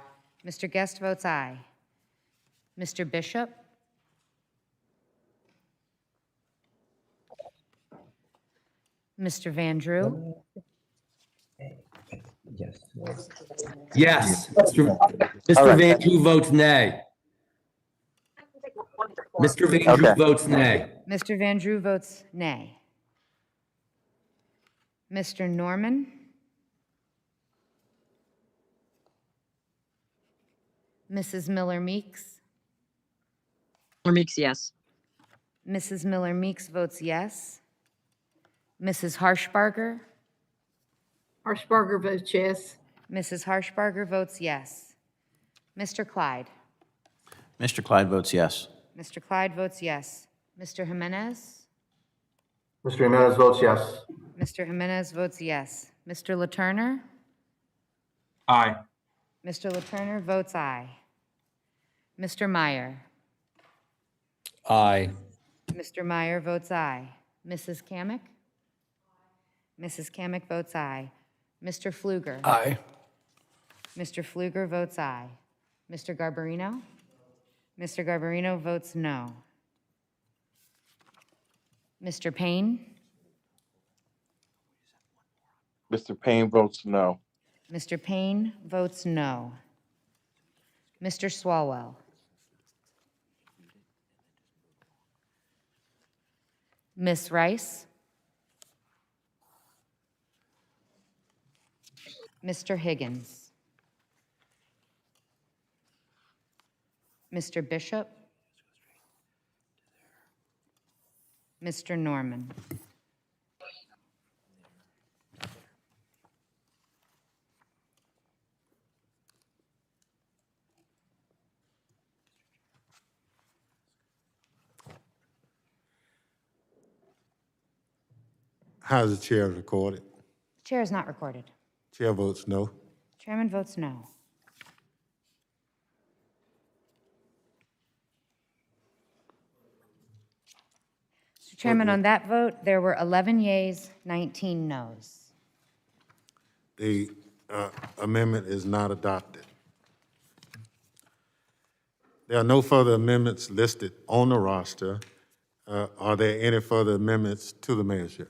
Mr. Guest votes aye. Mr. Bishop? Mr. Van Drew? Yes. Yes. Mr. Van Drew votes nay. Mr. Van Drew votes nay. Mr. Van Drew votes nay. Mr. Norman? Mrs. Miller Meeks? Miller Meeks, yes. Mrs. Miller Meeks votes yes. Mrs. Harshbarger? Harshbarger votes yes. Mrs. Harshbarger votes yes. Mr. Clyde? Mr. Clyde votes yes. Mr. Clyde votes yes. Mr. Jimenez? Mr. Jimenez votes yes. Mr. Jimenez votes yes. Mr. LaTurner? Aye. Mr. LaTurner votes aye. Mr. Meyer? Aye. Mr. Meyer votes aye. Mrs. Kamick? Mrs. Kamick votes aye. Mr. Pfluger? Aye. Mr. Pfluger votes aye. Mr. Garbarino? Mr. Garbarino votes no. Mr. Payne? Mr. Payne votes no. Mr. Payne votes no. Mr. Swalwell? Ms. Rice, Mr. Higgins, Mr. Bishop, Mr. Norman. How's the chair recorded? Chair is not recorded. Chair votes no. Chairman votes no. Mr. Chairman, on that vote, there were 11 yeas, 19 noes. The amendment is not adopted. There are no further amendments listed on the roster. Are there any further amendments to the mayorship?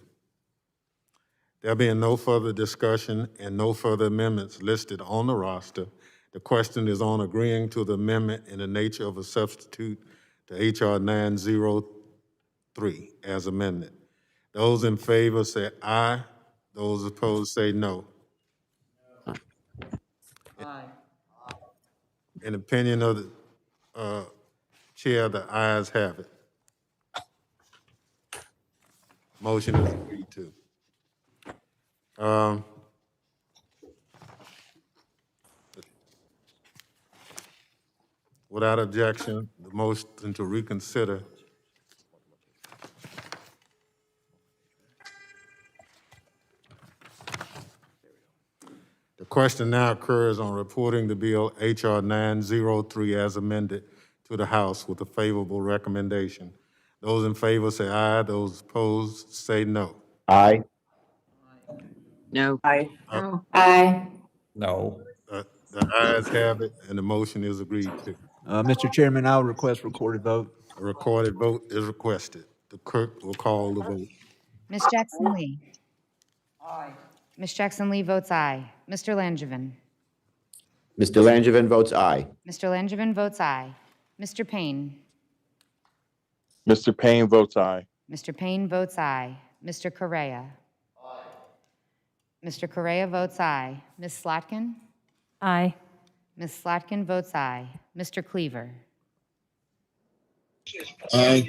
There being no further discussion and no further amendments listed on the roster, the question is on agreeing to the amendment in the nature of a substitute to H.R. 903 as amended. Those in favor say aye. Those opposed say no. Aye. In opinion of the chair, the ayes have it. Motion is agreed to. Without objection, the motion to reconsider. The question now occurs on reporting the bill H.R. 903 as amended to the House with a favorable recommendation. Those in favor say aye. Those opposed say no. Aye. No. Aye. No. Aye. No. The ayes have it, and the motion is agreed to. Mr. Chairman, I would request recorded vote. A recorded vote is requested. The clerk will call the vote. Ms. Jackson Lee. Aye. Ms. Jackson Lee votes aye. Mr. Langevin. Mr. Langevin votes aye. Mr. Langevin votes aye. Mr. Payne. Mr. Payne votes aye. Mr. Payne votes aye. Mr. Correa. Aye. Mr. Correa votes aye. Ms. Slotkin. Aye. Ms. Slotkin votes aye. Mr. Cleaver. Aye.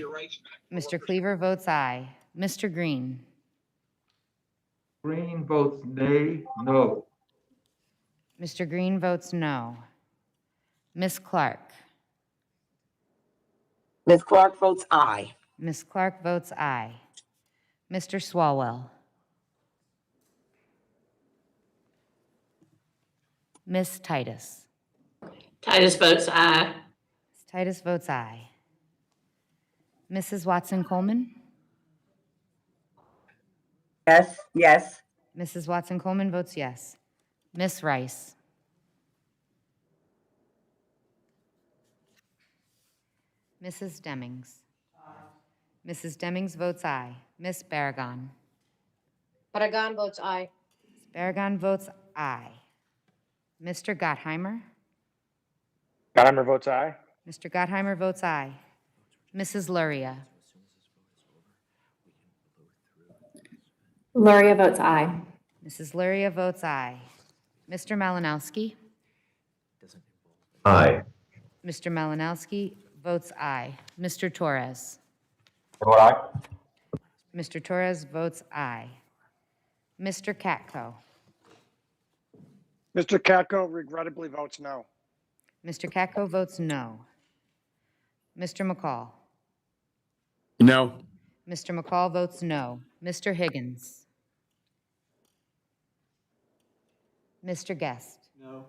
Mr. Cleaver votes aye. Mr. Green. Green votes nay, no. Mr. Green votes no. Ms. Clark. Ms. Clark votes aye. Ms. Clark votes aye. Mr. Swalwell. Ms. Titus. Titus votes aye. Ms. Titus votes aye. Mrs. Watson Coleman. Yes, yes. Mrs. Watson Coleman votes yes. Ms. Rice. Mrs. Demings. Mrs. Demings votes aye. Ms. Barragan. Barragan votes aye. Ms. Barragan votes aye. Mr. Gottheimer. Gottheimer votes aye. Mr. Gottheimer votes aye. Mrs. Luria. Luria votes aye. Mrs. Luria votes aye. Mr. Malinowski. Aye. Mr. Malinowski votes aye. Mr. Torres. Vote aye. Mr. Torres votes aye. Mr. Katko. Mr. Katko regrettably votes no. Mr. Katko votes no. Mr. McCall. No. Mr. McCall votes no. Mr. Higgins. Mr. Guest. No.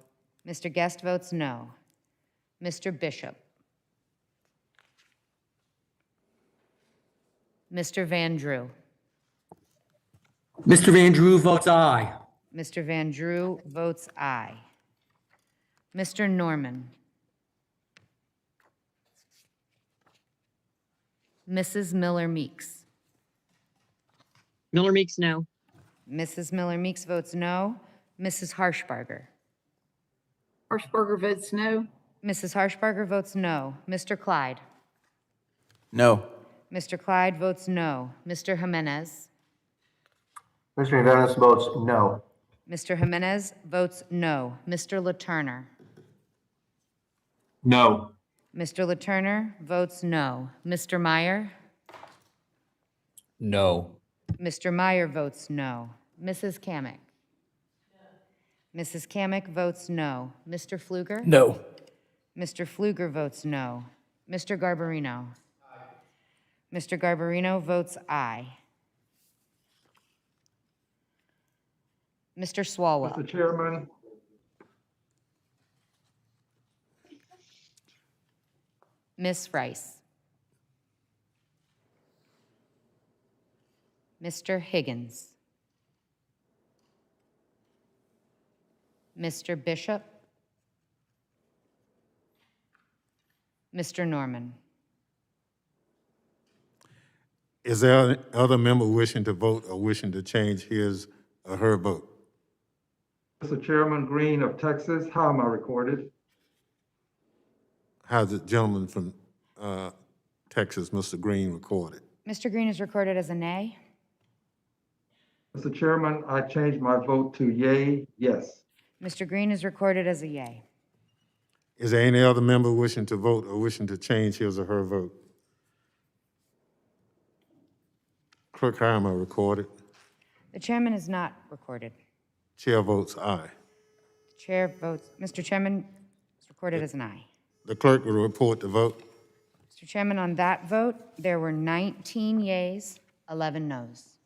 Mr. Guest votes no. Mr. Bishop. Mr. Van Drew. Mr. Van Drew votes aye. Mr. Van Drew votes aye. Mr. Norman. Mrs. Miller Meeks. Miller Meeks, no. Mrs. Miller Meeks votes no. Mrs. Harshbarger. Harshbarger votes no. Mrs. Harshbarger votes no. Mr. Clyde. No. Mr. Clyde votes no. Mr. Jimenez. Mr. Jimenez votes no. Mr. Jimenez votes no. Mr. Latourner. No. Mr. Latourner votes no. Mr. Meyer. No. Mr. Meyer votes no. Mrs. Kamick. Mrs. Kamick votes no. Mr. Pfluger. No. Mr. Pfluger votes no. Mr. Garbarino. Mr. Garbarino votes aye. Mr. Swalwell. Mr. Chairman, Ms. Rice. Mr. Higgins. Mr. Bishop. Mr. Norman. Is there any other member wishing to vote or wishing to change his or her vote? Mr. Chairman Green of Texas, how am I recorded? How's the gentleman from Texas, Mr. Green, recorded? Mr. Green is recorded as a nay. Mr. Chairman, I changed my vote to yay, yes. Mr. Green is recorded as a yay. Is there any other member wishing to vote or wishing to change his or her vote? Clerk, how am I recorded? The chairman is not recorded. Chair votes aye. The chair votes, Mr. Chairman, is recorded as an aye. The clerk will report the vote. Mr. Chairman, on that vote, there were 19 yeas, 11 noes.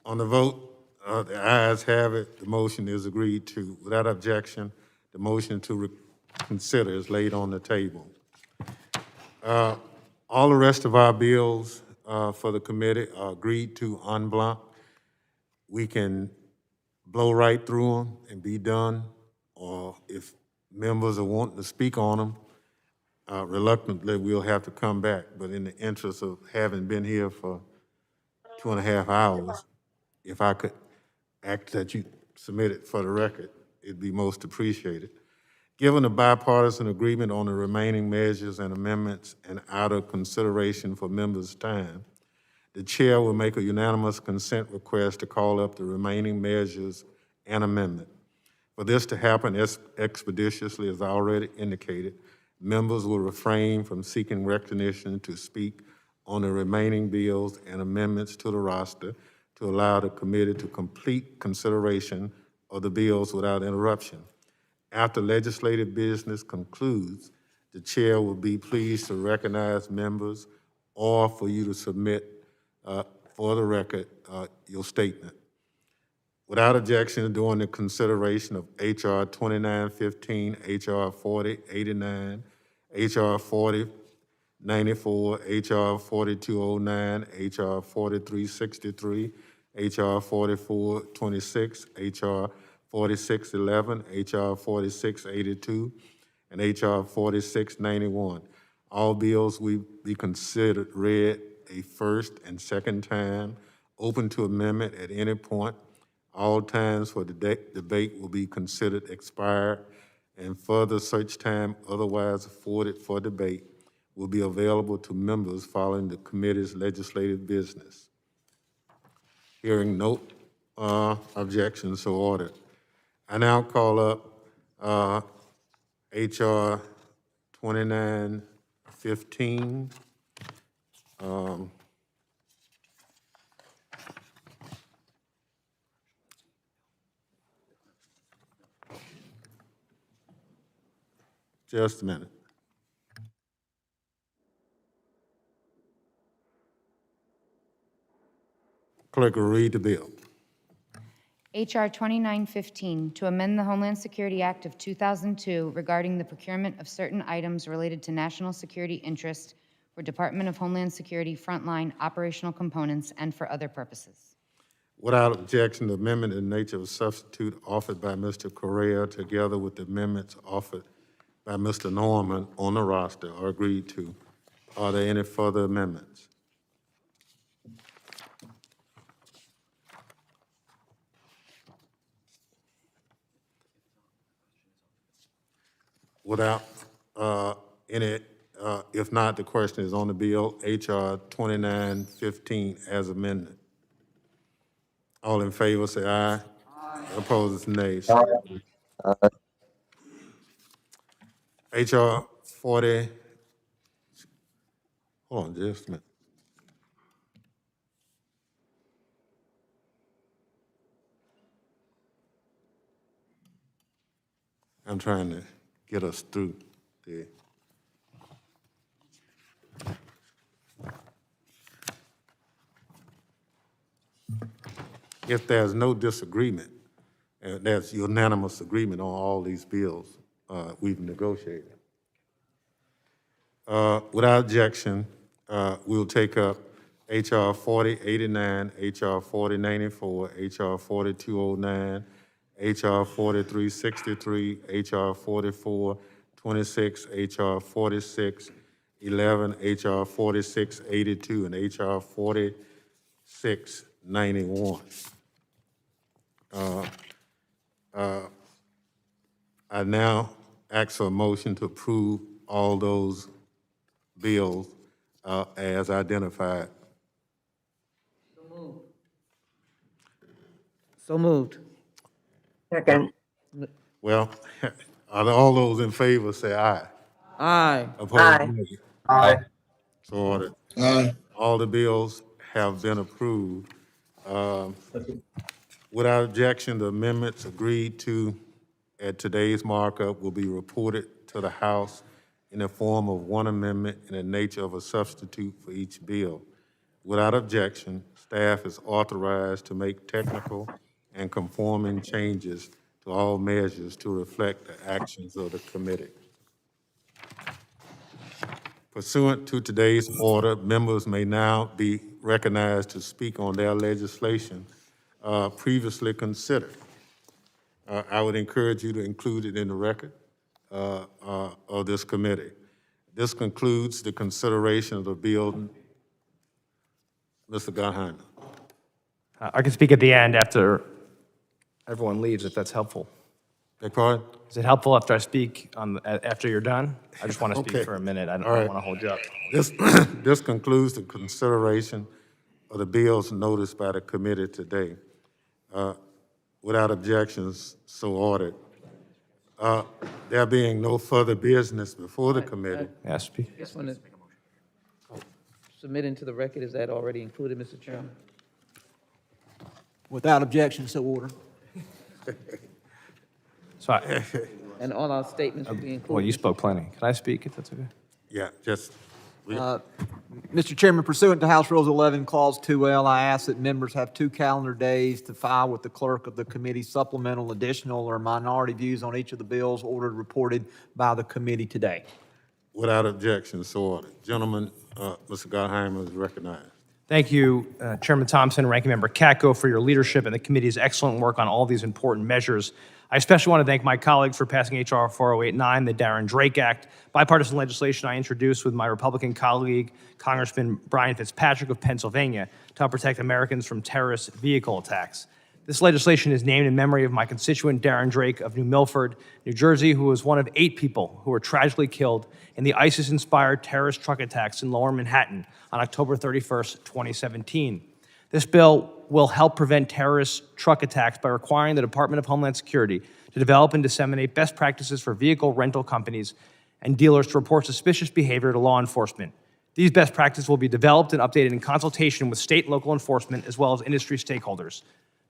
On the vote, the ayes have it. The motion is agreed to. Without objection, the motion to consider is laid on the table. All the rest of our bills for the committee are agreed to en bloc. We can blow right through them and be done, or if members are wanting to speak on them, reluctantly, we'll have to come back. But in the interest of having been here for 2.5 hours, if I could ask that you submit it for the record, it'd be most appreciated. Given the bipartisan agreement on the remaining measures and amendments and out of consideration for members' time, the chair will make a unanimous consent request to call up the remaining measures and amendment. For this to happen expeditiously, as I already indicated, members will refrain from seeking recognition to speak on the remaining bills and amendments to the roster to allow the committee to complete consideration of the bills without interruption. After legislative business concludes, the chair will be pleased to recognize members or for you to submit for the record your statement. Without objection, during the consideration of H.R. 2915, H.R. 4089, H.R. 4094, H.R. 4209, H.R. 4363, H.R. 4426, H.R. 4611, H.R. 4682, and H.R. 4691. All bills will be considered read a first and second time, open to amendment at any point. All times for the debate will be considered expired, and further such time otherwise afforded for debate will be available to members following the committee's legislative business. Hearing no objections, so ordered. I now call up H.R. 2915. Just a minute. Clerk will read the bill. H.R. 2915, to amend the Homeland Security Act of 2002 regarding the procurement of certain items related to national security interest for Department of Homeland Security frontline operational components and for other purposes. Without objection, the amendment in nature of substitute offered by Mr. Correa together with the amendments offered by Mr. Norman on the roster are agreed to. Are there any further amendments? Without any If not, the question is on the bill, H.R. 2915 as amended. All in favor, say aye. Opposed, nay. H.R. 40, hold on just a minute. I'm trying to get us through the. If there's no disagreement, and there's unanimous agreement on all these bills we've negotiated. Without objection, we'll take up H.R. 4089, H.R. 4094, H.R. 4209, H.R. 4363, H.R. 4426, H.R. 4611, H.R. 4682, and H.R. 4691. I now ask for a motion to approve all those bills as identified. So moved. Second. Well, all those in favor say aye. Aye. Opposed, Aye. nay. Aye. So ordered. Aye. All the bills have been approved. Without objection, the amendments agreed to at today's markup will be reported to the House in the form of one amendment in the nature of a substitute for each bill. Without objection, staff is authorized to make technical and conforming changes to all measures to reflect the actions of the committee. Pursuant to today's order, members may now be recognized to speak on their legislation previously considered. I would encourage you to include it in the record of this committee. This concludes the consideration of the bill. Mr. Gottheimer. I can speak at the end after everyone leaves, if that's helpful. Beg pardon? Is it helpful after I speak after you're done? I just want to speak Okay. for a minute. I don't All right. want to hold you up. This concludes the consideration of the bills noticed by the committee today. Without objections, so ordered. There being no further business before the committee. Yes, speak. Just want to submit into the record, is that already included, Mr. Chairman? Without objection, so ordered. So, And all our statements will be included? well, you spoke plenty. Can I speak, if that's okay? Yeah, just. Mr. Chairman, pursuant to House Rules 11, Clause 2L, I ask that members have 2 calendar days to file with the clerk of the committee supplemental, additional, or minority views on each of the bills ordered reported by the committee today. Without objection, so ordered. Gentlemen, Mr. Gottheimer is recognized. Thank you, Chairman Thompson, Ranking Member Katko, for your leadership and the committee's excellent work on all these important measures. I especially want to thank my colleagues for passing H.R. 4089, the Darren Drake Act, bipartisan legislation I introduced with my Republican colleague, Congressman Brian Fitzpatrick of Pennsylvania, to help protect Americans from terrorist vehicle attacks. This legislation is named in memory of my constituent Darren Drake of New Milford, New Jersey, who was one of 8 people who were tragically killed in the ISIS-inspired terrorist truck attacks in Lower Manhattan on October 31st, 2017. This bill will help prevent terrorist truck attacks by requiring the Department of Homeland Security to develop and disseminate best practices for vehicle rental companies and dealers to report suspicious behavior to law enforcement. These best practices will be developed and updated in consultation with state and local enforcement as well as industry stakeholders.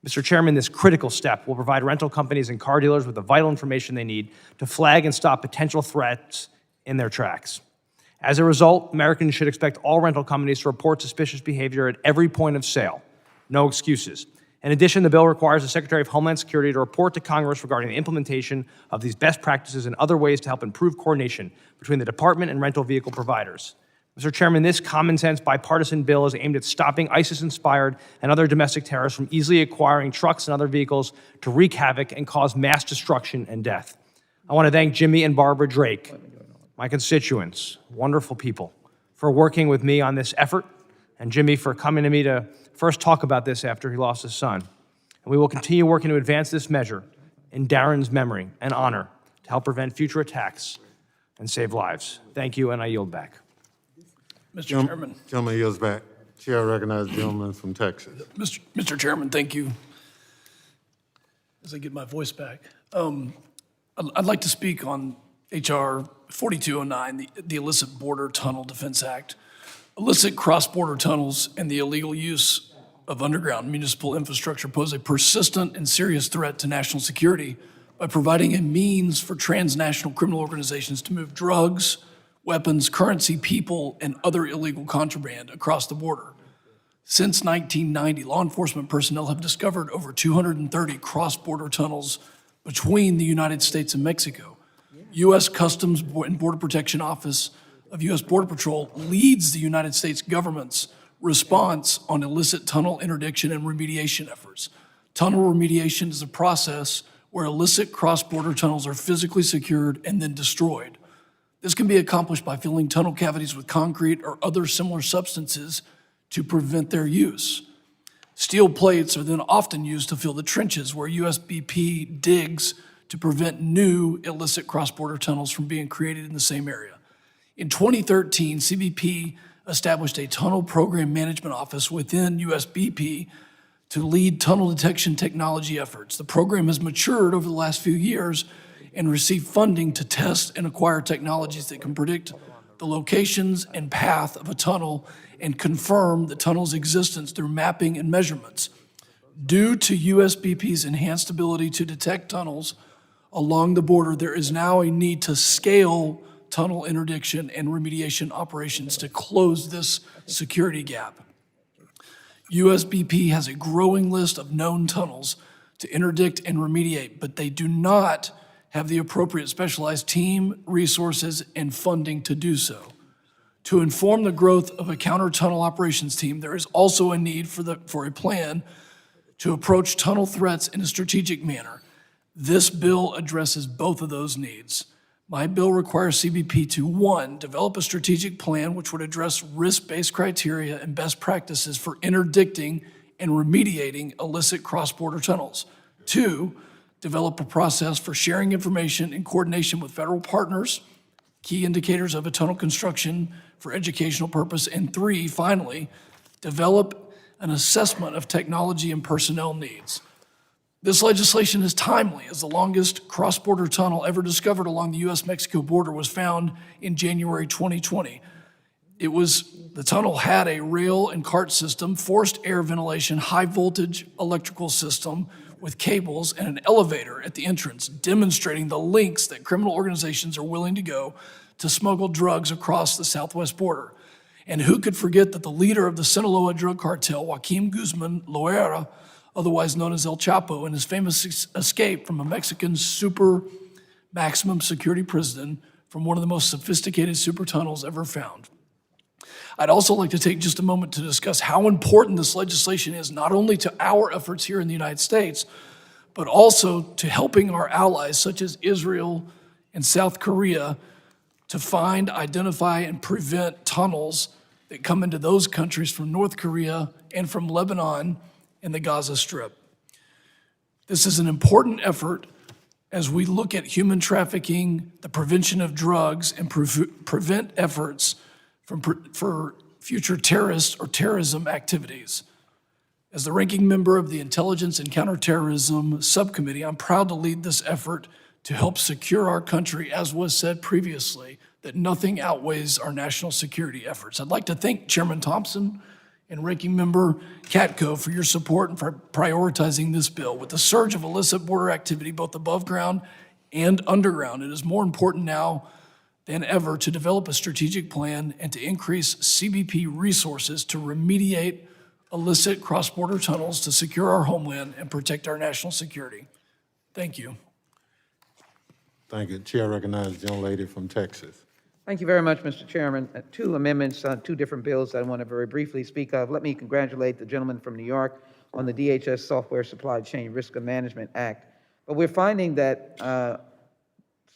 Mr. Chairman, this critical step will provide rental companies and car dealers with the vital information they need to flag and stop potential threats in their tracks. As a result, Americans should expect all rental companies to report suspicious behavior at every point of sale. No excuses. In addition, the bill requires the Secretary of Homeland Security to report to Congress regarding the implementation of these best practices and other ways to help improve coordination between the department and rental vehicle providers. Mr. Chairman, this common-sense bipartisan bill is aimed at stopping ISIS-inspired and other domestic terrorists from easily acquiring trucks and other vehicles to wreak havoc and cause mass destruction and death. I want to thank Jimmy and Barbara Drake, my constituents, wonderful people, for working with me on this effort, and Jimmy for coming to me to first talk about this after he lost his son. And we will continue working to advance this measure in Darren's memory and honor to help prevent future attacks and save lives. Thank you, and I yield back. Mr. Chairman. Gentleman yields back. Chair recognizes the gentleman from Texas. Mr. Chairman, thank you. As I get my voice back. I'd like to speak on H.R. 4209, the Illicit Border Tunnel Defense Act. Illicit cross-border tunnels and the illegal use of underground municipal infrastructure pose a persistent and serious threat to national security by providing a means for transnational criminal organizations to move drugs, weapons, currency, people, and other illegal contraband across the border. Since 1990, law enforcement personnel have discovered over 230 cross-border tunnels between the United States and Mexico. U.S. Customs and Border Protection Office of U.S. Border Patrol leads the United States government's response on illicit tunnel interdiction and remediation efforts. Tunnel remediation is a process where illicit cross-border tunnels are physically secured and then destroyed. This can be accomplished by filling tunnel cavities with concrete or other similar substances to prevent their use. Steel plates are then often used to fill the trenches where USBP digs to prevent new illicit cross-border tunnels from being created in the same area. In 2013, CBP established a Tunnel Program Management Office within USBP to lead tunnel detection technology efforts. The program has matured over the last few years and received funding to test and acquire technologies that can predict the locations and path of a tunnel and confirm the tunnel's existence through mapping and measurements. Due to USBP's enhanced ability to detect tunnels along the border, there is now a need to scale tunnel interdiction and remediation operations to close this security gap. USBP has a growing list of known tunnels to interdict and remediate, but they do not have the appropriate specialized team, resources, and funding to do so. To inform the growth of a counter-tunnel operations team, there is also a need for a plan to approach tunnel threats in a strategic manner. This bill addresses both of those needs. My bill requires CBP to, 1, develop a strategic plan which would address risk-based criteria and best practices for interdicting and remediating illicit cross-border tunnels. 2, develop a process for sharing information in coordination with federal partners, key indicators of a tunnel construction for educational purpose. And 3, finally, develop an assessment of technology and personnel needs. This legislation is timely, as the longest cross-border tunnel ever discovered along the U.S.-Mexico border was found in January 2020. The tunnel had a rail and cart system, forced air ventilation, high-voltage electrical system with cables, and an elevator at the entrance, demonstrating the lengths that criminal organizations are willing to go to smuggle drugs across the southwest border. And who could forget that the leader of the Sinaloa drug cartel, Joaquin Guzman Loera, otherwise known as El Chapo, in his famous escape from a Mexican super maximum security prison from one of the most sophisticated super tunnels ever found. I'd also like to take just a moment to discuss how important this legislation is, not only to our efforts here in the United States, but also to helping our allies such as Israel and South Korea to find, identify, and prevent tunnels that come into those countries from North Korea and from Lebanon and the Gaza Strip. This is an important effort as we look at human trafficking, the prevention of drugs, and prevent efforts for future terrorist or terrorism activities. As the ranking member of the Intelligence and Counterterrorism Subcommittee, I'm proud to lead this effort to help secure our country, as was said previously, that nothing outweighs our national security efforts. I'd like to thank Chairman Thompson and Ranking Member Katko for your support and for prioritizing this bill. With the surge of illicit border activity, both above ground and underground, it is more important now than ever to develop a strategic plan and to increase CBP resources to remediate illicit cross-border tunnels to secure our homeland and protect our national security. Thank you. Thank you. Chair recognizes the young lady from Texas. Thank you very much, Mr. Chairman. Two amendments on two different bills I want to very briefly speak of. Let me congratulate the gentleman from New York on the DHS Software Supply Chain Risk Management Act. But we're finding that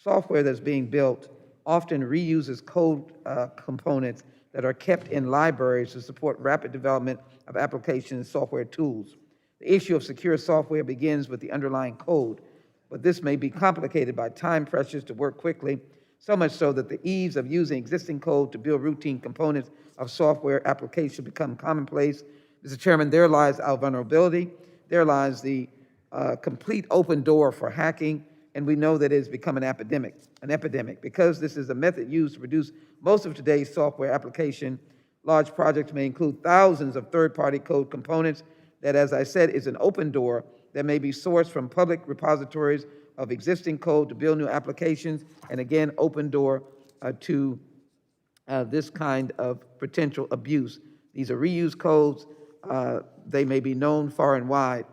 software that's being built often reuses code components that are kept in libraries to support rapid development of application and software tools. The issue of secure software begins with the underlying code, but this may be complicated by time pressures to work quickly. so much so that the ease of using existing code to build routine components of software applications become commonplace. Mr. Chairman, there lies our vulnerability. There lies the complete open door for hacking, and we know that it has become an epidemic. Because this is a method used to produce most of today's software application, large projects may include thousands of third-party code components that, as I said, is an open door that may be sourced from public repositories of existing code to build new applications, and again, open door to this kind of potential abuse. These are reused codes. They may be known far and wide,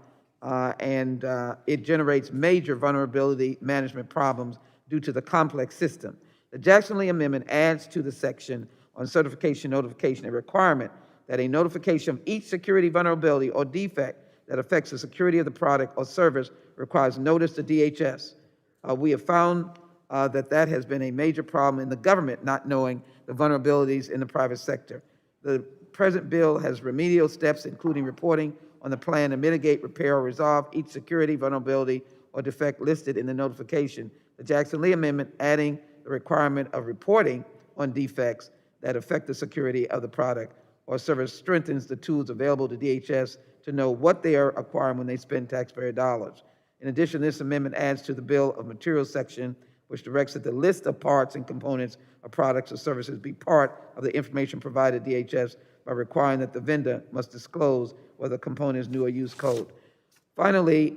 and it generates major vulnerability management problems due to the complex system. The Jackson-Lee Amendment adds to the section on certification notification a requirement that a notification of each security vulnerability or defect that affects the security of the product or service requires notice to DHS. We have found that has been a major problem in the government not knowing the vulnerabilities in the private sector. The present bill has remedial steps, including reporting on the plan to mitigate, repair, or resolve each security vulnerability or defect listed in the notification. The Jackson-Lee Amendment, adding the requirement of reporting on defects that affect the security of the product or service, strengthens the tools available to DHS to know what they are acquiring when they spend taxpayer dollars. In addition, this amendment adds to the Bill of Materials section, which directs that the list of parts and components of products or services be part of the information provided to DHS by requiring that the vendor must disclose whether the component is new or used code. Finally,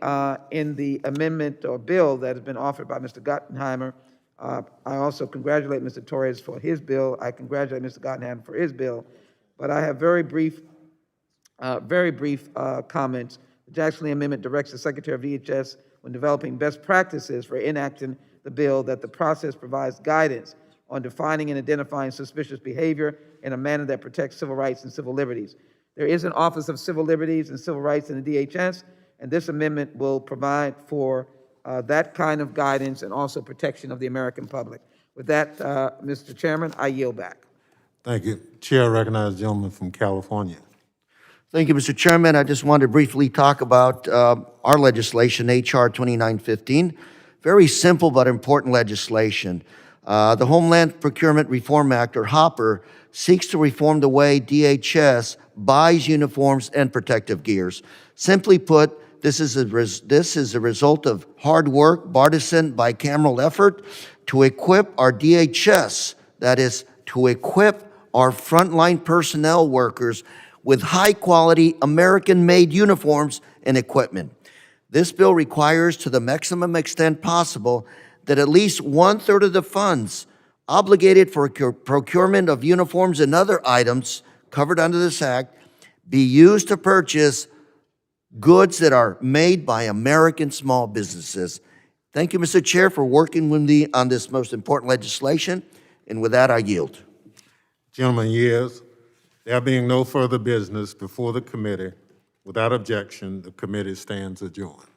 in the amendment or bill that has been offered by Mr. Gottenheimer, I also congratulate Mr. Torres for his bill. I congratulate Mr. Gottenheimer for his bill, but I have very brief comments. The Jackson-Lee Amendment directs the Secretary of DHS, when developing best practices for enacting the bill, that the process provides guidance on defining and identifying suspicious behavior in a manner that protects civil rights and civil liberties. There is an Office of Civil Liberties and Civil Rights in the DHS, and this amendment will provide for that kind of guidance and also protection of the American public. With that, Mr. Chairman, I yield back. Thank you. Chair recognizes the gentleman from California. Thank you, Mr. Chairman. I just wanted to briefly talk about our legislation, H.R. 2915. Very simple but important legislation. The Homeland Procurement Reform Act, or HOPR, seeks to reform the way DHS buys uniforms and protective gears. Simply put, this is a result of hard work, partisan, bicameral effort to equip our DHS, that is, to equip our frontline personnel workers with high-quality, American-made uniforms and equipment. This bill requires, to the maximum extent possible, that at least 1/3 of the funds obligated for procurement of uniforms and other items covered under this act be used to purchase goods that are made by American small businesses. Thank you, Mr. Chair, for working with me on this most important legislation, and with that, I yield. Gentleman yields. There being no further business before the committee, without objection, the committee stands adjourned.